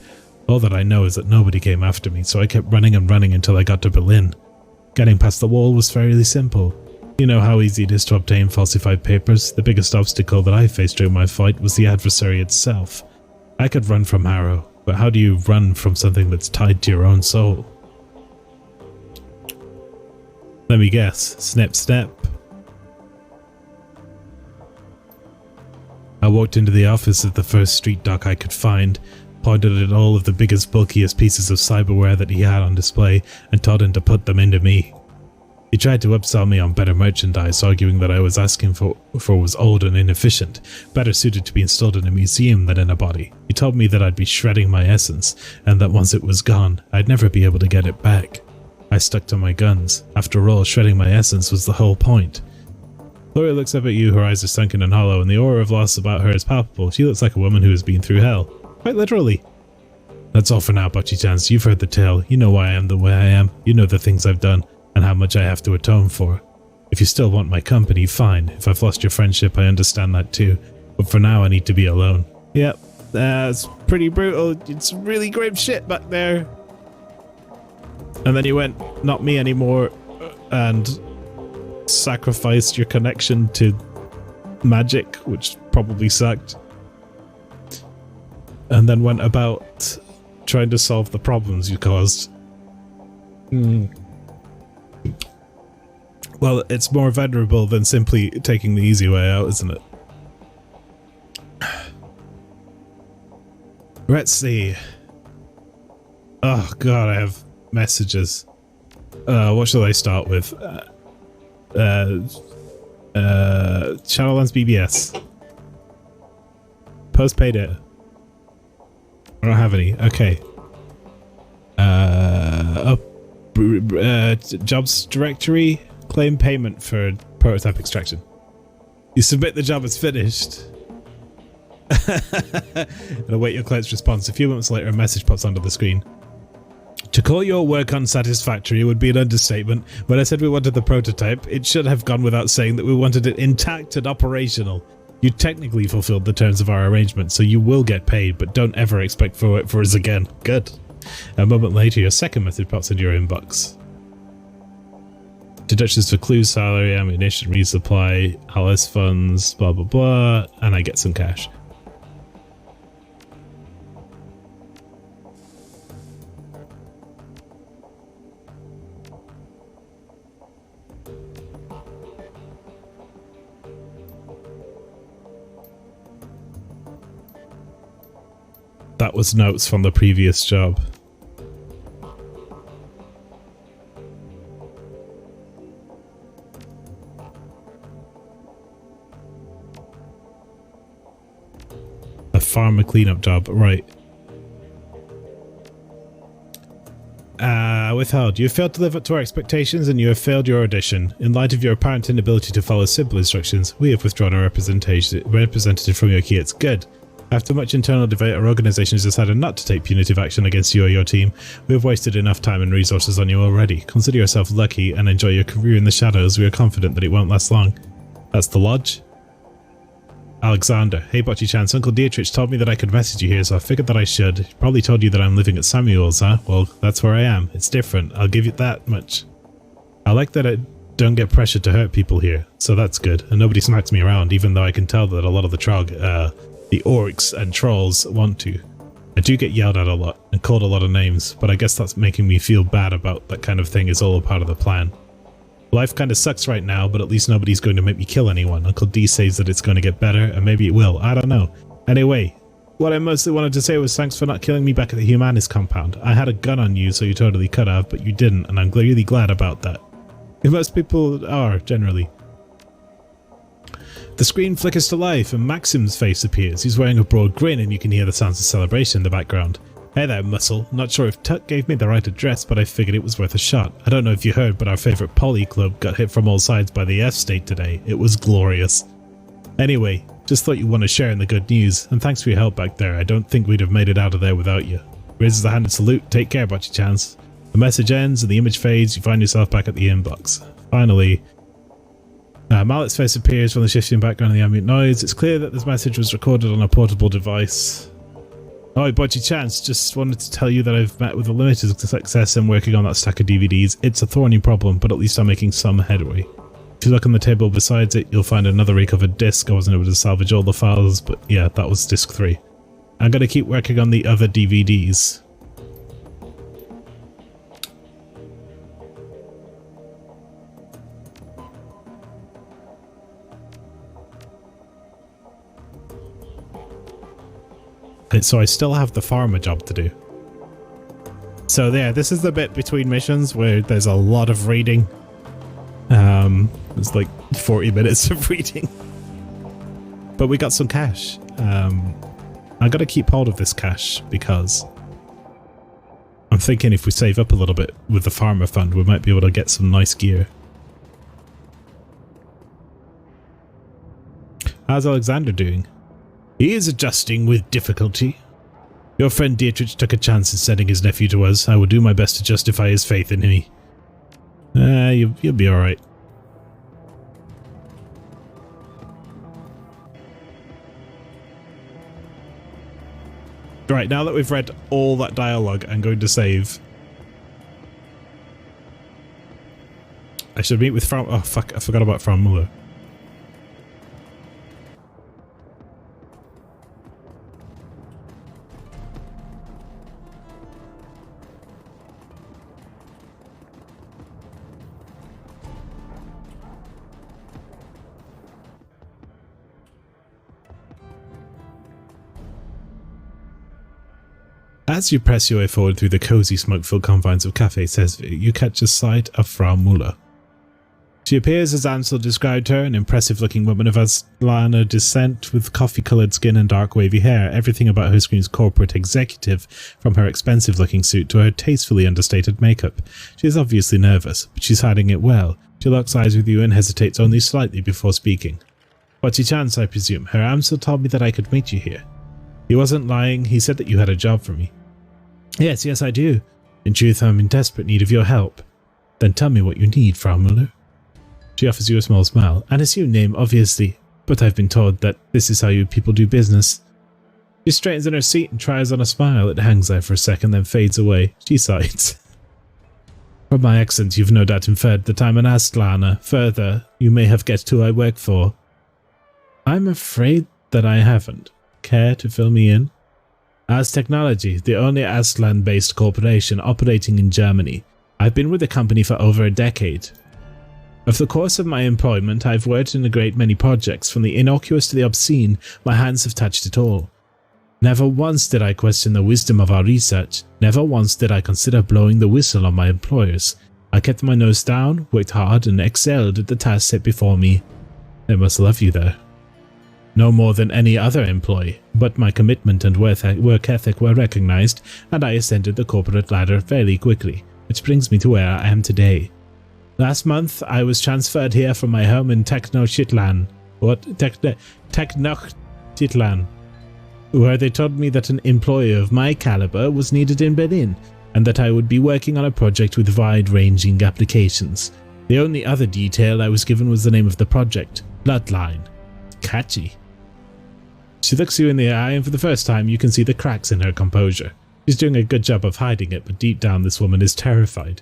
All that I know is that nobody came after me, so I kept running and running until I got to Berlin. Getting past the wall was fairly simple. You know how easy it is to obtain falsified papers. The biggest obstacle that I faced during my fight was the adversary itself. I could run from Harrow, but how do you run from something that's tied to your own soul? Let me guess. Snip, snip. I walked into the office of the first street doc I could find, pointed at all of the biggest, bulkiest pieces of cyberware that he had on display, and told him to put them into me. He tried to upsell me on better merchandise, arguing that I was asking for was old and inefficient, better suited to be installed in a museum than in a body. He told me that I'd be shredding my essence, and that once it was gone, I'd never be able to get it back. I stuck to my guns. After all, shredding my essence was the whole point. Gloria looks up at you, her eyes are sunken and hollow, and the aura of loss about her is palpable. She looks like a woman who has been through hell. Quite literally. That's all for now, Bocchi-chans. You've heard the tale. You know why I am the way I am. You know the things I've done, and how much I have to atone for. If you still want my company, fine. If I've lost your friendship, I understand that too. But for now, I need to be alone. Yep, that's pretty brutal. It's really grim shit back there. And then you went, not me anymore, and sacrificed your connection to magic, which probably sucked. And then went about trying to solve the problems you caused. Well, it's more venerable than simply taking the easy way out, isn't it? Let's see. Oh god, I have messages. What shall I start with? Shadowrun's BBS. Post-pay data. I don't have any. Okay. Jobs directory. Claim payment for prototype extraction. You submit the job as finished. And await your client's response. A few moments later, a message pops onto the screen. To call your work unsatisfactory would be an understatement. When I said we wanted the prototype, it should have gone without saying that we wanted it intact and operational. You technically fulfilled the terms of our arrangement, so you will get paid, but don't ever expect for it for us again. Good. A moment later, your second message pops into your inbox. Deductions for clues, salary, ammunition, resupply, Alice funds, blah blah blah, and I get some cash. That was notes from the previous job. A farmer cleanup job, right. Withheld. You have failed to live up to our expectations and you have failed your audition. In light of your apparent inability to follow simple instructions, we have withdrawn our representative from your key. It's good. After much internal debate, our organization has decided not to take punitive action against you or your team. We have wasted enough time and resources on you already. Consider yourself lucky and enjoy your career in the shadows. We are confident that it won't last long. That's the lodge. Alexander. Hey Bocce-chance, Uncle Dietrich told me that I could message you here, so I figured that I should. He probably told you that I'm living at Samuel's, huh? Well, that's where I am. It's different. I'll give you that much. I like that I don't get pressured to hurt people here, so that's good. And nobody smacks me around, even though I can tell that a lot of the the orcs and trolls want to. I do get yelled at a lot and called a lot of names, but I guess that's making me feel bad about that kind of thing. Is all a part of the plan. Life kind of sucks right now, but at least nobody's going to make me kill anyone. Uncle D says that it's going to get better, and maybe it will. I don't know. Anyway, what I mostly wanted to say was thanks for not killing me back at the Humanis compound. I had a gun on you, so you totally could have, but you didn't, and I'm really glad about that. Most people are, generally. The screen flickers to life and Maxim's face appears. He's wearing a broad grin and you can hear the sounds of celebration in the background. Hey there, Muscle. Not sure if Tuck gave me the right address, but I figured it was worth a shot. I don't know if you heard, but our favourite Poly Club got hit from all sides by the F-State today. It was glorious. Anyway, just thought you want to share in the good news, and thanks for your help back there. I don't think we'd have made it out of there without you. Raises a hand in salute. Take care, Bocce-chance. The message ends and the image fades. You find yourself back at the inbox. Finally, Mallet's face appears from the shifting background of the ambient noise. It's clear that this message was recorded on a portable device. Oh, Bocce-chance, just wanted to tell you that I've met with a limited success in working on that stack of DVDs. It's a thorny problem, but at least I'm making some headway. If you look on the table beside it, you'll find another recovered disc. I wasn't able to salvage all the files, but yeah, that was disc 3. I'm going to keep working on the other DVDs. So I still have the farmer job to do. So there, this is the bit between missions where there's a lot of reading. It's like 40 minutes of reading. But we got some cash. I'm gonna keep hold of this cash because I'm thinking if we save up a little bit with the farmer fund, we might be able to get some nice gear. How's Alexander doing? He is adjusting with difficulty. Your friend Dietrich took a chance in sending his nephew to us. I will do my best to justify his faith in me. You'll be alright. Right, now that we've read all that dialogue, I'm going to save. I should meet with Frau... Oh fuck, I forgot about Frau Muller. As you press your way forward through the cozy smoke-filled confines of Café Cesville, you catch a sight of Frau Muller. She appears as Ansel described her, an impressive-looking woman of Aslana descent with coffee-coloured skin and dark wavy hair. Everything about her screams corporate executive, from her expensive-looking suit to her tastefully understated makeup. She is obviously nervous, but she's hiding it well. She locks eyes with you and hesitates only slightly before speaking. Bocce-chance, I presume. Herr Ansel told me that I could meet you here. He wasn't lying. He said that you had a job for me. Yes, I do. In truth, I'm in desperate need of your help. Then tell me what you need, Frau Muller. She offers you a small smile. An assumed name, obviously, but I've been told that this is how you people do business. She straightens in her seat and tries on a smile. It hangs there for a second, then fades away. She sighs. From my accent, you've no doubt inferred that I'm an Astlana. Further, you may have guessed who I work for. I'm afraid that I haven't. Care to fill me in? As Technology, the only Aslan-based corporation operating in Germany. I've been with the company for over a decade. Over the course of my employment, I've worked in a great many projects. From the innocuous to the obscene, my hands have touched it all. Never once did I question the wisdom of our research. Never once did I consider blowing the whistle on my employers. I kept my nose down, worked hard, and excelled at the tasks set before me. They must love you there. No more than any other employee, but my commitment and work ethic were recognized, and I ascended the corporate ladder fairly quickly, which brings me to where I am today. Last month, I was transferred here from my home in Technochitlan. where they told me that an employee of my caliber was needed in Berlin, and that I would be working on a project with wide-ranging applications. The only other detail I was given was the name of the project, Bloodline. Catchy. She looks you in the eye, and for the first time you can see the cracks in her composure. She's doing a good job of hiding it, but deep down this woman is terrified.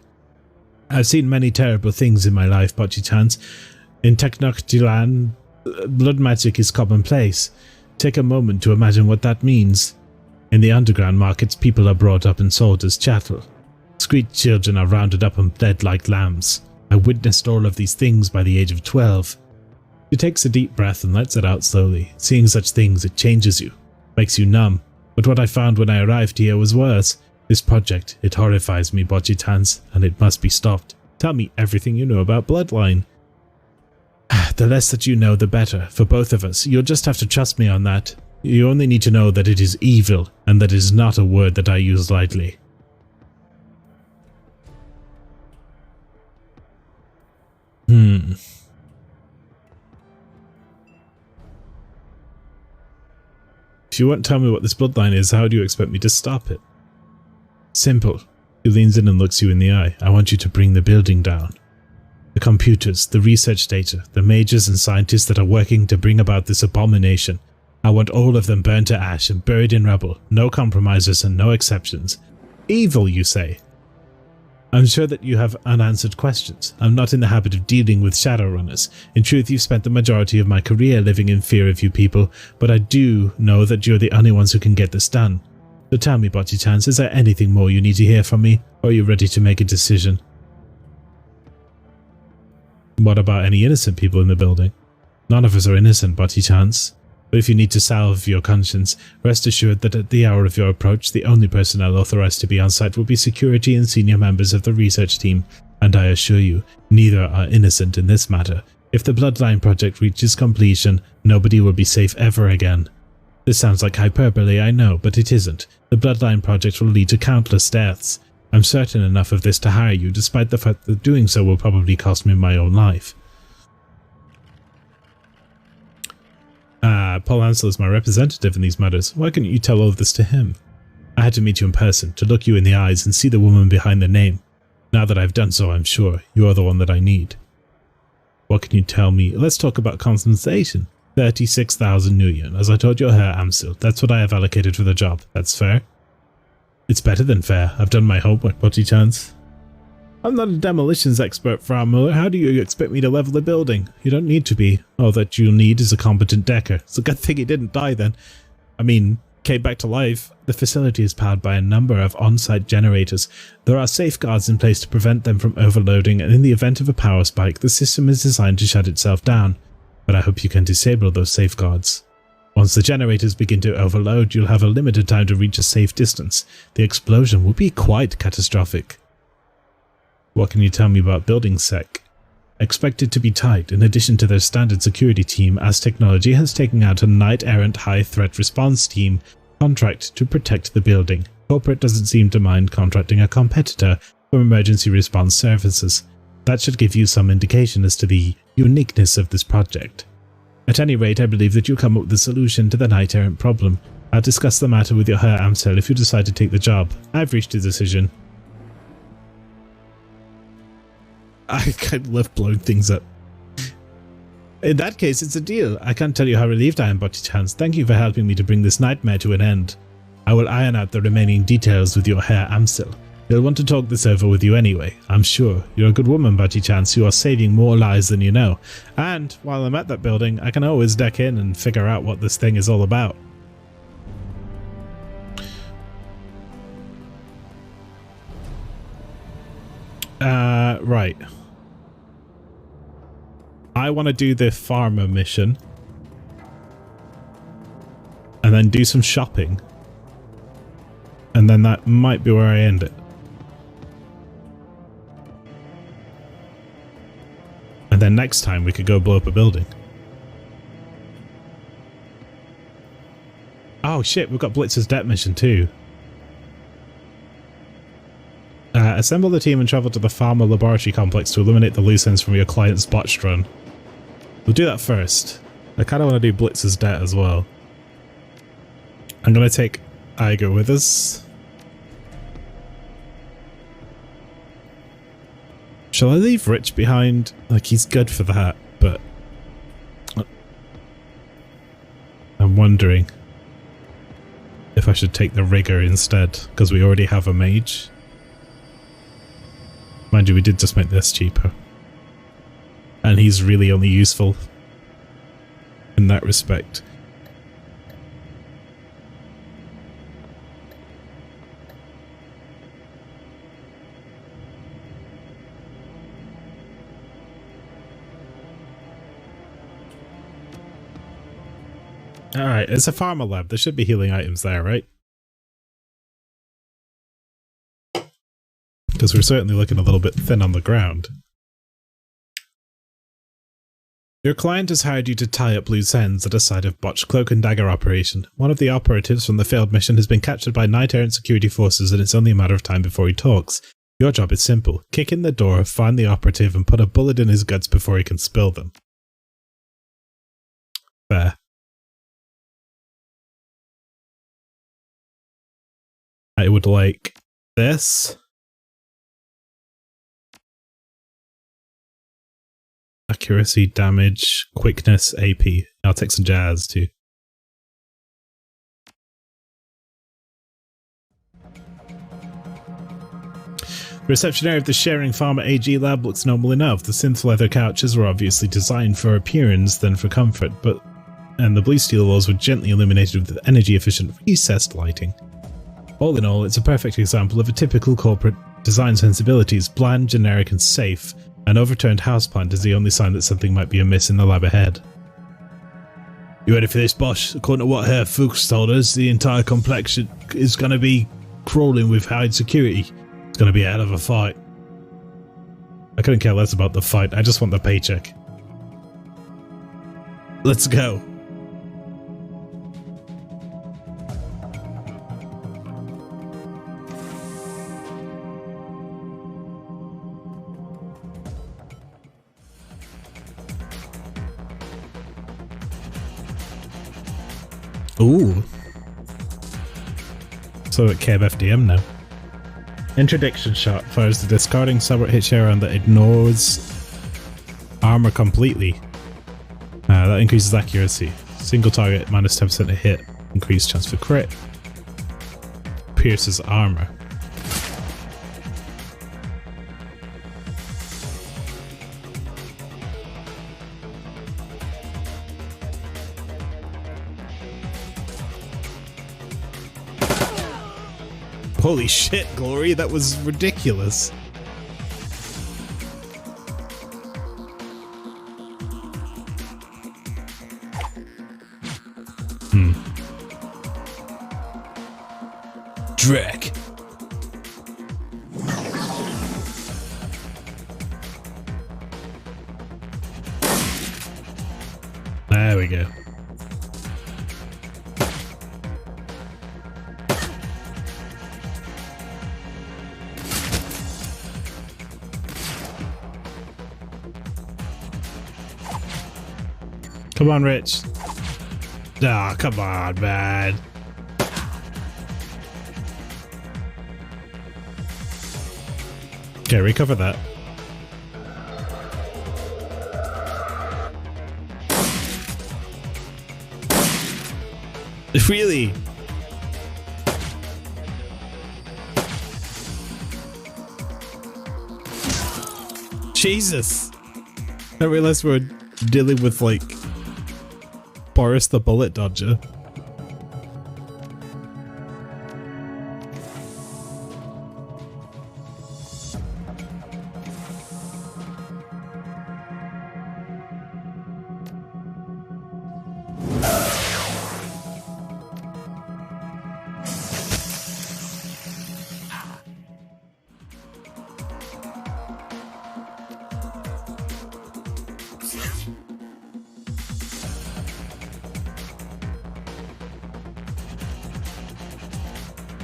I've seen many terrible things in my life, Bocchi-chans. In Technoctilan, blood magic is commonplace. Take a moment to imagine what that means. In the underground markets, people are brought up and sold as chattel. Street children are rounded up and bled like lambs. I witnessed all of these things by the age of 12. She takes a deep breath and lets it out slowly. Seeing such things, it changes you, makes you numb. But what I found when I arrived here was worse. This project, it horrifies me, Bocchi-chans, and it must be stopped. Tell me everything you know about Bloodline. The less that you know, the better, for both of us. You'll just have to trust me on that. You only need to know that it is evil, and that is not a word that I use lightly. If you won't tell me what this bloodline is, how do you expect me to stop it? Simple. He leans in and looks you in the eye. I want you to bring the building down. The computers, the research data, the mages and scientists that are working to bring about this abomination. I want all of them burned to ash and buried in rubble. No compromises and no exceptions. Evil, you say? I'm sure that you have unanswered questions. I'm not in the habit of dealing with Shadowrunners. In truth, you've spent the majority of my career living in fear of you people, but I do know that you're the only ones who can get this done. So tell me, Bocchi-chans, is there anything more you need to hear from me, or are you ready to make a decision? What about any innocent people in the building? None of us are innocent, Bocchi-chans. But if you need to salve your conscience, rest assured that at the hour of your approach, the only personnel authorized to be on site will be security and senior members of the research team, and I assure you, neither are innocent in this matter. If the Bloodline project reaches completion, nobody will be safe ever again. This sounds like hyperbole, I know, but it isn't. The Bloodline project will lead to countless deaths. I'm certain enough of this to hire you, despite the fact that doing so will probably cost me my own life. Paul Ansel is my representative in these matters. Why couldn't you tell all of this to him? I had to meet you in person, to look you in the eyes and see the woman behind the name. Now that I've done so, I'm sure you are the one that I need. What can you tell me? Let's talk about compensation. 36,000 Nuyen. As I told your Herr Amsel, that's what I have allocated for the job. That's fair? It's better than fair. I've done my homework, Bocchi-chans. I'm not a demolitions expert, Frau Muller. How do you expect me to level a building? You don't need to be. All that you'll need is a competent decker. It's a good thing he didn't die then. I mean, came back to life. The facility is powered by a number of on-site generators. There are safeguards in place to prevent them from overloading, and in the event of a power spike, the system is designed to shut itself down. But I hope you can disable those safeguards. Once the generators begin to overload, you'll have a limited time to reach a safe distance. The explosion will be quite catastrophic. What can you tell me about building sec? Expected to be tight. In addition to their standard security team, As Technology has taken out a knight-errant high-threat response team contract to protect the building. Corporate doesn't seem to mind contracting a competitor for emergency response services. That should give you some indication as to the uniqueness of this project. At any rate, I believe that you'll come up with a solution to the knight-errant problem. I'll discuss the matter with your Herr Amsel if you decide to take the job. I've reached a decision. I kind of love blowing things up. In that case, it's a deal. I can't tell you how relieved I am, Bocchi-chans. Thank you for helping me to bring this nightmare to an end. I will iron out the remaining details with your Herr Amsel. He'll want to talk this over with you anyway, I'm sure. You're a good woman, Bocchi-chans. You are saving more lives than you know. And while I'm at that building, I can always deck in and figure out what this thing is all about. Right. I want to do the farmer mission. And then do some shopping. And then that might be where I end it. And then next time we could go blow up a building. Oh shit, we've got Blitz's debt mission too. Assemble the team and travel to the Pharma Laboratory Complex to eliminate the loose ends from your client's botched run. We'll do that first. I kind of want to do Blitz's debt as well. I'm gonna take Iger with us. Shall I leave Rich behind? Like, he's good for that, but I'm wondering if I should take the Rigger instead, because we already have a mage. Mind you, we did just make this cheaper. And he's really only useful in that respect. Alright, it's a pharma lab. There should be healing items there, right? Because we're certainly looking a little bit thin on the ground. Your client has hired you to tie up loose ends at a site of botched cloak and dagger operation. One of the operatives from the failed mission has been captured by Night Errant security forces, and it's only a matter of time before he talks. Your job is simple. Kick in the door, find the operative, and put a bullet in his guts before he can spill them. Fair. I would like this. Accuracy, damage, quickness, AP. I'll take some jazz too. The reception area of the Sharing Pharma AG lab looks normal enough. The synth leather couches were obviously designed for appearance than for comfort, and the blue steel walls were gently illuminated with energy efficient recessed lighting. All in all, it's a perfect example of a typical corporate design sensibilities, bland, generic and safe. An overturned houseplant is the only sign that something might be amiss in the lab ahead. You ready for this, boss? According to what Herr Fuchs told us, the entire complex is going to be crawling with high security. It's going to be a hell of a fight. I couldn't care less about the fight, I just want the paycheck. Let's go. Ooh. So at KBFDM now. Interdiction shot fires the discarding subword hit share round that ignores armor completely. That increases accuracy. Single target minus 10% to hit. Increased chance for crit. Pierces armor. Holy shit, Glory, that was ridiculous. Drek. There we go. Come on, Rich. Ah, come on, man. Okay, recover that. Really? Jesus. I realized we're dealing with, like, Boris the Bullet Dodger.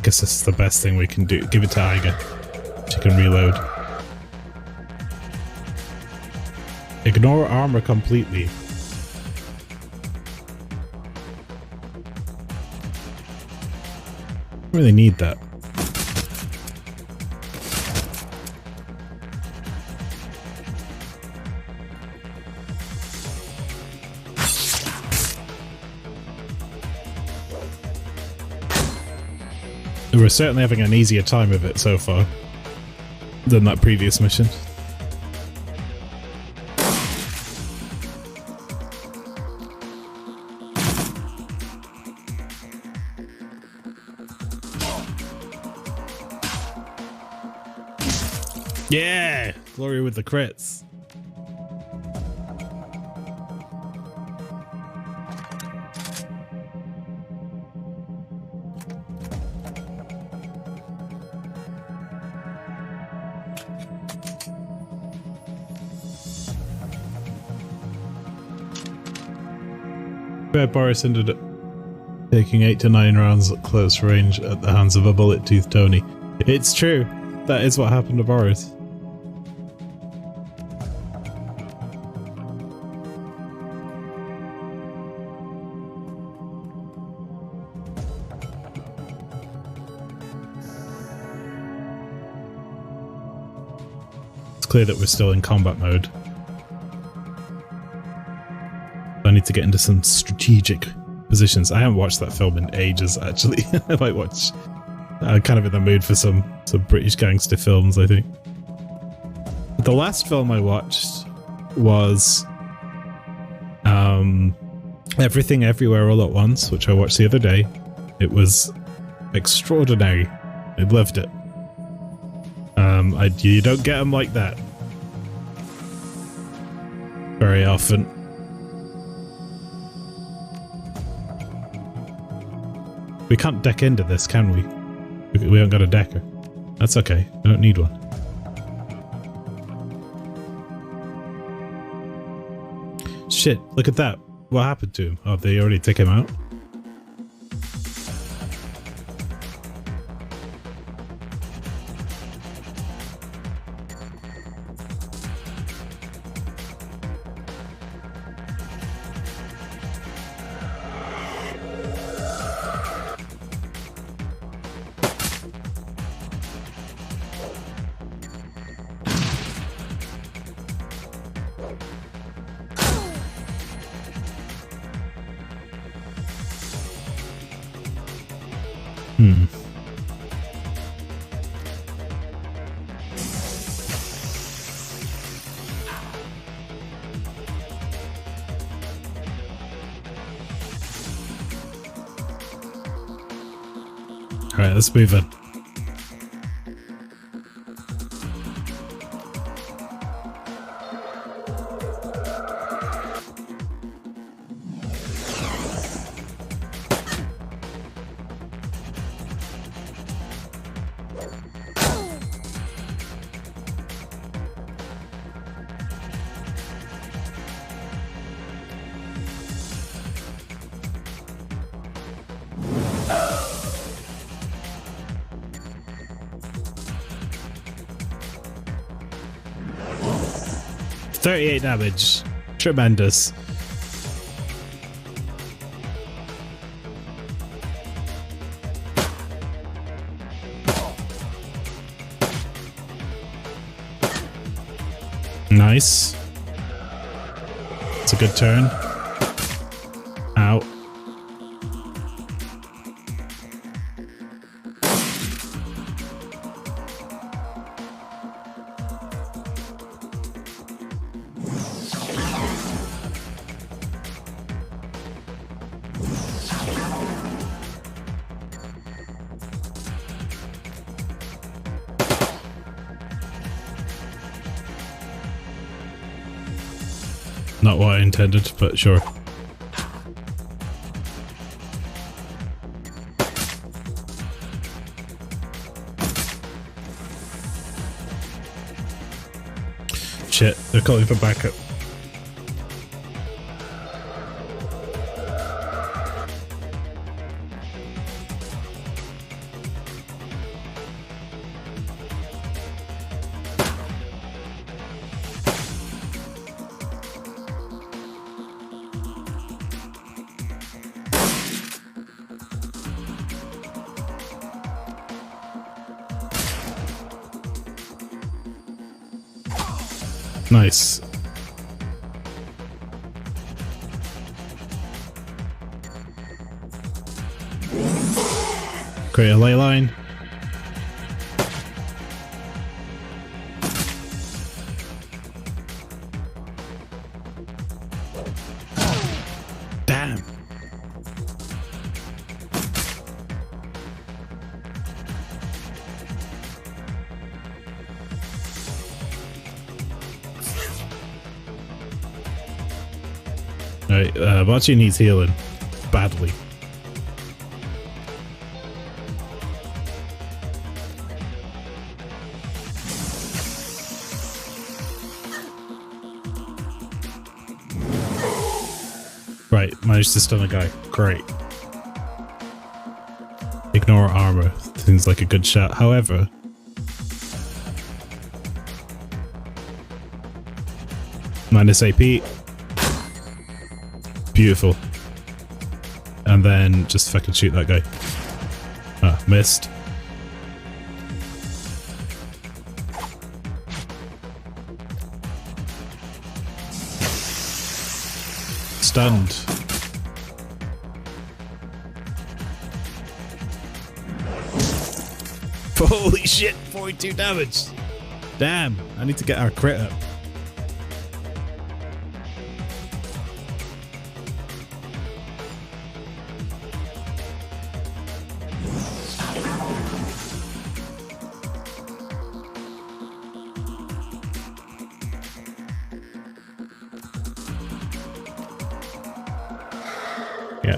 Guess this is the best thing we can do. Give it to Iga. She can reload. Ignore armor completely. really need that. We're certainly having an easier time of it so far than that previous mission. Yeah! Glory with the crits. Boris ended up taking 8 to 9 rounds at close range at the hands of a bullet-toothed Tony. It's true. That is what happened to Boris. It's clear that we're still in combat mode. I need to get into some strategic positions. I haven't watched that film in ages, actually. I might watch... I'm kind of in the mood for some British gangster films, I think. The last film I watched was Everything Everywhere All at Once, which I watched the other day. It was extraordinary. I loved it. You don't get them like that very often. We can't deck into this, can we? We haven't got a decker. That's okay. I don't need one. Shit, look at that. What happened to him? Oh, they already took him out? Alright, let's move on. $38 damage. Tremendous. Nice. It's a good turn. Ow. Not what I intended, but sure. Shit, they're calling for backup. Nice. Create a ley line. Damn. Alright, Machi needs healing. Badly. Right, managed to stun a guy. Great. Ignore armor. Seems like a good shot. However, minus AP. Beautiful. And then just fucking shoot that guy. Ah, missed. Stunned. Holy shit, 42 damage. Damn, I need to get our crit up. Yeah,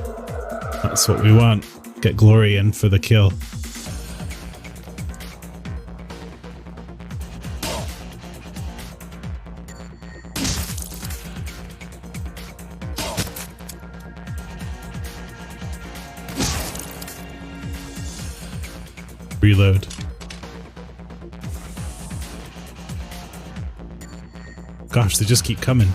that's what we want. Get Glory in for the kill. Reload. Gosh, they just keep coming.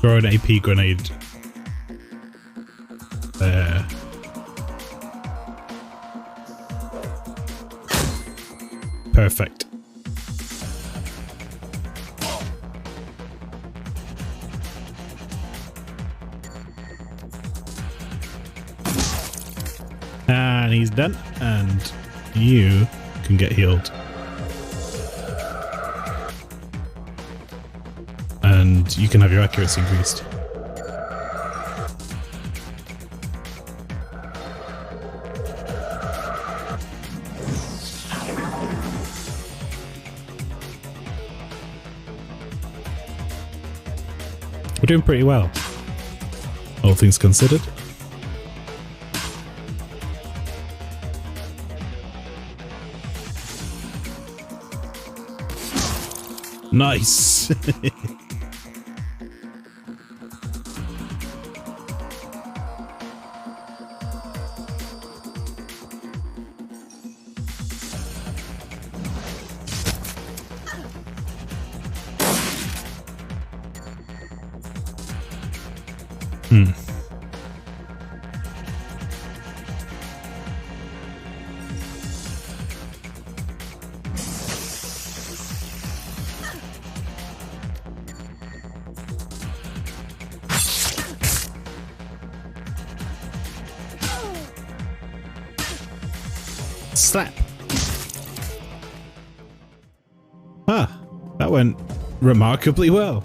Throw an AP grenade. There. Perfect. And he's done. And you can get healed. And you can have your accuracy increased. We're doing pretty well, all things considered. Nice. Slap. Ah, that went remarkably well.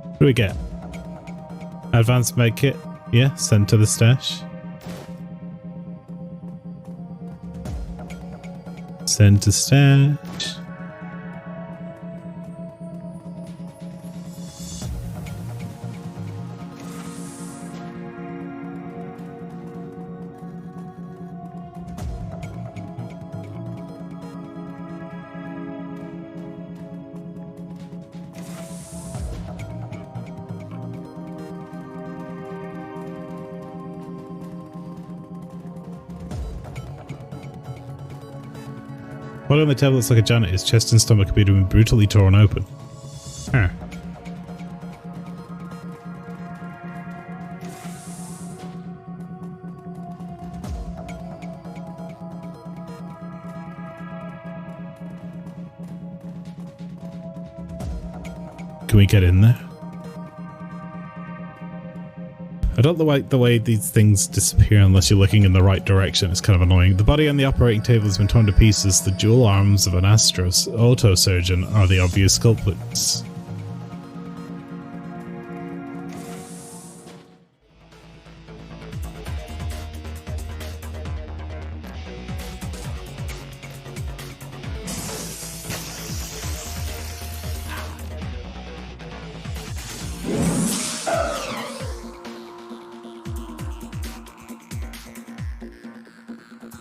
What do we get? Advanced med kit. Yeah, send to the stash. Send to stash. Body on the table looks like a giant. His chest and stomach appear to have been brutally torn open. Huh. Can we get in there? I don't like the way these things disappear unless you're looking in the right direction. It's kind of annoying. The body on the operating table has been torn to pieces. The dual arms of an autosurgeon are the obvious culprits.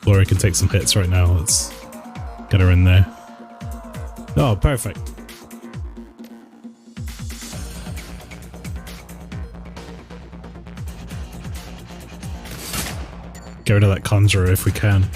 Glory can take some hits right now. Let's get her in there. Oh, perfect. Get rid of that conjurer if we can.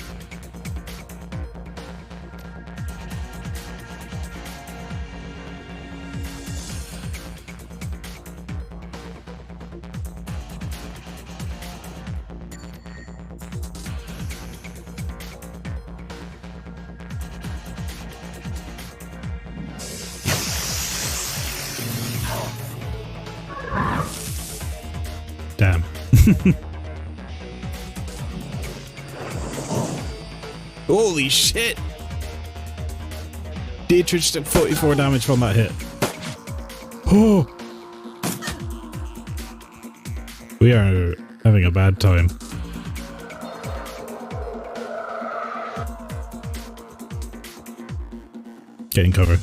Damn. Holy shit! Dietrich took 44 damage from that hit. Oh! We are having a bad time. Getting cover.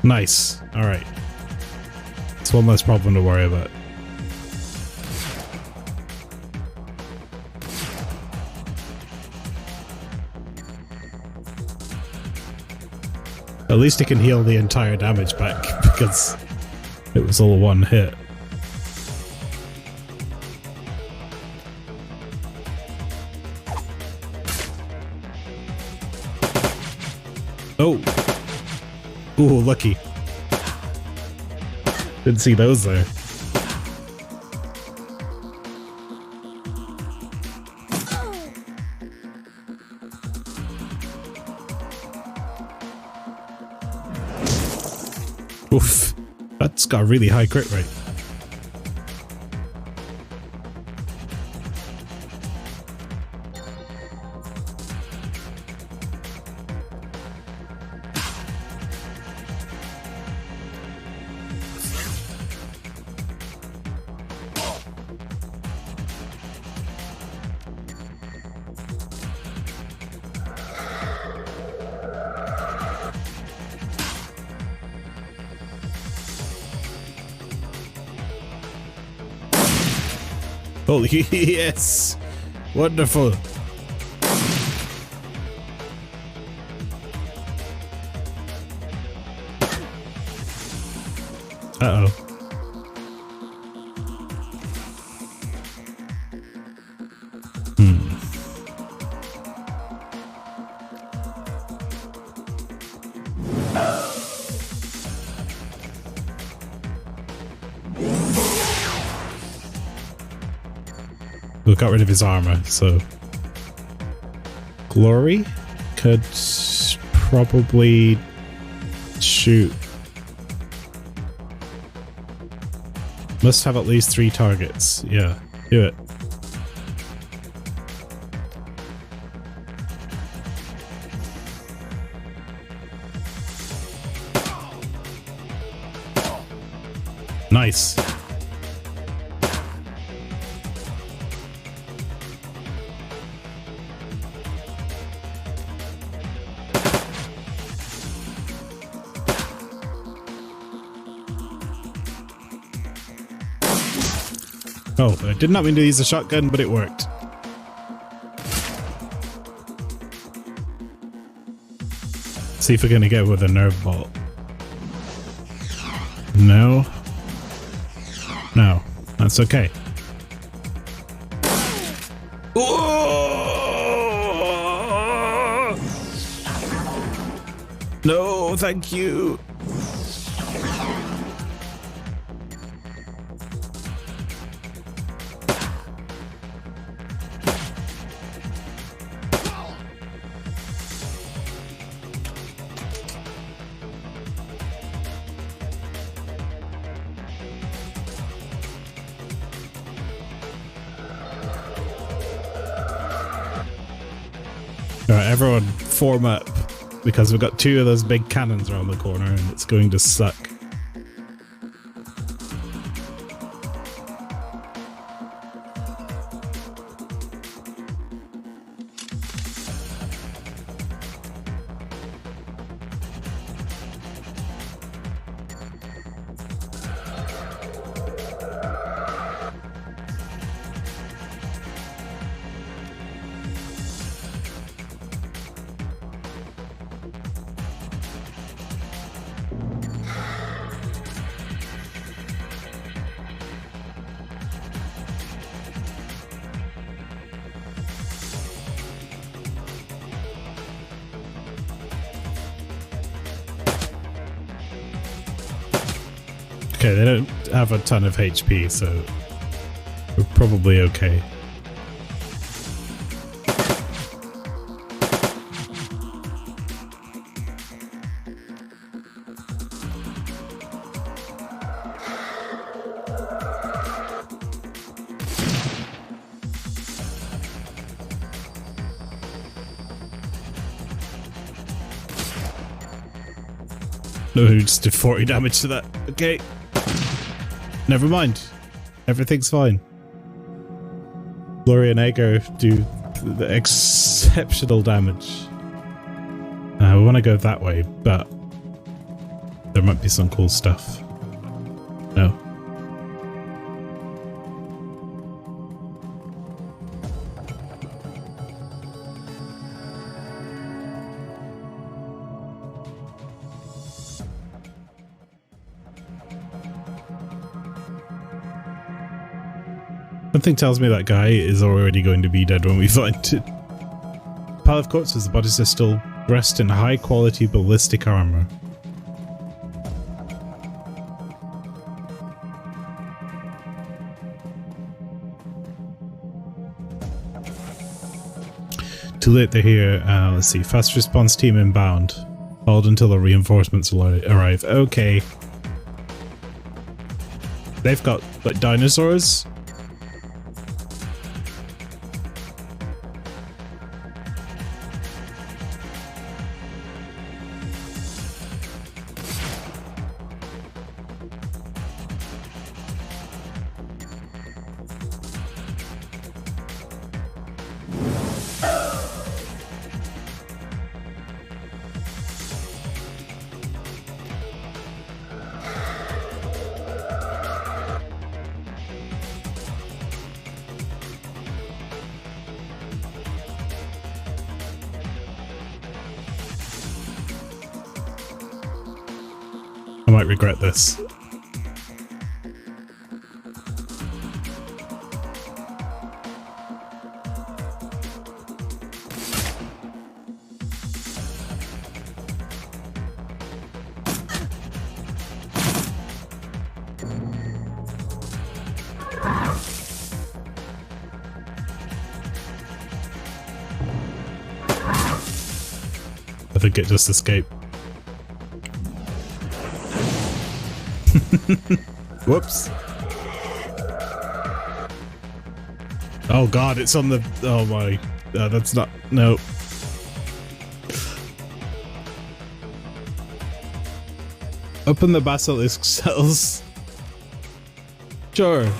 Nice. Alright. It's one less problem to worry about. At least it can heal the entire damage back because it was all one hit. Oh! Ooh, lucky. Didn't see those there. Oof. That's got a really high crit rate. Holy yes! Wonderful! Uh-oh. We got rid of his armor, so Glory could probably shoot. Must have at least 3 targets. Yeah, do it. Nice. Oh, I did not mean to use a shotgun, but it worked. See if we're gonna get with a nerve bolt. No. That's okay. No, thank you. Alright, everyone form up, because we've got 2 of those big cannons around the corner and it's going to suck. Okay, they don't have a ton of HP, so we're probably okay. No, who just did 40 damage to that. Okay. Never mind. Everything's fine. Gloria and Agar do the exceptional damage. We want to go that way, but there might be some cool stuff. No. Something tells me that guy is already going to be dead when we find it. Pile of corpses, the bodies are still dressed in high quality ballistic armor. Too late, they're here. Let's see. Fast response team inbound. Hold until the reinforcements arrive. Okay. They've got, like, dinosaurs? I might regret this. I think it just escaped. Whoops. Oh god, it's on the... Oh my... that's not... No. Open the basilisk cells. Sure.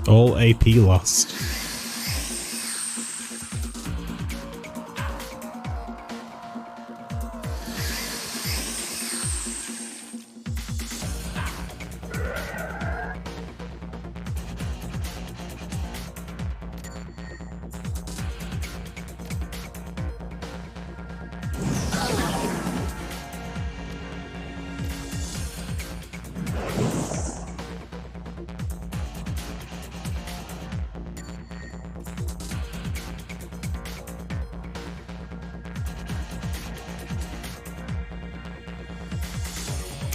All AP lost.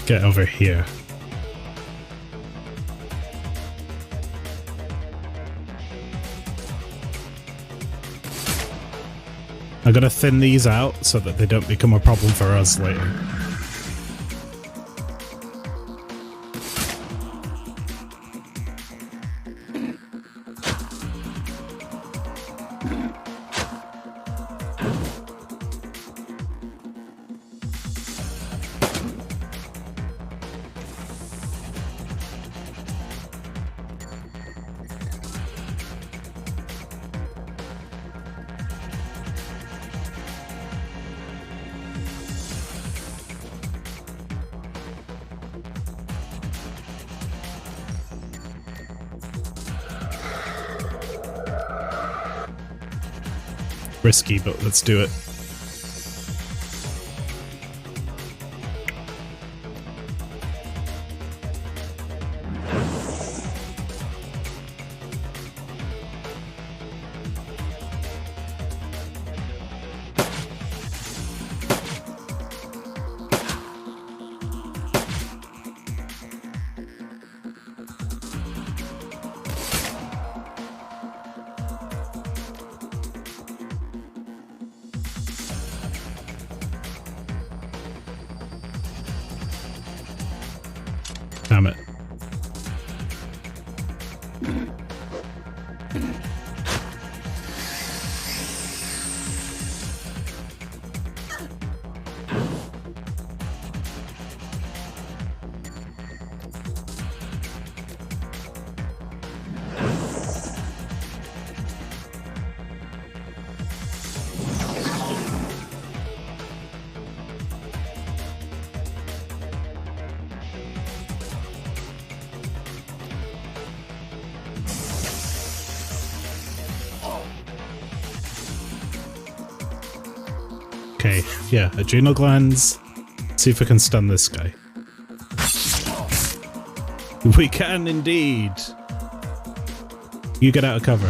get over here. I'm gonna thin these out so that they don't become a problem for us later. Risky, but let's do it. Damn it. Okay, yeah, adrenal glands. See if we can stun this guy. We can indeed. You get out of cover.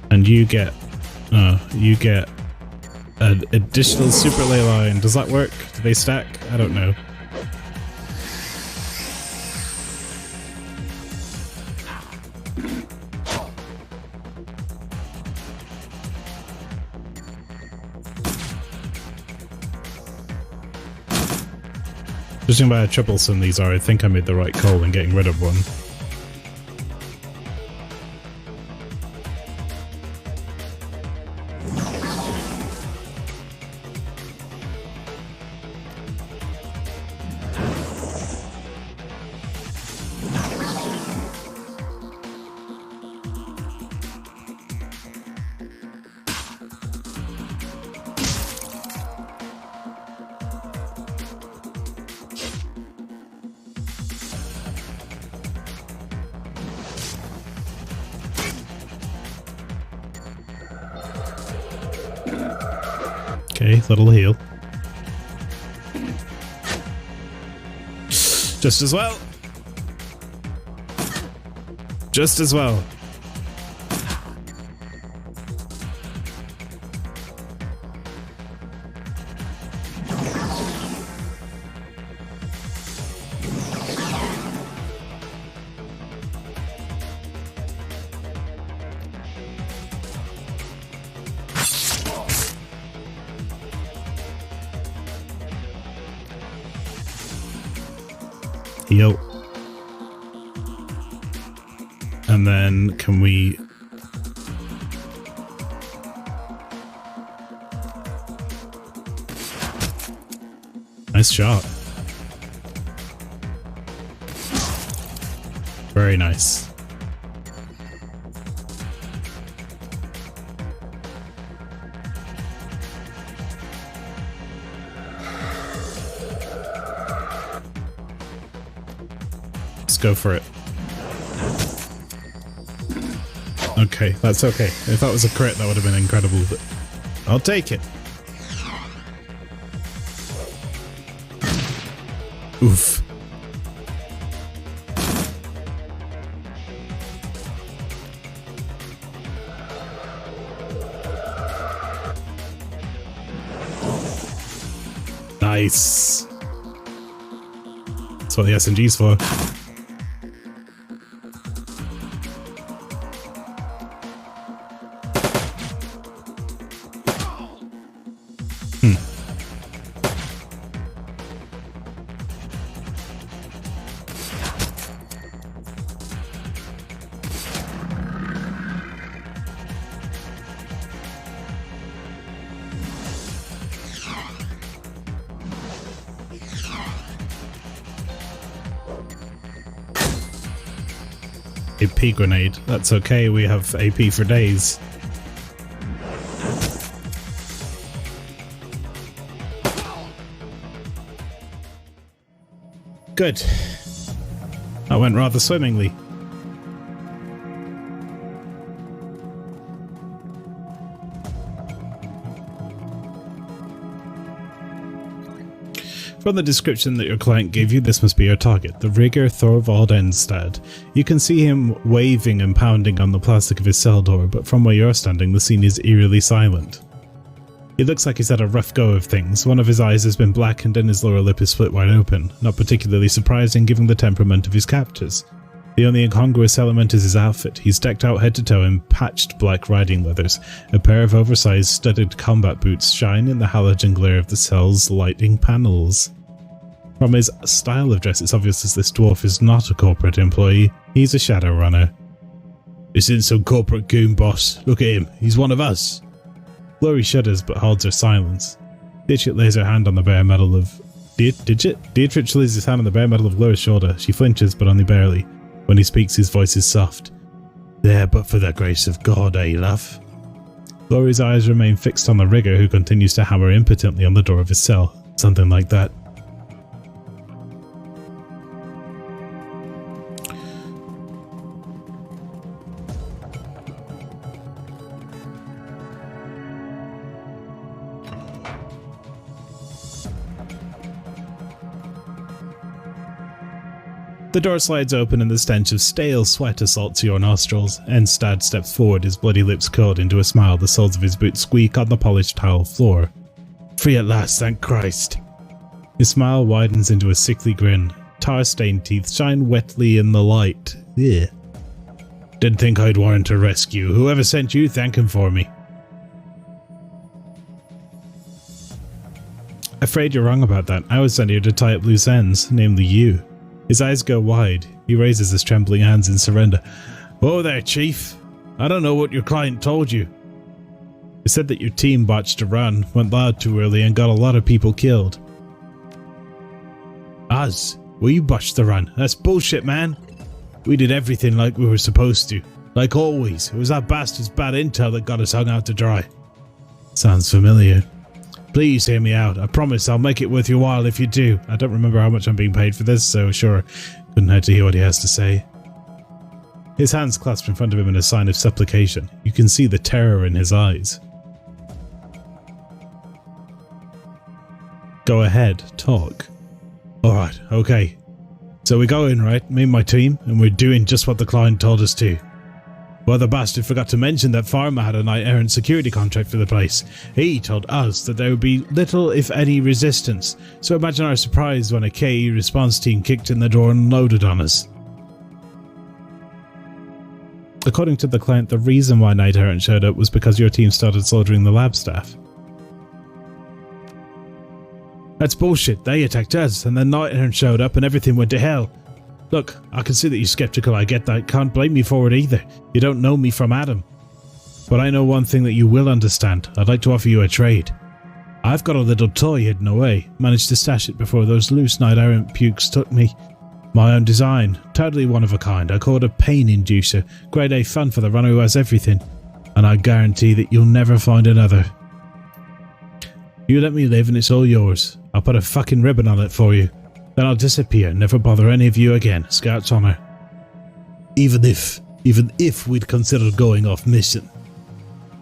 And you get an additional super ley line. Does that work? Do they stack? I don't know. Judging by how troublesome these are, I think I made the right call in getting rid of one. Okay, little heal. Just as well. Just as well. Heal. And then can we... Nice shot. Very nice. Go for it. Okay, that's okay. If that was a crit, that would have been incredible, but I'll take it. Oof. Nice. That's what the SMG's for. AP grenade. That's okay, we have AP for days. Good. That went rather swimmingly. From the description that your client gave you, this must be your target, the rigger Thorvald Enstad. You can see him waving and pounding on the plastic of his cell door, but from where you're standing, the scene is eerily silent. He looks like he's had a rough go of things. One of his eyes has been blackened and his lower lip is split wide open, not particularly surprising given the temperament of his captors. The only incongruous element is his outfit. He's decked out head to toe in patched black riding leathers. A pair of oversized studded combat boots shine in the halogen glare of the cell's lighting panels. From his style of dress, it's obvious that this dwarf is not a corporate employee. He's a Shadowrunner. This isn't some corporate goon, boss. Look at him. He's one of us. Glory shudders but holds her silence. Dietrich lays her hand on the bare metal of... Dietrich lays his hand on the bare metal of Glory's shoulder. She flinches, but only barely. When he speaks, his voice is soft. There, but for the grace of God, eh, love? Glory's eyes remain fixed on the rigger, who continues to hammer impotently on the door of his cell. Something like that. The door slides open and the stench of stale sweat assaults your nostrils. Enstad steps forward, his bloody lips curled into a smile. The soles of his boots squeak on the polished tile floor. Free at last, thank Christ. His smile widens into a sickly grin. Tar-stained teeth shine wetly in the light. Ugh. Didn't think I'd warrant a rescue. Whoever sent you, thank him for me. Afraid you're wrong about that. I was sent here to tie up loose ends, namely you. His eyes go wide. He raises his trembling hands in surrender. Whoa there, Chief. I don't know what your client told you. He said that your team botched a run, went loud too early, and got a lot of people killed. Us? We botched the run. That's bullshit, man. We did everything like we were supposed to. Like always. It was that bastard's bad intel that got us hung out to dry. Sounds familiar. Please hear me out. I promise I'll make it worth your while if you do. I don't remember how much I'm being paid for this, so sure, couldn't hurt to hear what he has to say. His hands clasped in front of him in a sign of supplication. You can see the terror in his eyes. Go ahead, talk. Alright, okay. So we go in, right? Me and my team, and we're doing just what the client told us to. Well, the bastard forgot to mention that Farmer had a knight-errant security contract for the place. He told us that there would be little, if any, resistance, so imagine our surprise when a KE response team kicked in the door and loaded on us. According to the client, the reason why knight-errant showed up was because your team started slaughtering the lab staff. That's bullshit. They attacked us, and then knight-errant showed up and everything went to hell. Look, I can see that you're skeptical, I get that. Can't blame me for it either. You don't know me from Adam. But I know one thing that you will understand. I'd like to offer you a trade. I've got a little toy hidden away. Managed to stash it before those loose knight-errant pukes took me. My own design. Totally one of a kind. I call it a pain inducer. Grade A fun for the runner who has everything. And I guarantee that you'll never find another. You let me live and it's all yours. I'll put a fucking ribbon on it for you. Then I'll disappear, never bother any of you again. Scout's honor. Even if we'd considered going off mission.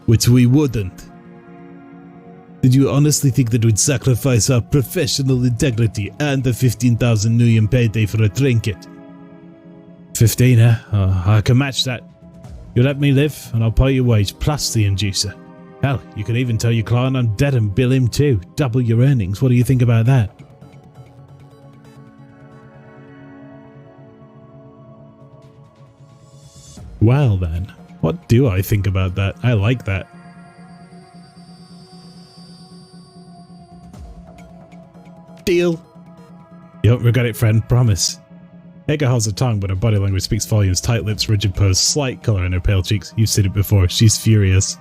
Which we wouldn't. Did you honestly think that we'd sacrifice our professional integrity and the 15,000 Nuyen payday for a trinket? 15, I can match that. You let me live and I'll pay your wage plus the inducer. Hell, you could even tell your client I'm dead and bill him too. Double your earnings. What do you think about that? Well then, what do I think about that? I like that. Deal. You won't regret it, friend. Promise. Hagar holds her tongue, but her body language speaks volumes. Tight lips, rigid pose, slight colour in her pale cheeks. You've seen it before. She's furious.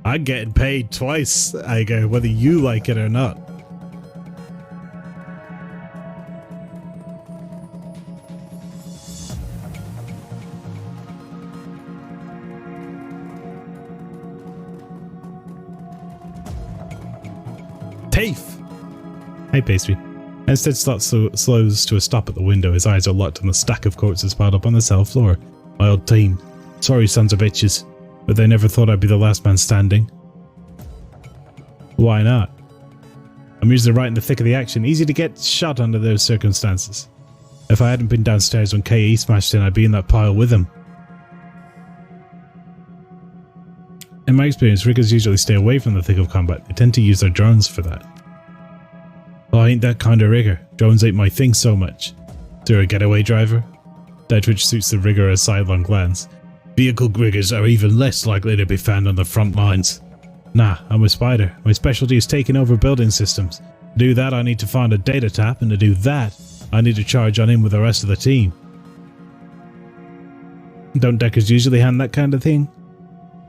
I'm getting paid twice, Hagar, whether you like it or not. Tafe! Hey, Pastry. Instead slows to a stop at the window. His eyes are locked on the stack of corpses piled up on the cell floor. My old team. Sorry, sons of bitches, but they never thought I'd be the last man standing. Why not? I'm usually right in the thick of the action. Easy to get shot under those circumstances. If I hadn't been downstairs when KE smashed in, I'd be in that pile with him. In my experience, riggers usually stay away from the thick of combat. They tend to use their drones for that. Well, I ain't that kind of rigger. Drones ain't my thing so much. They're a getaway driver? Which suits the rigger a sidelong glance. Vehicle riggers are even less likely to be found on the front lines. Nah, I'm a spider. My specialty is taking over building systems. To do that, I need to find a data tap, and to do that, I need to charge on in with the rest of the team. Don't deckers usually hand that kind of thing?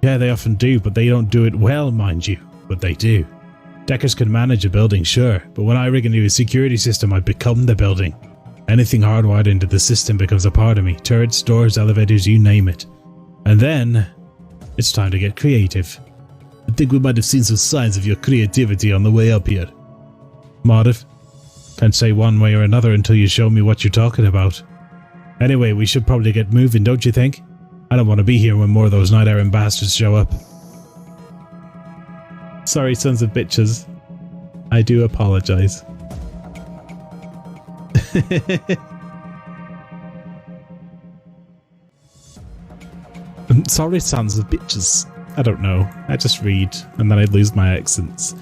Yeah, they often do, but they don't do it well, mind you. But they do. Deckers can manage a building, sure, but when I rig into a security system, I become the building. Anything hardwired into the system becomes a part of me. Turrets, doors, elevators, you name it. And then, it's time to get creative. I think we might have seen some signs of your creativity on the way up here. Marv, can't say one way or another until you show me what you're talking about. Anyway, we should probably get moving, don't you think? I don't want to be here when more of those night errant bastards show up. Sorry, sons of bitches. I do apologize. I'm sorry, sons of bitches. I don't know. I just read, and then I'd lose my accents.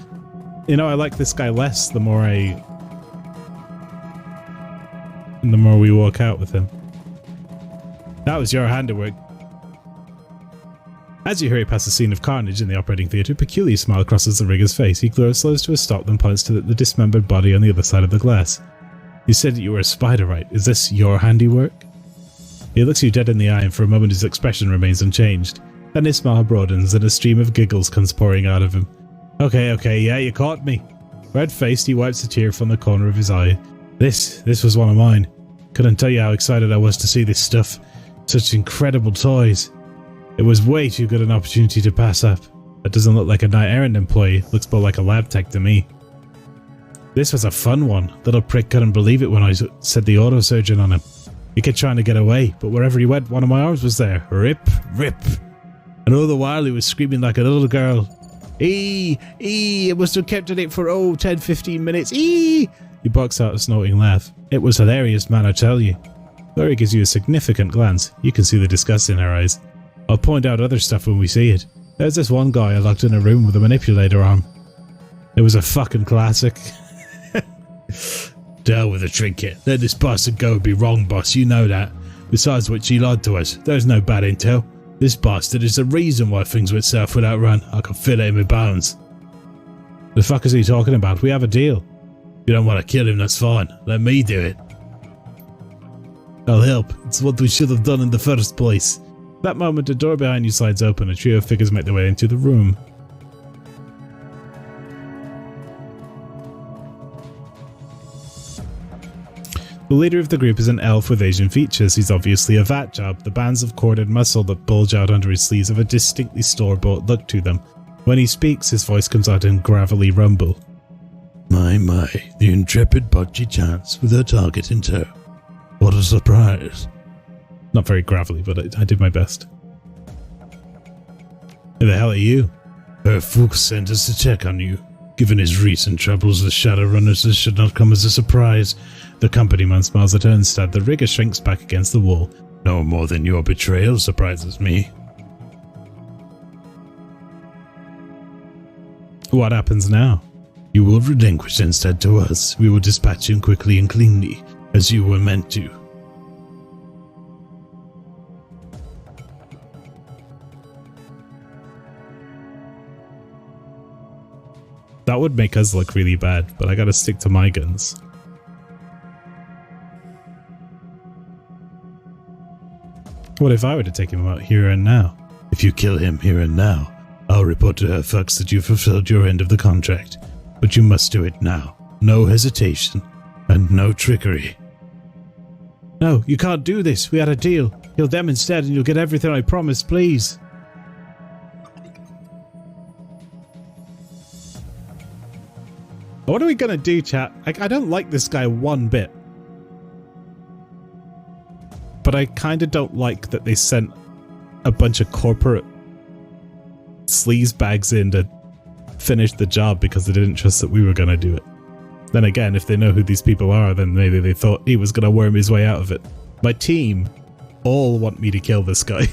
You know, I like this guy less the more we walk out with him. That was your handiwork. As you hurry past the scene of carnage in the operating theatre, a peculiar smile crosses the rigger's face. He slows to a stop, then points to the dismembered body on the other side of the glass. You said that you were a spider, right? Is this your handiwork? He looks you dead in the eye, and for a moment his expression remains unchanged. Then his smile broadens, and a stream of giggles comes pouring out of him. Okay, yeah, you caught me. Red-faced, he wipes a tear from the corner of his eye. This was one of mine. Couldn't tell you how excited I was to see this stuff. Such incredible toys. It was way too good an opportunity to pass up. That doesn't look like a knight errant employee. Looks more like a lab tech to me. This was a fun one. Little prick couldn't believe it when I set the autosurgeon on him. He kept trying to get away, but wherever he went, one of my arms was there. Rip, rip. And all the while he was screaming like a little girl. It must have kept at it for 10-15 minutes. He barks out a snorting laugh. It was hilarious, man, I tell you. Laurie gives you a significant glance. You can see the disgust in her eyes. I'll point out other stuff when we see it. There's this one guy I locked in a room with a manipulator arm. It was a fucking classic. Deal with a trinket. Let this bastard go would be wrong, boss, you know that. Besides what she lied to us, there's no bad intel. This bastard is the reason why things went south without run. I can feel it in my bones. The fuck is he talking about? We have a deal. If you don't want to kill him, that's fine. Let me do it. I'll help. It's what we should have done in the first place. At that moment, a door behind you slides open. A trio of figures make their way into the room. The leader of the group is an elf with Asian features. He's obviously a vat job. The bands of corded muscle that bulge out under his sleeves have a distinctly store-bought look to them. When he speaks, his voice comes out in gravelly rumble. My, the intrepid Bocce chance with her target in tow. What a surprise. Not very gravelly, but I did my best. Who the hell are you? Herr Fuchs sent us to check on you. Given his recent troubles with Shadowrunners, this should not come as a surprise. The company man smiles at her instead. The rigger shrinks back against the wall. No more than your betrayal surprises me. What happens now? You will relinquish instead to us. We will dispatch him quickly and cleanly, as you were meant to. That would make us look really bad, but I gotta stick to my guns. What if I were to take him out here and now? If you kill him here and now, I'll report to her Fox that you fulfilled your end of the contract. But you must do it now. No hesitation. And no trickery. No, you can't do this. We had a deal. Kill them instead and you'll get everything I promised, please. What are we gonna do, chat? I don't like this guy one bit. But I kinda don't like that they sent a bunch of corporate sleazebags in to finish the job because they didn't trust that we were gonna do it. Then again, if they know who these people are, then maybe they thought he was gonna worm his way out of it. My team all want me to kill this guy.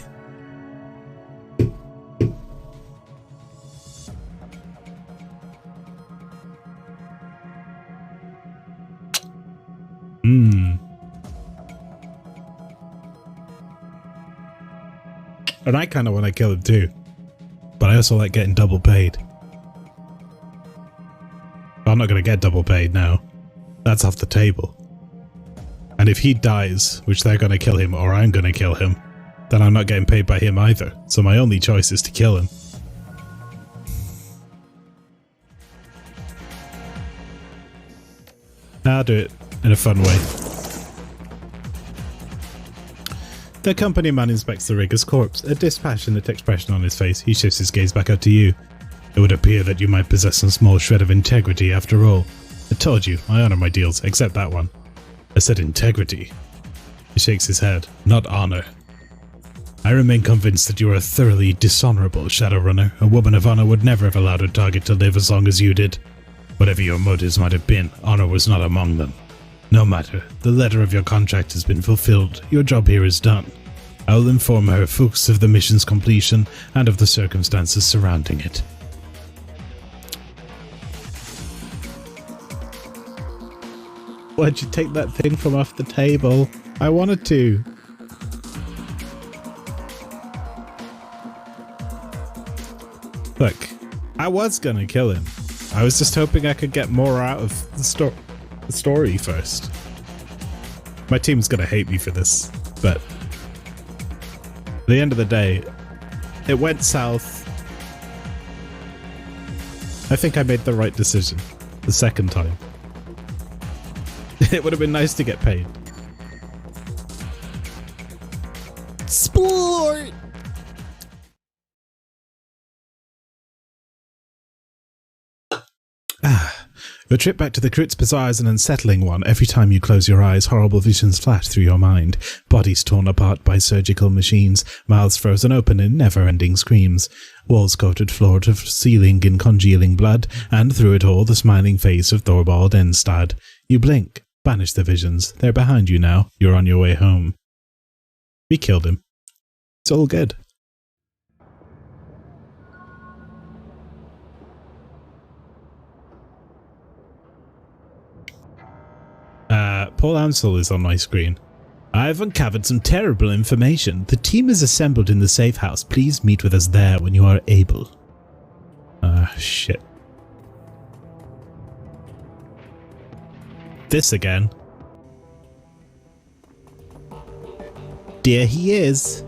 And I kind of want to kill him too. But I also like getting double paid. I'm not going to get double paid now. That's off the table. And if he dies, which they're going to kill him or I'm going to kill him, then I'm not getting paid by him either. So my only choice is to kill him. I'll do it in a fun way. The company man inspects the rigger's corpse, a dispassionate expression on his face. He shifts his gaze back out to you. It would appear that you might possess some small shred of integrity after all. I told you, I honor my deals, except that one. I said integrity. He shakes his head. Not honor. I remain convinced that you are a thoroughly dishonorable Shadowrunner. A woman of honor would never have allowed her target to live as long as you did. Whatever your motives might have been, honor was not among them. No matter, the letter of your contract has been fulfilled. Your job here is done. I will inform her Fuchs of the mission's completion and of the circumstances surrounding it. Why'd you take that thing from off the table? I wanted to. Look, I was gonna kill him. I was just hoping I could get more out of the story first. My team's gonna hate me for this, but at the end of the day, it went south. I think I made the right decision the second time. It would have been nice to get paid. Sport! Your trip back to the Crypt's Bazaar is an unsettling one. Every time you close your eyes, horrible visions flash through your mind. Bodies torn apart by surgical machines, mouths frozen open in never-ending screams, walls coated floor to ceiling in congealing blood, and through it all the smiling face of Thorvald Enstad. You blink, banish the visions. They're behind you now. You're on your way home. We killed him. It's all good. Paul Ansel is on my screen. I've uncovered some terrible information. The team is assembled in the safe house. Please meet with us there when you are able. Shit. This again. There he is.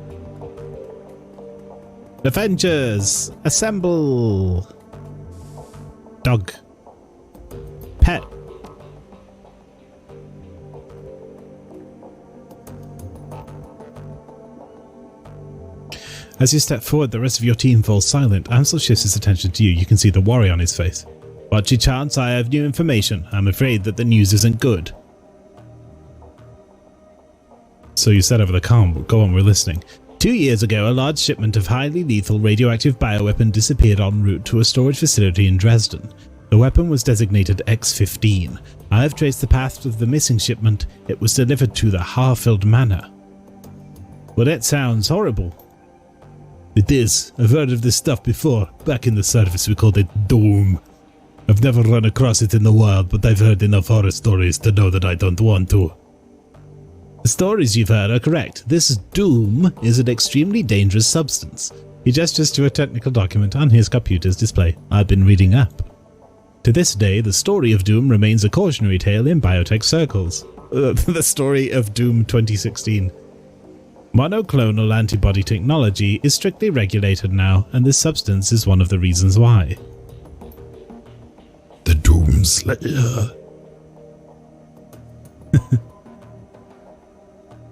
Avengers, assemble. Dog. Pet. As you step forward, the rest of your team falls silent. Ansel shifts his attention to you. You can see the worry on his face. Watchy chance, I have new information. I'm afraid that the news isn't good. So you said over the comm. Go on, we're listening. 2 years ago, a large shipment of highly lethal radioactive bioweapon disappeared en route to a storage facility in Dresden. The weapon was designated X-15. I have traced the path of the missing shipment. It was delivered to the Harfield Manor. Well, that sounds horrible. It is. I've heard of this stuff before. Back in the service we called it Doom. I've never run across it in the wild, but I've heard enough horror stories to know that I don't want to. The stories you've heard are correct. This Doom is an extremely dangerous substance. He gestures to a technical document on his computer's display. I've been reading up. To this day, the story of Doom remains a cautionary tale in biotech circles. The story of Doom 2016. Monoclonal antibody technology is strictly regulated now, and this substance is one of the reasons why. The Doom Slayer.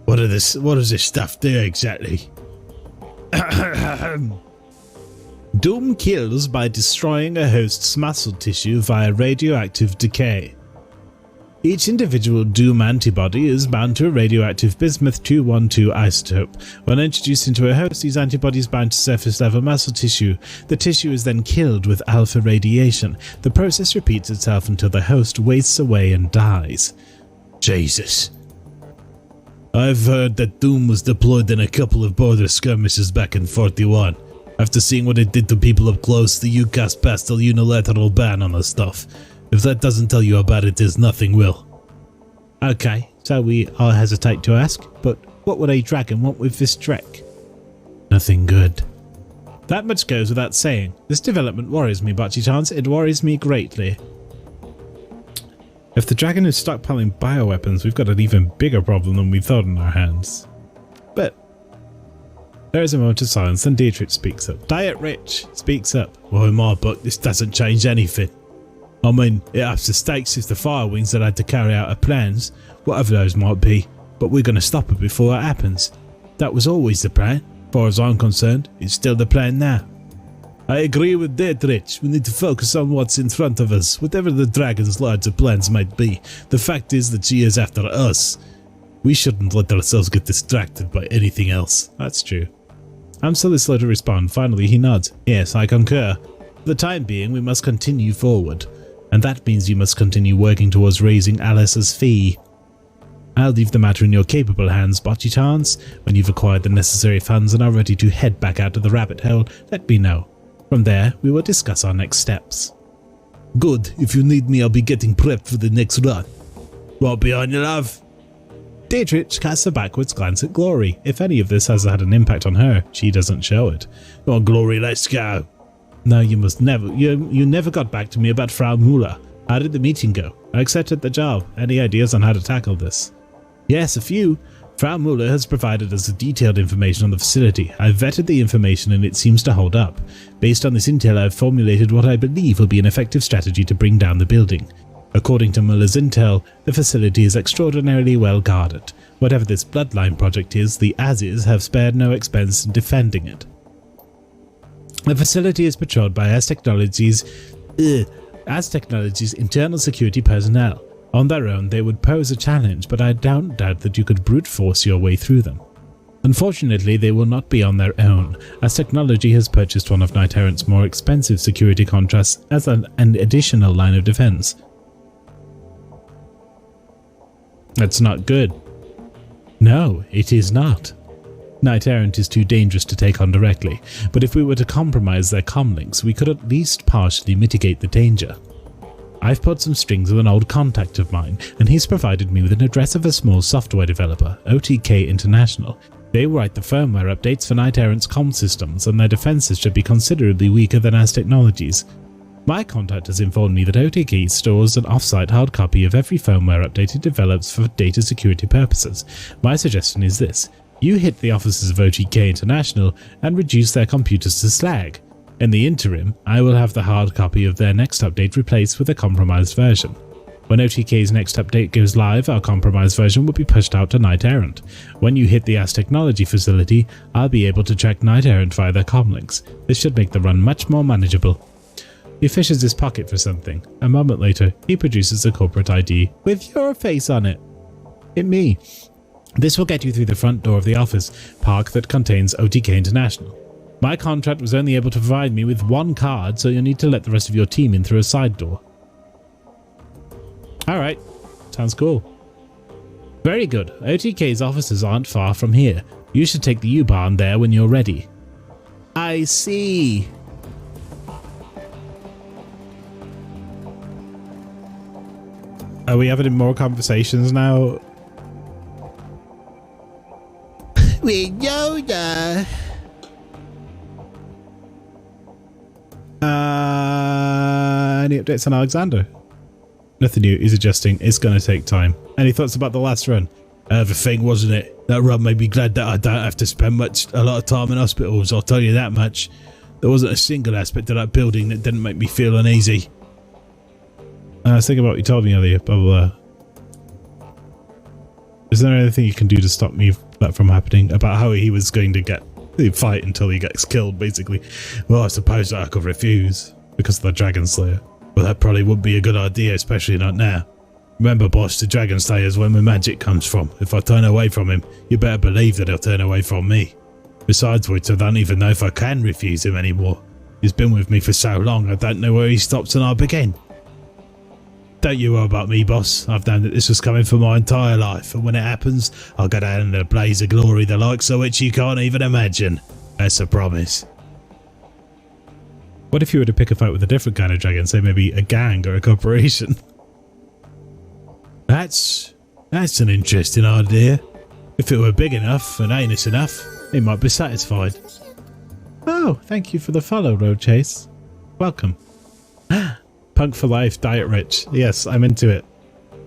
What does this stuff do exactly? Doom kills by destroying a host's muscle tissue via radioactive decay. Each individual Doom antibody is bound to a radioactive bismuth-212 isotope. When introduced into a host, these antibodies bind to surface-level muscle tissue. The tissue is then killed with alpha radiation. The process repeats itself until the host wastes away and dies. Jesus. I've heard that Doom was deployed in a couple of border skirmishes back in 41. After seeing what it did to people up close, the UCAS passed a unilateral ban on the stuff. If that doesn't tell you about it, there's nothing will. Okay, so we all hesitate to ask, but what would a dragon want with this trick? Nothing good. That much goes without saying. This development worries me, Bocchi-chan. It worries me greatly. If the dragon is stockpiling bioweapons, we've got an even bigger problem than we thought in our hands. But there is a moment of silence, then Dietrich speaks up. Diet Rich speaks up. Well, in my book, this doesn't change anything. I mean, it ups the stakes if the Firewings that had to carry out our plans, whatever those might be, but we're going to stop it before it happens. That was always the plan. As far as I'm concerned, it's still the plan now. I agree with Dietrich. We need to focus on what's in front of us, whatever the dragon's larger plans might be. The fact is that she is after us. We shouldn't let ourselves get distracted by anything else. That's true. I'm still slow to respond. Finally, he nods. Yes, I concur. For the time being, we must continue forward. And that means you must continue working towards raising Alice's fee. I'll leave the matter in your capable hands, Bocchi-chans. When you've acquired the necessary funds and are ready to head back out of the rabbit hole, let me know. From there, we will discuss our next steps. Good. If you need me, I'll be getting prepped for the next run. Right behind you, love. Dietrich casts a backwards glance at Glory. If any of this has had an impact on her, she doesn't show it. Come on, Glory, let's go. No, you must never. You never got back to me about Frau Müller. How did the meeting go? I accepted the job. Any ideas on how to tackle this? Yes, a few. Frau Müller has provided us detailed information on the facility. I've vetted the information and it seems to hold up. Based on this intel, I've formulated what I believe will be an effective strategy to bring down the building. According to Müller's intel, the facility is extraordinarily well guarded. Whatever this bloodline project is, the Azes have spared no expense in defending it. The facility is patrolled by Az Technologies' internal security personnel. On their own, they would pose a challenge, but I don't doubt that you could brute force your way through them. Unfortunately, they will not be on their own, as Technology has purchased one of Knight Errant's more expensive security contracts as an additional line of defense. That's not good. No, it is not. Knight Errant is too dangerous to take on directly, but if we were to compromise their comlinks, we could at least partially mitigate the danger. I've put some strings with an old contact of mine, and he's provided me with an address of a small software developer, OTK International. They write the firmware updates for Knight Errant's comm systems, and their defenses should be considerably weaker than Az Technologies. My contact has informed me that OTK stores an off-site hard copy of every firmware update it develops for data security purposes. My suggestion is this. You hit the offices of OTK International and reduce their computers to slag. In the interim, I will have the hard copy of their next update replaced with a compromised version. When OTK's next update goes live, our compromised version will be pushed out to Knight Errant. When you hit the Az Technology facility, I'll be able to track Knight Errant via their comlinks. This should make the run much more manageable. He fishes his pocket for something. A moment later, he produces a corporate ID with your face on it. It's me. This will get you through the front door of the office park that contains OTK International. My contract was only able to provide me with one card, so you'll need to let the rest of your team in through a side door. Alright, sounds cool. Very good. OTK's offices aren't far from here. You should take the U-Bahn there when you're ready. I see. Are we having more conversations now? With Yoda. Any updates on Alexander? Nothing new. He's adjusting. It's going to take time. Any thoughts about the last run? Everything, wasn't it? That run made me glad that I don't have to spend a lot of time in hospitals. I'll tell you that much. There wasn't a single aspect of that building that didn't make me feel uneasy. I was thinking about what you told me earlier, blah, blah, blah. Is there anything you can do to stop that from happening? About how he was going to fight until he gets killed, basically. Well, I suppose that I could refuse because of the Dragon Slayer. But that probably wouldn't be a good idea, especially not now. Remember, boss, the Dragon Slayer is where my magic comes from. If I turn away from him, you better believe that he'll turn away from me. Besides which, I don't even know if I can refuse him anymore. He's been with me for so long, I don't know where he stops and I begin. Don't you worry about me, boss. I've known that this was coming for my entire life, and when it happens, I'll go down in a blaze of glory the likes of which you can't even imagine. That's a promise. What if you were to pick a fight with a different kind of dragon, say maybe a gang or a corporation? That's an interesting idea. If it were big enough and heinous enough, he might be satisfied. Oh, thank you for the follow, Road Chase. Welcome. Punk for life, diet rich. Yes, I'm into it.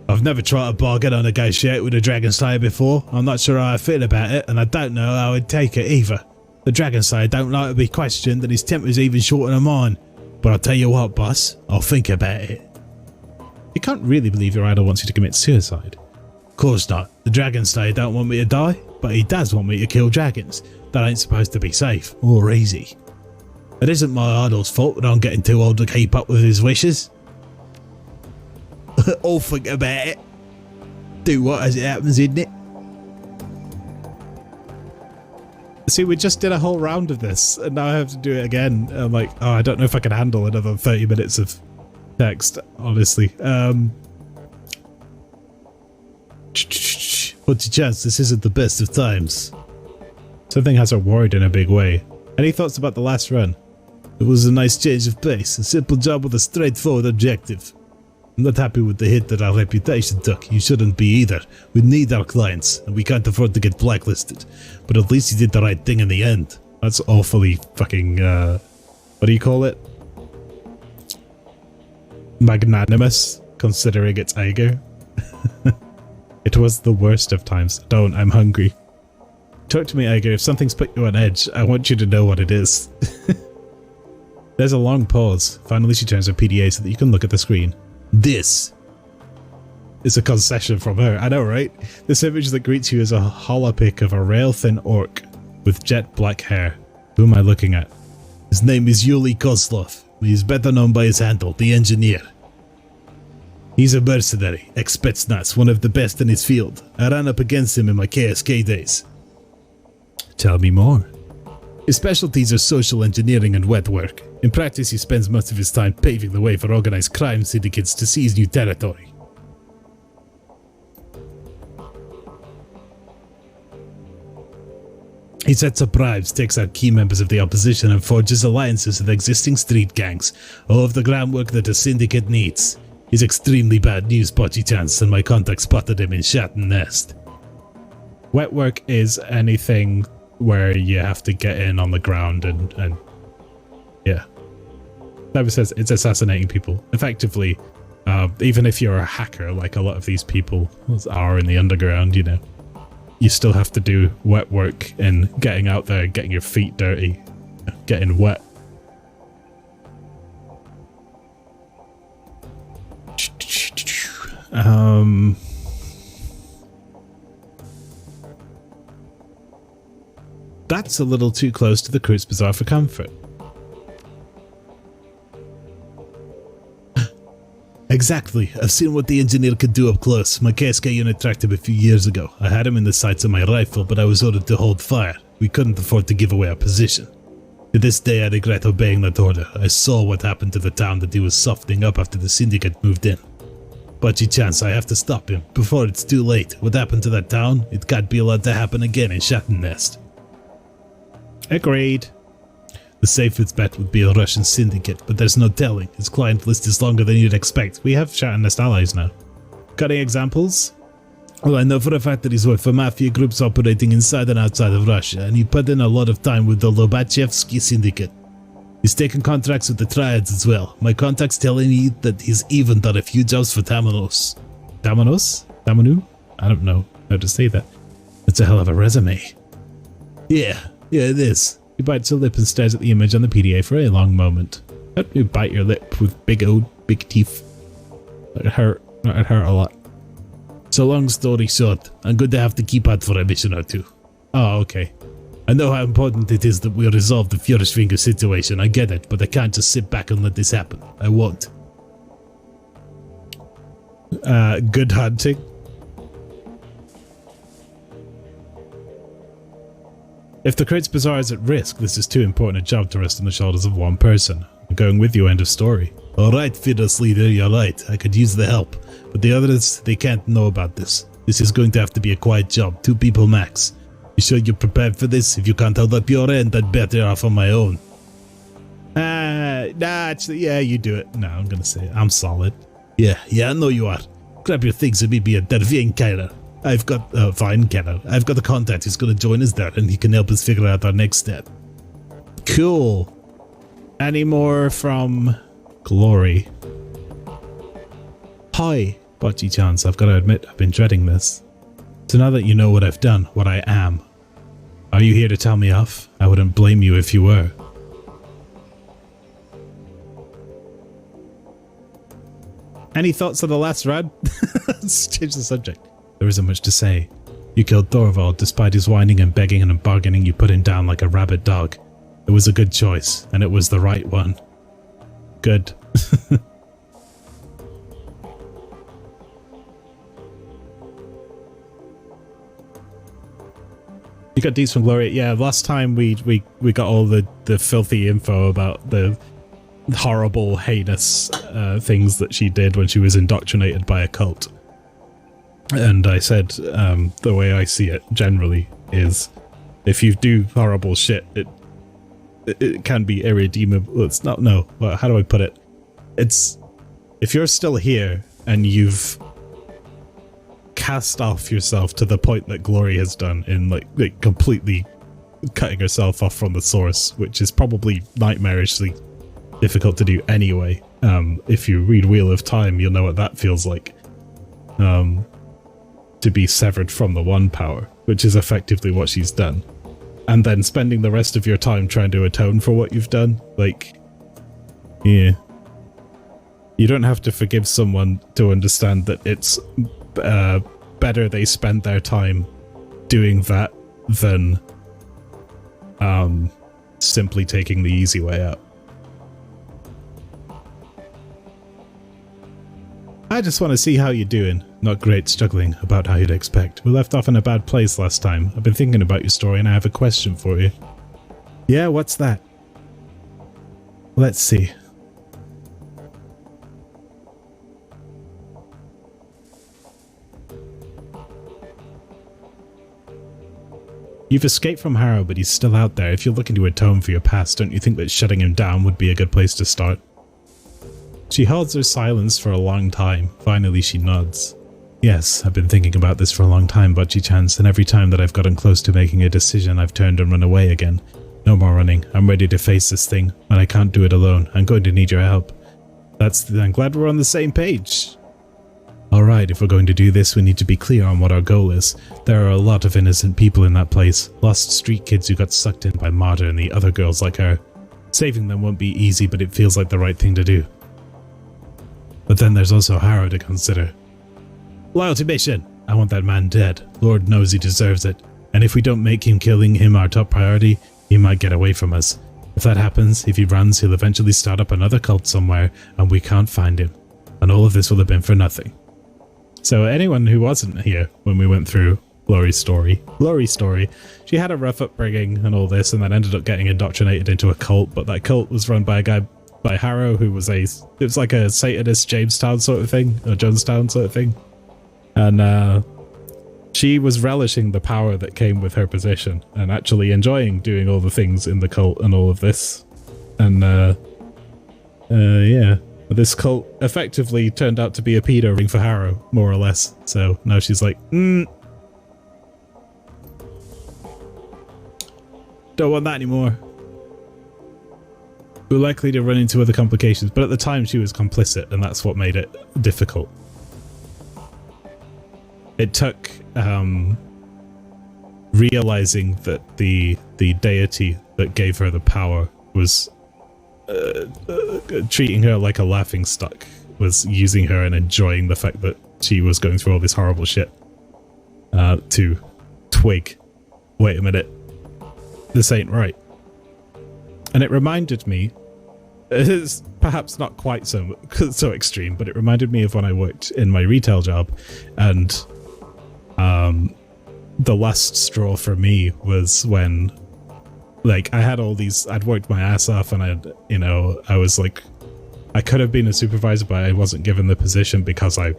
I've never tried to bargain or negotiate with a Dragon Slayer before. I'm not sure how I feel about it, and I don't know how I'd take it either. The Dragon Slayer don't like to be questioned, and his temper's even shorter than mine. But I'll tell you what, boss, I'll think about it. You can't really believe your idol wants you to commit suicide. Of course not. The Dragon Slayer don't want me to die, but he does want me to kill dragons. That ain't supposed to be safe or easy. It isn't my idol's fault that I'm getting too old to keep up with his wishes. I'll think about it. Do what as it happens, isn't it? See, we just did a whole round of this, and now I have to do it again. I'm like, oh, I don't know if I can handle another 30 minutes of text, honestly. What's your chance this isn't the best of times? Something has her worried in a big way. Any thoughts about the last run? It was a nice change of pace, a simple job with a straightforward objective. I'm not happy with the hit that our reputation took. You shouldn't be either. We need our clients, and we can't afford to get blacklisted. But at least you did the right thing in the end. That's awfully fucking, what do you call it? Magnanimous, considering its anger. It was the worst of times. Don't, I'm hungry. Talk to me, Ager. If something's put you on edge, I want you to know what it is. There's a long pause. Finally, she turns her PDA so that you can look at the screen. This is a concession from her. I know, right? This image that greets you is a holopic of a rail-thin orc with jet black hair. Who am I looking at? His name is Yuli Kozlov. He is better known by his handle, the Engineer. He's a mercenary, ex-Spetsnaz, one of the best in his field. I ran up against him in my KSK days. Tell me more. His specialties are social engineering and wet work. In practice, he spends most of his time paving the way for organized crime syndicates to seize new territory. He sets up bribes, takes out key members of the opposition, and forges alliances with existing street gangs, all of the groundwork that a syndicate needs. He's extremely bad news, Pochi-chance, and my contact spotted him in Shatton Nest. Wet work is anything where you have to get in on the ground and yeah. That says it's assassinating people. Effectively, even if you're a hacker, like a lot of these people are in the underground, you know, you still have to do wet work in getting out there, getting your feet dirty, getting wet. That's a little too close to the Cruz Bazaar for comfort. Exactly. I've seen what the Engineer could do up close. My KSK unit tracked him a few years ago. I had him in the sights of my rifle, but I was ordered to hold fire. We couldn't afford to give away our position. To this day, I regret obeying that order. I saw what happened to the town that he was softening up after the syndicate moved in. Pochi-chance, I have to stop him before it's too late. What happened to that town? It can't be allowed to happen again in Shatton Nest. Agreed. The safest bet would be a Russian syndicate, but there's no telling. His client list is longer than you'd expect. We have Satanist allies now. Got any examples? Well, I know for a fact that he's worked for mafia groups operating inside and outside of Russia, and he put in a lot of time with the Lobachevsky syndicate. He's taken contracts with the Triads as well. My contact's telling me that he's even done a few jobs for Tamanos. Tamanos? Tamanu? I don't know how to say that. That's a hell of a resume. Yeah, it is. He bites her lip and stares at the image on the PDA for a long moment. How do you bite your lip with big teeth? It hurt a lot. So long story short, I'm going to have to keep out for a mission or two. Oh, okay. I know how important it is that we resolve the Furishfinger situation, I get it, but I can't just sit back and let this happen. I won't. Good hunting. If the Crates Bazaar is at risk, this is too important a job to rest on the shoulders of one person. I'm going with you, end of story. Alright, Fearless Leader, you're right. I could use the help. But the others, they can't know about this. This is going to have to be a quiet job, 2 people max. You sure you're prepared for this? If you can't hold up your end, I'd better off on my own. Nah, actually, yeah, you do it. No, I'm gonna say it. I'm solid. Yeah, I know you are. Grab your things and meet me at der Weinkeller. I've got I've got a contact who's gonna join us there, and he can help us figure out our next step. Cool. Any more from Glory? Hi, Bocce-chance. I've got to admit, I've been dreading this. So now that you know what I've done, what I am, are you here to tell me off? I wouldn't blame you if you were. Any thoughts on the last run? Let's change the subject. There isn't much to say. You killed Thorvald. Despite his whining and begging and bargaining, you put him down like a rabid dog. It was a good choice, and it was the right one. Good. You got deeds from Gloria. Yeah, last time we got all the filthy info about the horrible, heinous things that she did when she was indoctrinated by a cult. And I said, the way I see it generally is, if you do horrible shit, it can be irredeemable. It's not, no, how do I put it? It's, if you're still here and you've cast off yourself to the point that Glory has done in like completely cutting herself off from the source, which is probably nightmarishly difficult to do anyway. If you read Wheel of Time, you'll know what that feels like. To be severed from the one power, which is effectively what she's done. And then spending the rest of your time trying to atone for what you've done, like, yeah. You don't have to forgive someone to understand that it's better they spend their time doing that than simply taking the easy way out. I just want to see how you're doing. Not great, struggling, about how you'd expect. We left off in a bad place last time. I've been thinking about your story and I have a question for you. Yeah, what's that? Let's see. You've escaped from Harrow, but he's still out there. If you're looking to atone for your past, don't you think that shutting him down would be a good place to start? She holds her silence for a long time. Finally, she nods. Yes, I've been thinking about this for a long time, Bocce-chance, and every time that I've gotten close to making a decision, I've turned and run away again. No more running. I'm ready to face this thing, and I can't do it alone. I'm going to need your help. I'm glad we're on the same page. Alright, if we're going to do this, we need to be clear on what our goal is. There are a lot of innocent people in that place. Lost street kids who got sucked in by Marta and the other girls like her. Saving them won't be easy, but it feels like the right thing to do. But then there's also Harrow to consider. Loyalty mission! I want that man dead. Lord knows he deserves it. And if we don't make killing him our top priority, he might get away from us. If that happens, if he runs, he'll eventually start up another cult somewhere, and we can't find him. And all of this will have been for nothing. So anyone who wasn't here when we went through Glory's story, she had a rough upbringing and all this, and then ended up getting indoctrinated into a cult, but that cult was run by a guy by Harrow who was it was like a Satanist Jamestown sort of thing, or Jonestown sort of thing. And she was relishing the power that came with her position and actually enjoying doing all the things in the cult and all of this. And yeah, this cult effectively turned out to be a pedo ring for Harrow, more or less. So now she's like, don't want that anymore. We're likely to run into other complications, but at the time she was complicit, and that's what made it difficult. It took realizing that the deity that gave her the power was treating her like a laughingstock, was using her and enjoying the fact that she was going through all this horrible shit, to twig, wait a minute, this ain't right. And it reminded me, it's perhaps not quite so extreme, but it reminded me of when I worked in my retail job, and the last straw for me was when, like, I had all these, I'd worked my ass off, and I was like, I could have been a supervisor, but I wasn't given the position because I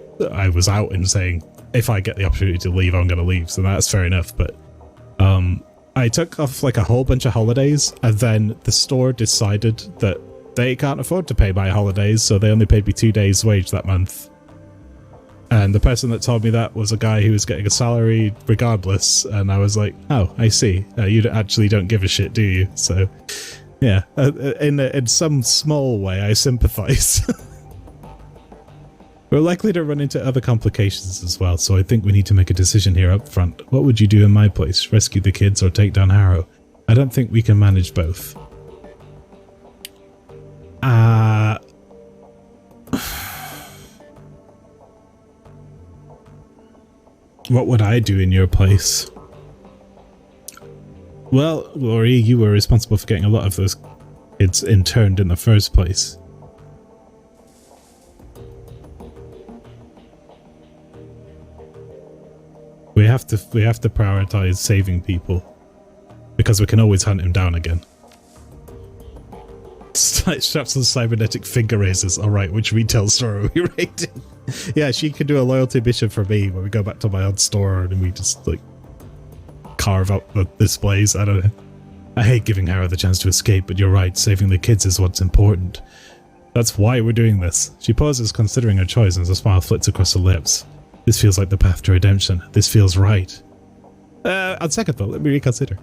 was out and saying, if I get the opportunity to leave, I'm going to leave. So that's fair enough. But I took off like a whole bunch of holidays, and then the store decided that they can't afford to pay my holidays, so they only paid me 2 days' wage that month. And the person that told me that was a guy who was getting a salary regardless, and I was like, oh, I see. You actually don't give a shit, do you? So, yeah, in some small way, I sympathize. We're likely to run into other complications as well, so I think we need to make a decision here up front. What would you do in my place? Rescue the kids or take down Harrow? I don't think we can manage both. What would I do in your place? Well, Glory, you were responsible for getting a lot of those kids interned in the first place. We have to prioritize saving people, because we can always hunt him down again. Straps on cybernetic finger razors. Alright, which retail store are we raiding? Yeah, she could do a loyalty mission for me when we go back to my old store and we just, like, carve up the displays. I don't know. I hate giving Harrow the chance to escape, but you're right, saving the kids is what's important. That's why we're doing this. She pauses, considering her choice, and a smile flits across her lips. This feels like the path to redemption. This feels right. On second thought, let me reconsider.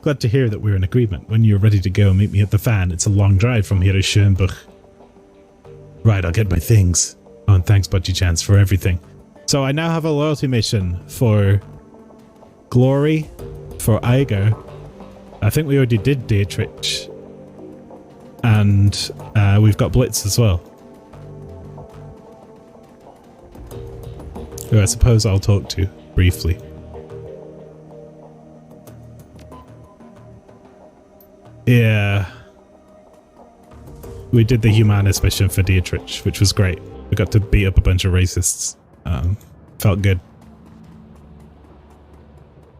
Glad to hear that we're in agreement. When you're ready to go, meet me at the fan. It's a long drive from here to Schönbuch. Right, I'll get my things. Oh, and thanks, Budgie Chance, for everything. So I now have a loyalty mission for Glory, for Iger. I think we already did Dietrich. And we've got Blitz as well. Who I suppose I'll talk to briefly. Yeah. We did the Humanist mission for Dietrich, which was great. We got to beat up a bunch of racists. Felt good.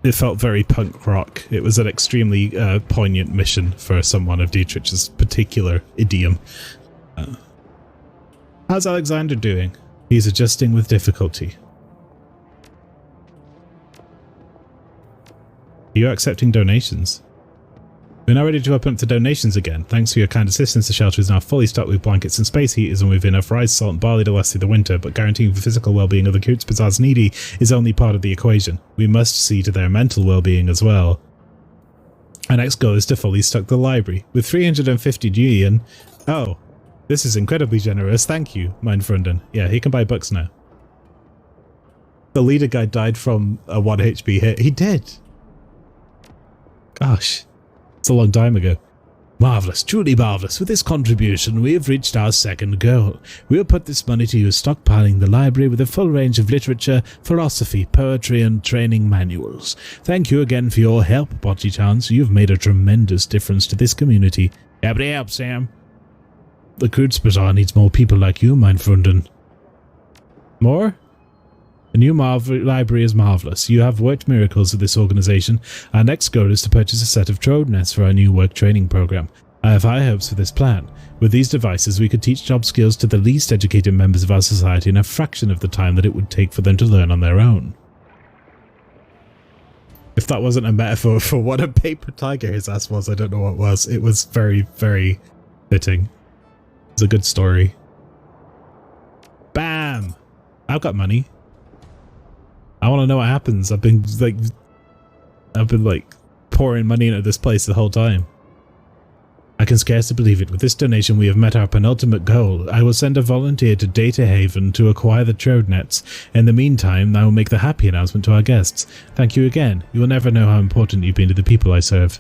It felt very punk rock. It was an extremely poignant mission for someone of Dietrich's particular idiom. How's Alexander doing? He's adjusting with difficulty. Are you accepting donations? We're now ready to open up to donations again. Thanks for your kind assistance, the shelter is now fully stocked with blankets and space heaters, and we've enough rice, salt and barley to last through the winter, but guaranteeing the physical well-being of the Coots Bazaar's needy is only part of the equation. We must see to their mental well-being as well. Our next goal is to fully stock the library. With 350 Julian... Oh, this is incredibly generous, thank you, Mindfrunden. Yeah, he can buy books now. The leader guy died from a 1 HP hit. He did! Gosh. It's a long time ago. Marvellous, truly marvellous. With this contribution, we have reached our second goal. We'll put this money to use stockpiling the library with a full range of literature, philosophy, poetry, and training manuals. Thank you again for your help, Bocce Chance. You've made a tremendous difference to this community. Happy to help, Sam. The Coots Bazaar needs more people like you, Mindfrunden. More? The new library is marvellous. You have worked miracles with this organisation. Our next goal is to purchase a set of drone nets for our new work training program. I have high hopes for this plan. With these devices, we could teach job skills to the least educated members of our society in a fraction of the time that it would take for them to learn on their own. If that wasn't a metaphor for what a paper tiger his ass was, I don't know what was. It was very, very fitting. It's a good story. Bam! I've got money. I want to know what happens. I've been like pouring money into this place the whole time. I can scarcely believe it. With this donation, we have met our penultimate goal. I will send a volunteer to Data Haven to acquire the trode nets. In the meantime, I will make the happy announcement to our guests. Thank you again. You will never know how important you've been to the people I serve.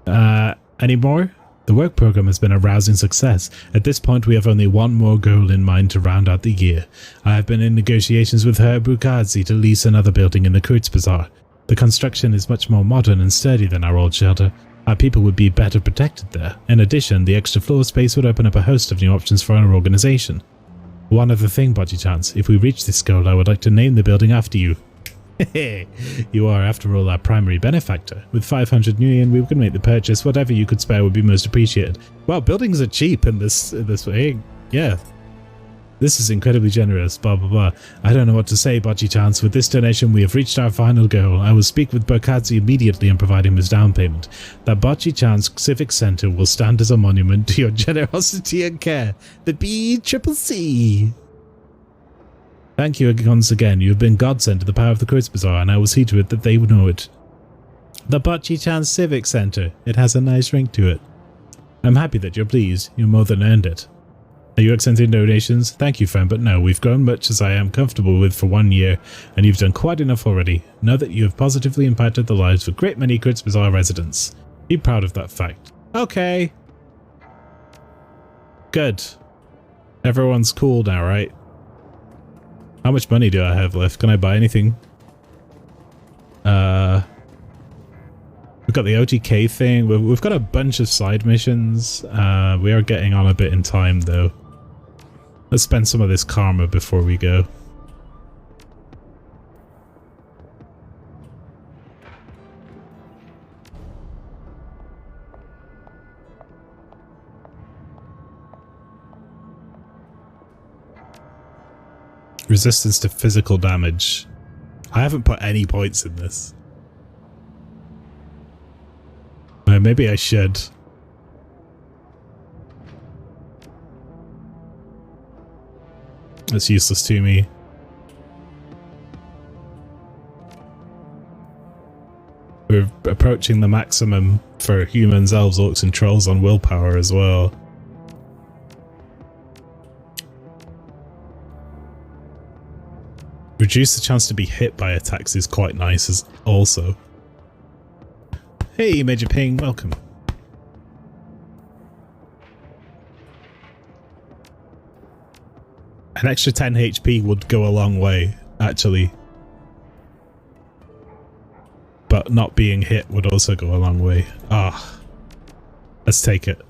Any more? The work program has been a rousing success. At this point, we have only one more goal in mind to round out the year. I have been in negotiations with Herr Bukadzi to lease another building in the Kurtz Bazaar. The construction is much more modern and sturdy than our old shelter. Our people would be better protected there. In addition, the extra floor space would open up a host of new options for our organization. One other thing, Bocce-chance. If we reach this goal, I would like to name the building after you. You are, after all, our primary benefactor. With 500 million, we can make the purchase. Whatever you could spare would be most appreciated. Well, buildings are cheap in this way. Yeah. This is incredibly generous, blah blah blah. I don't know what to say, Bocce-chance. With this donation, we have reached our final goal. I will speak with Bukadzi immediately and provide him his down payment. The Bocce-chance Civic Center will stand as a monument to your generosity and care. The BCCC. Thank you once again. You have been godsend to the power of the Kurtz Bazaar, and I will see to it that they know it. The Bocce-chance Civic Center. It has a nice ring to it. I'm happy that you're pleased. You more than earned it. Are you accepting donations? Thank you, friend, but no, we've grown much as I am comfortable with for 1 year, and you've done quite enough already. Know that you have positively impacted the lives of a great many Kurtz Bazaar residents. Be proud of that fact. Okay. Good. Everyone's cool now, right? How much money do I have left? Can I buy anything? We've got the OTK thing. We've got a bunch of side missions. We are getting on a bit in time, though. Let's spend some of this karma before we go. Resistance to physical damage. I haven't put any points in this. Maybe I should. That's useless to me. We're approaching the maximum for humans, elves, orcs, and trolls on willpower as well. Reduce the chance to be hit by attacks is quite nice also. Hey, Major Ping, welcome. An extra 10 HP would go a long way, actually. But not being hit would also go a long way. Ah, let's take it.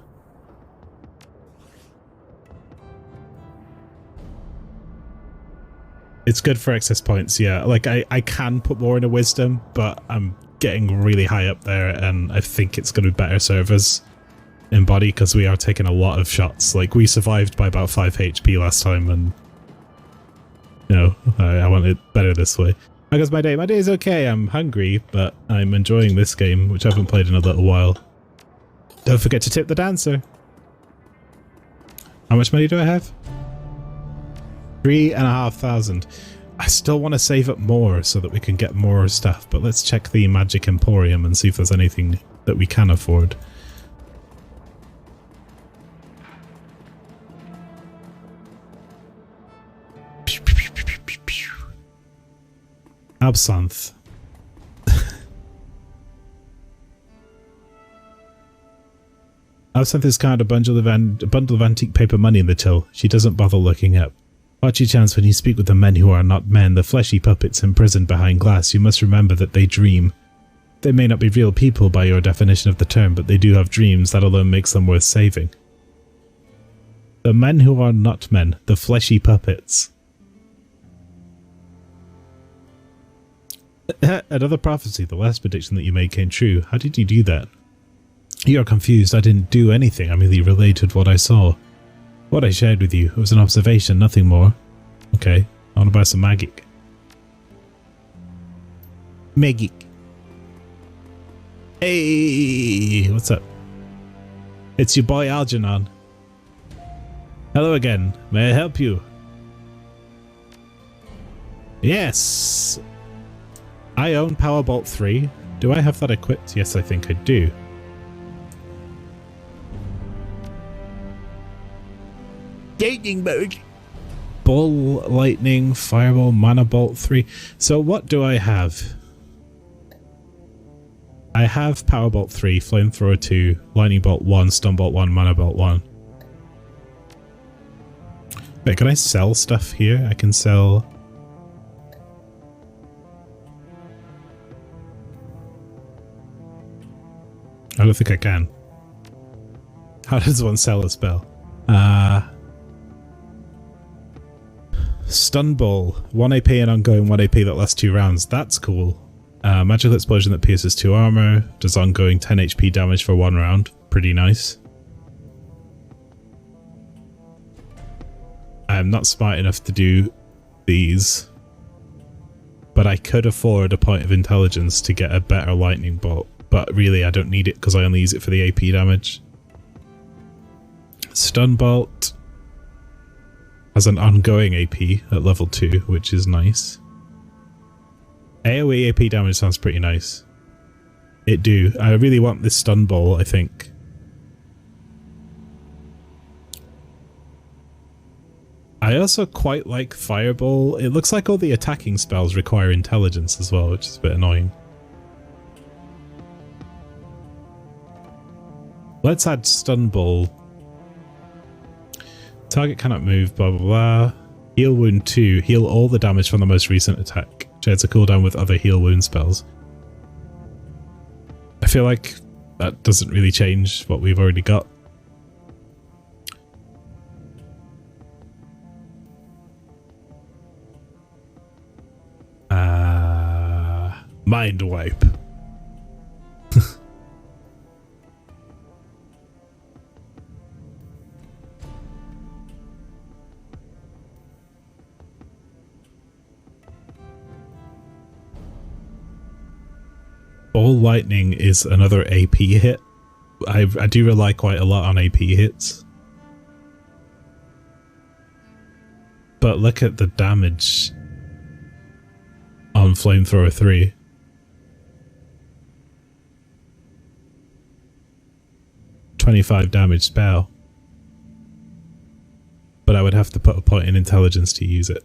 It's good for excess points, yeah. Like, I can put more into wisdom, but I'm getting really high up there, and I think it's going to be better serve us in body, because we are taking a lot of shots. Like, we survived by about 5 HP last time, and you know, I want it better this way. How goes my day? My day is okay. I'm hungry, but I'm enjoying this game, which I haven't played in a little while. Don't forget to tip the dancer. How much money do I have? 3,500. I still want to save up more so that we can get more stuff, but let's check the Magic Emporium and see if there's anything that we can afford. Absinthe. Absinthe is kind of a bundle of antique paper money in the till. She doesn't bother looking up. Bocce-chance, when you speak with the men who are not men, the fleshy puppets imprisoned behind glass, you must remember that they dream. They may not be real people by your definition of the term, but they do have dreams. That alone makes them worth saving. The men who are not men, the fleshy puppets. Another prophecy, the last prediction that you made came true. How did you do that? You are confused. I didn't do anything. I merely related what I saw. What I shared with you, it was an observation, nothing more. Okay, I want to buy some magic. Maggie. Hey, what's up? It's your boy Algernon. Hello again. May I help you? Yes. I own Powerbolt 3. Do I have that equipped? Yes, I think I do. Lightning mode. Ball, lightning, fireball, mana bolt 3. So what do I have? I have Powerbolt 3, Flamethrower 2, Lightning Bolt 1, Stun Bolt 1, Mana Bolt 1. Wait, can I sell stuff here? I can sell... I don't think I can. How does one sell a spell? Stun Ball. 1 AP and ongoing 1 AP that lasts 2 rounds. That's cool. Magical Explosion that pierces 2 armor. Does ongoing 10 HP damage for 1 round. Pretty nice. I'm not smart enough to do these. But I could afford a point of intelligence to get a better lightning bolt. But really I don't need it because I only use it for the AP damage. Stun Bolt has an ongoing AP at level 2, which is nice. AoE AP damage sounds pretty nice. It do. I really want this Stun Ball, I think. I also quite like Fireball. It looks like all the attacking spells require intelligence as well, which is a bit annoying. Let's add Stun Ball. Target cannot move, blah blah blah. Heal Wound 2. Heal all the damage from the most recent attack. Shares a cooldown with other heal wound spells. I feel like that doesn't really change what we've already got. Mind Wipe. Ball Lightning is another AP hit. I do rely quite a lot on AP hits. But look at the damage on Flamethrower 3. .25 damage spell. But I would have to put a point in intelligence to use it.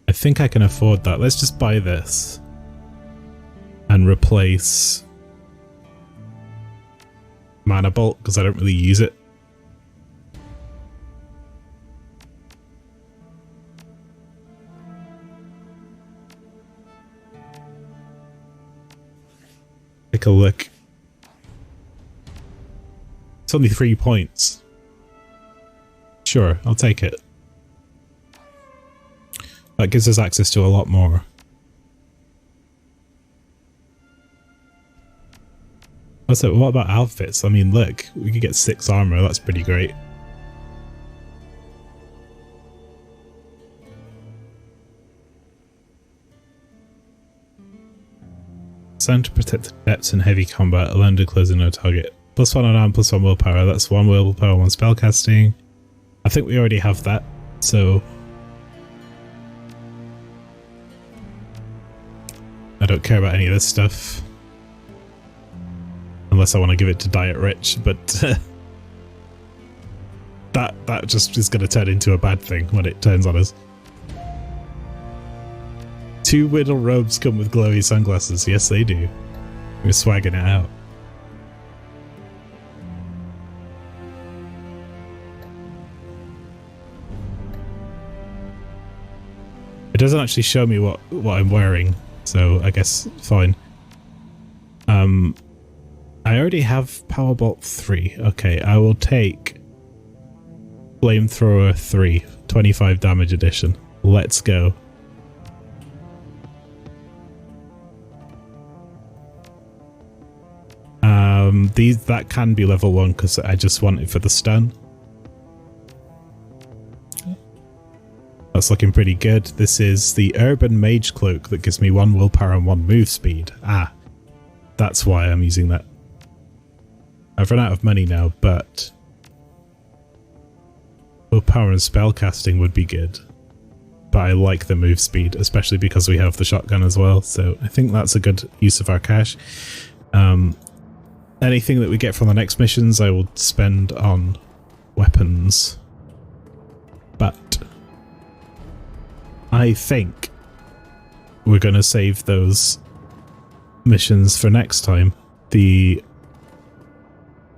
I think I can afford that. Let's just buy this. And replace Mana Bolt, because I don't really use it. Take a look. It's only 3 points. Sure, I'll take it. That gives us access to a lot more. Also, what about outfits? I mean, look, we could get 6 armor, that's pretty great. Sound to protect the depths in heavy combat, alone to close in no target. +1 on arm, +1 willpower, that's 1 willpower, 1 spellcasting. I think we already have that, so... I don't care about any of this stuff. Unless I want to give it to Diet Rich, but that just is going to turn into a bad thing when it turns on us. 2 Whittle robes come with glowy sunglasses. Yes, they do. We're swagging it out. It doesn't actually show me what I'm wearing, so I guess fine. I already have Powerbolt 3. Okay, I will take Flamethrower 3, 25 damage edition. Let's go. That can be level 1 because I just want it for the stun. That's looking pretty good. This is the Urban Mage Cloak that gives me 1 willpower and 1 move speed. Ah, that's why I'm using that. I've run out of money now, but willpower and spellcasting would be good. But I like the move speed, especially because we have the shotgun as well, so I think that's a good use of our cash. Anything that we get from the next missions I will spend on weapons. But I think we're going to save those missions for next time. The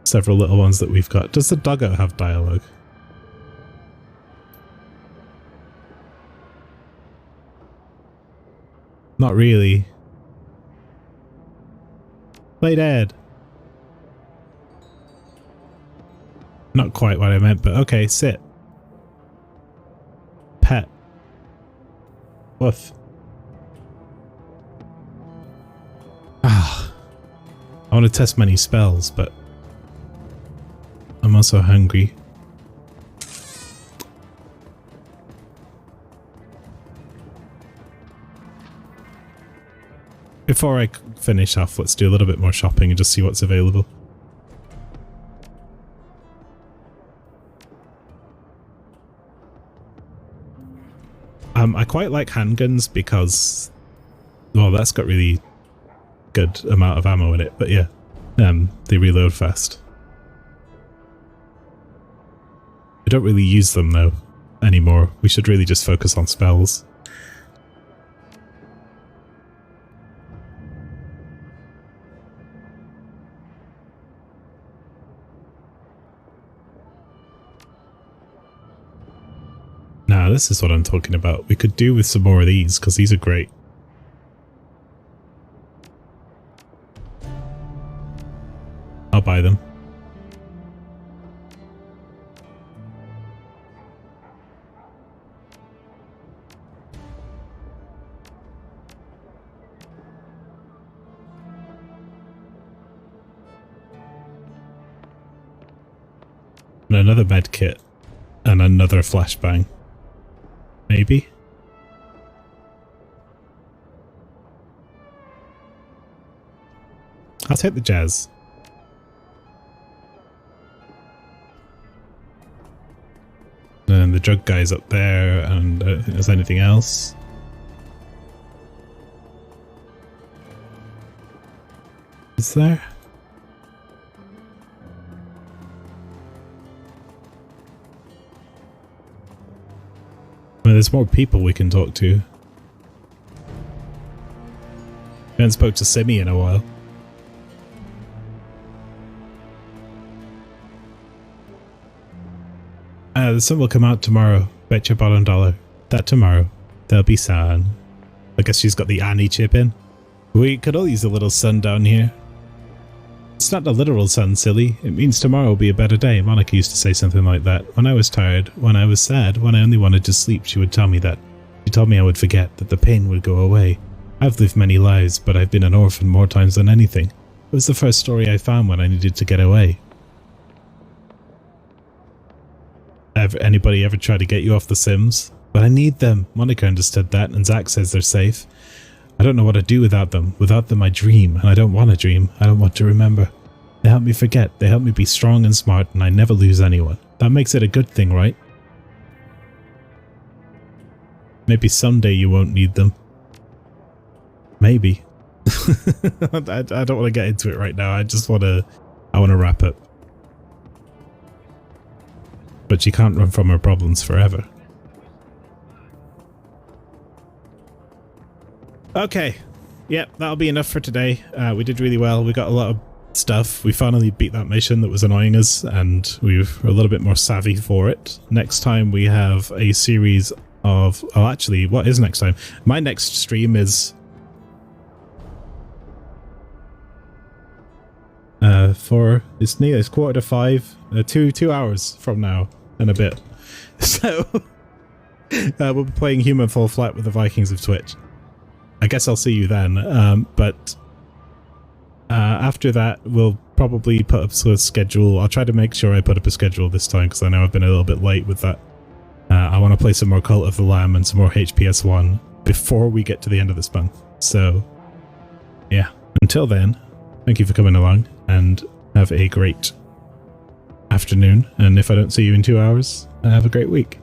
several little ones that we've got. Does the dugout have dialogue? Not really. Play dead. Not quite what I meant, but okay, sit. Pet. Woof. Ah. I want to test many spells, but I'm also hungry. Before I finish off, let's do a little bit more shopping and just see what's available. I quite like handguns because, well, that's got really good amount of ammo in it, but yeah, they reload fast. I don't really use them though anymore. We should really just focus on spells. Now, this is what I'm talking about. We could do with some more of these, because these are great. I'll buy them. And another med kit. And another flashbang. Maybe? I'll take the jazz. And the drug guy's up there, and I don't think there's anything else. Is there? Well, there's more people we can talk to. I haven't spoke to Simi in a while. The sun will come out tomorrow. Bet your bottom dollar. That tomorrow there'll be sun. I guess she's got the Annie chip in. We could all use a little sun down here. It's not the literal sun, silly. It means tomorrow will be a better day. Monica used to say something like that. When I was tired, when I was sad, when I only wanted to sleep, she would tell me that. She told me I would forget, that the pain would go away. I've lived many lives, but I've been an orphan more times than anything. It was the first story I found when I needed to get away. Anybody ever try to get you off The Sims? But I need them. Monica understood that, and Zach says they're safe. I don't know what to do without them. Without them I dream, and I don't want to dream. I don't want to remember. They help me forget. They help me be strong and smart, and I never lose anyone. That makes it a good thing, right? Maybe someday you won't need them. Maybe. I don't want to get into it right now. I want to wrap up. But she can't run from her problems forever. Okay. Yep, that'll be enough for today. We did really well. We got a lot of stuff. We finally beat that mission that was annoying us, and we're a little bit more savvy for it. Next time we have a series of... Oh, actually, what is next time? My next stream is... It's 4:45. 2 hours from now and a bit. So we'll be playing Human Fall Flat with the Vikings of Twitch. I guess I'll see you then. But after that, we'll probably put up a schedule. I'll try to make sure I put up a schedule this time, because I know I've been a little bit late with that. I want to play some more Cult of the Lamb and some more HPS1 before we get to the end of this month. So, yeah. Until then, thank you for coming along, and have a great afternoon. And if I don't see you in 2 hours, have a great week.